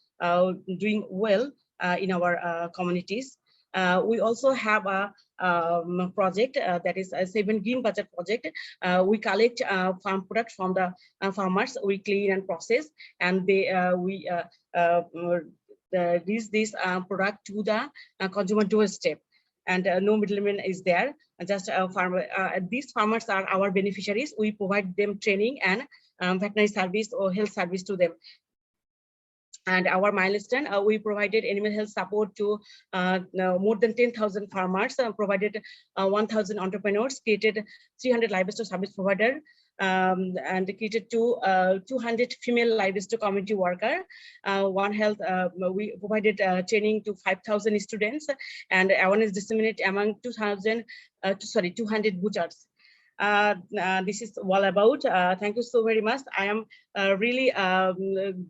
doing well in our communities. We also have a project that is a 7 Green Budget project. We collect farm products from the farmers, we clean and process, and we this product to the consumer doorstep, and no middleman is there. Just farmer. These farmers are our beneficiaries. We provide them training and veterinary service or health service to them. And our milestone, we provided animal health support to more than 10,000 farmers, provided 1,000 entrepreneurs, created 300 livestock service provider, and created to 200 female livestock community worker. One Health, we provided training to 5,000 students, and awareness disseminated among 200 butchers. This is all about. Thank you so very much. I am really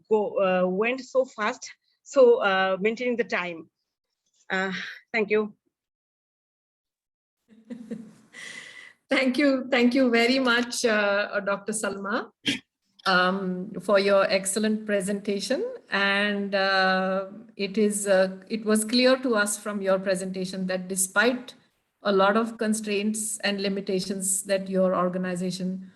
went so fast, so maintaining the time. Thank you. Thank you very much, Dr. Salma, for your excellent presentation. And it was clear to us from your presentation that despite a lot of constraints and limitations, that your organization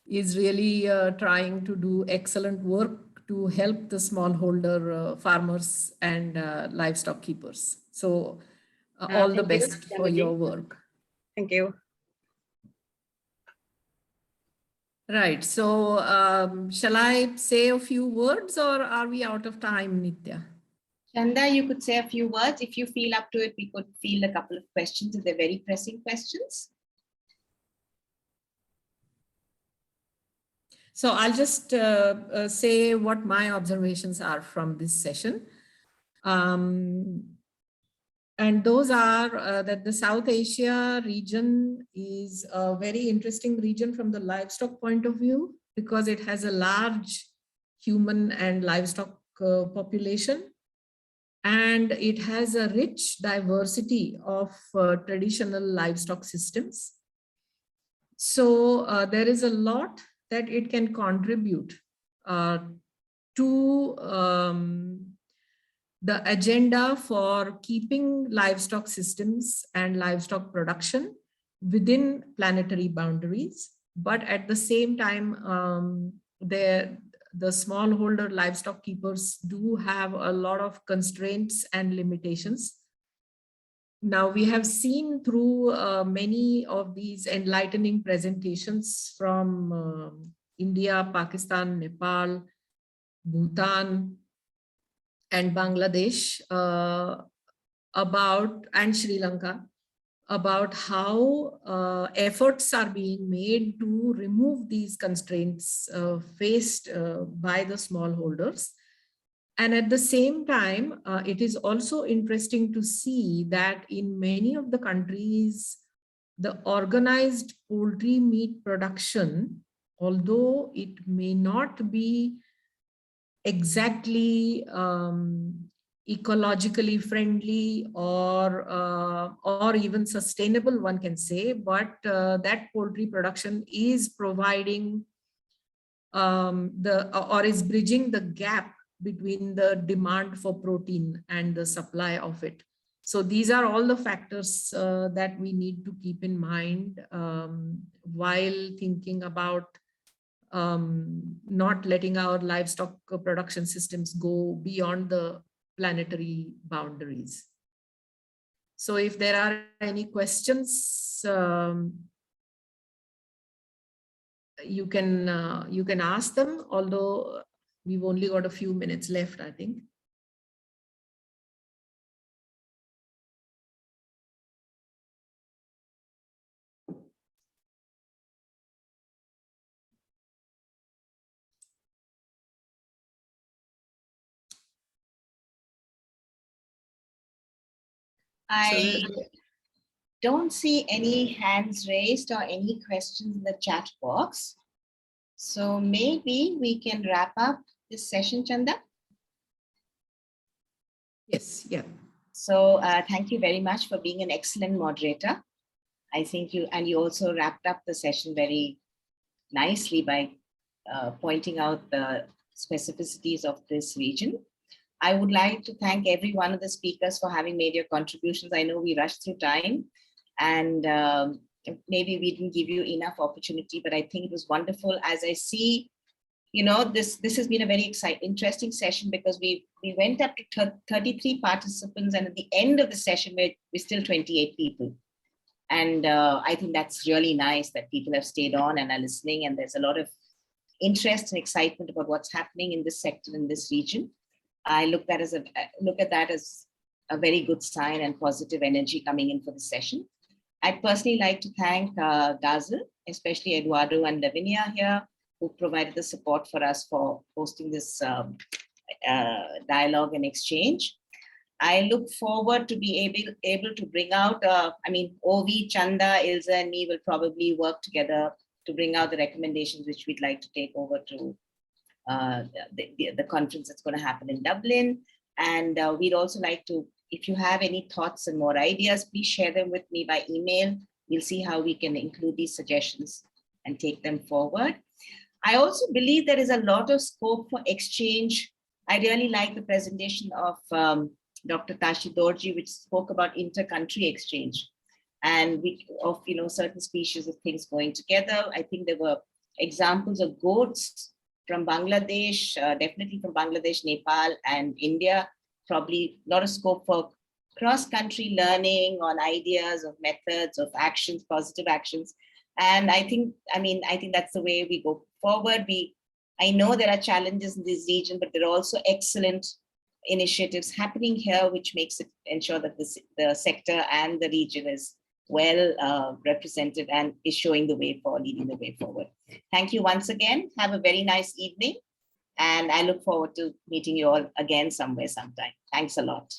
is really trying to do excellent work to help the smallholder farmers and livestock keepers. So all the best for your work. Thank you. Right. So shall I say a few words, or are we out of time, Nitya? Chanda, you could say a few words. If you feel up to it, we could field a couple of questions if they're very pressing questions. So I'll just say what my observations are from this session. And those are that the South Asia region is a very interesting region from the livestock point of view, because it has a large human and livestock population. And it has a rich diversity of traditional livestock systems. So there is a lot that it can contribute to the agenda for keeping livestock systems and livestock production within planetary boundaries. But at the same time, the smallholder livestock keepers do have a lot of constraints and limitations. Now, we have seen through many of these enlightening presentations from India, Pakistan, Nepal, Bhutan, and Bangladesh and Sri Lanka, about how efforts are being made to remove these constraints faced by the smallholders. And at the same time, it is also interesting to see that in many of the countries, the organized poultry meat production, although it may not be exactly ecologically friendly or even sustainable, one can say, but that poultry production is providing is bridging the gap between the demand for protein and the supply of it. So these are all the factors that we need to keep in mind while thinking about not letting our livestock production systems go beyond the planetary boundaries. So if there are any questions, you can ask them, although we've only got a few minutes left, I think. I don't see any hands raised or any questions in the chat box. So maybe we can wrap up this session, Chanda. Yes, yeah. So thank you very much for being an excellent moderator. I think you also wrapped up the session very nicely by pointing out the specificities of this region. I would like to thank every one of the speakers for having made your contributions. I know we rushed through time and maybe we didn't give you enough opportunity, but I think it was wonderful. As I see, you know, this has been a very interesting session because we went up to 33 participants, and at the end of the session, we're still 28 people. And I think that's really nice that people have stayed on and are listening, and there's a lot of interest and excitement about what's happening in this sector, in this region. I look at that as a very good sign and positive energy coming in for the session. I'd personally like to thank GASL, especially Eduardo and Lavinia here, who provided the support for us for hosting this dialogue and exchange. I look forward to be able to bring out, Ovi, Chanda, Ilza, and me will probably work together to bring out the recommendations which we'd like to take over to the conference that's going to happen in Dublin. And we'd also like to, if you have any thoughts and more ideas, please share them with me by email. We'll see how we can include these suggestions and take them forward. I also believe there is a lot of scope for exchange. I really like the presentation of Dr. Tashi Dorji, which spoke about inter-country exchange and certain species of things going together. I think there were examples of goats from Bangladesh, definitely from Bangladesh, Nepal, and India. Probably a lot of scope for cross-country learning on ideas of methods of actions, positive actions. And I think that's the way we go forward. I know there are challenges in this region, but there are also excellent initiatives happening here, which makes it ensure that the sector and the region is well represented and is showing the way for leading the way forward. Thank you once again. Have a very nice evening. And I look forward to meeting you all again somewhere sometime. Thanks a lot.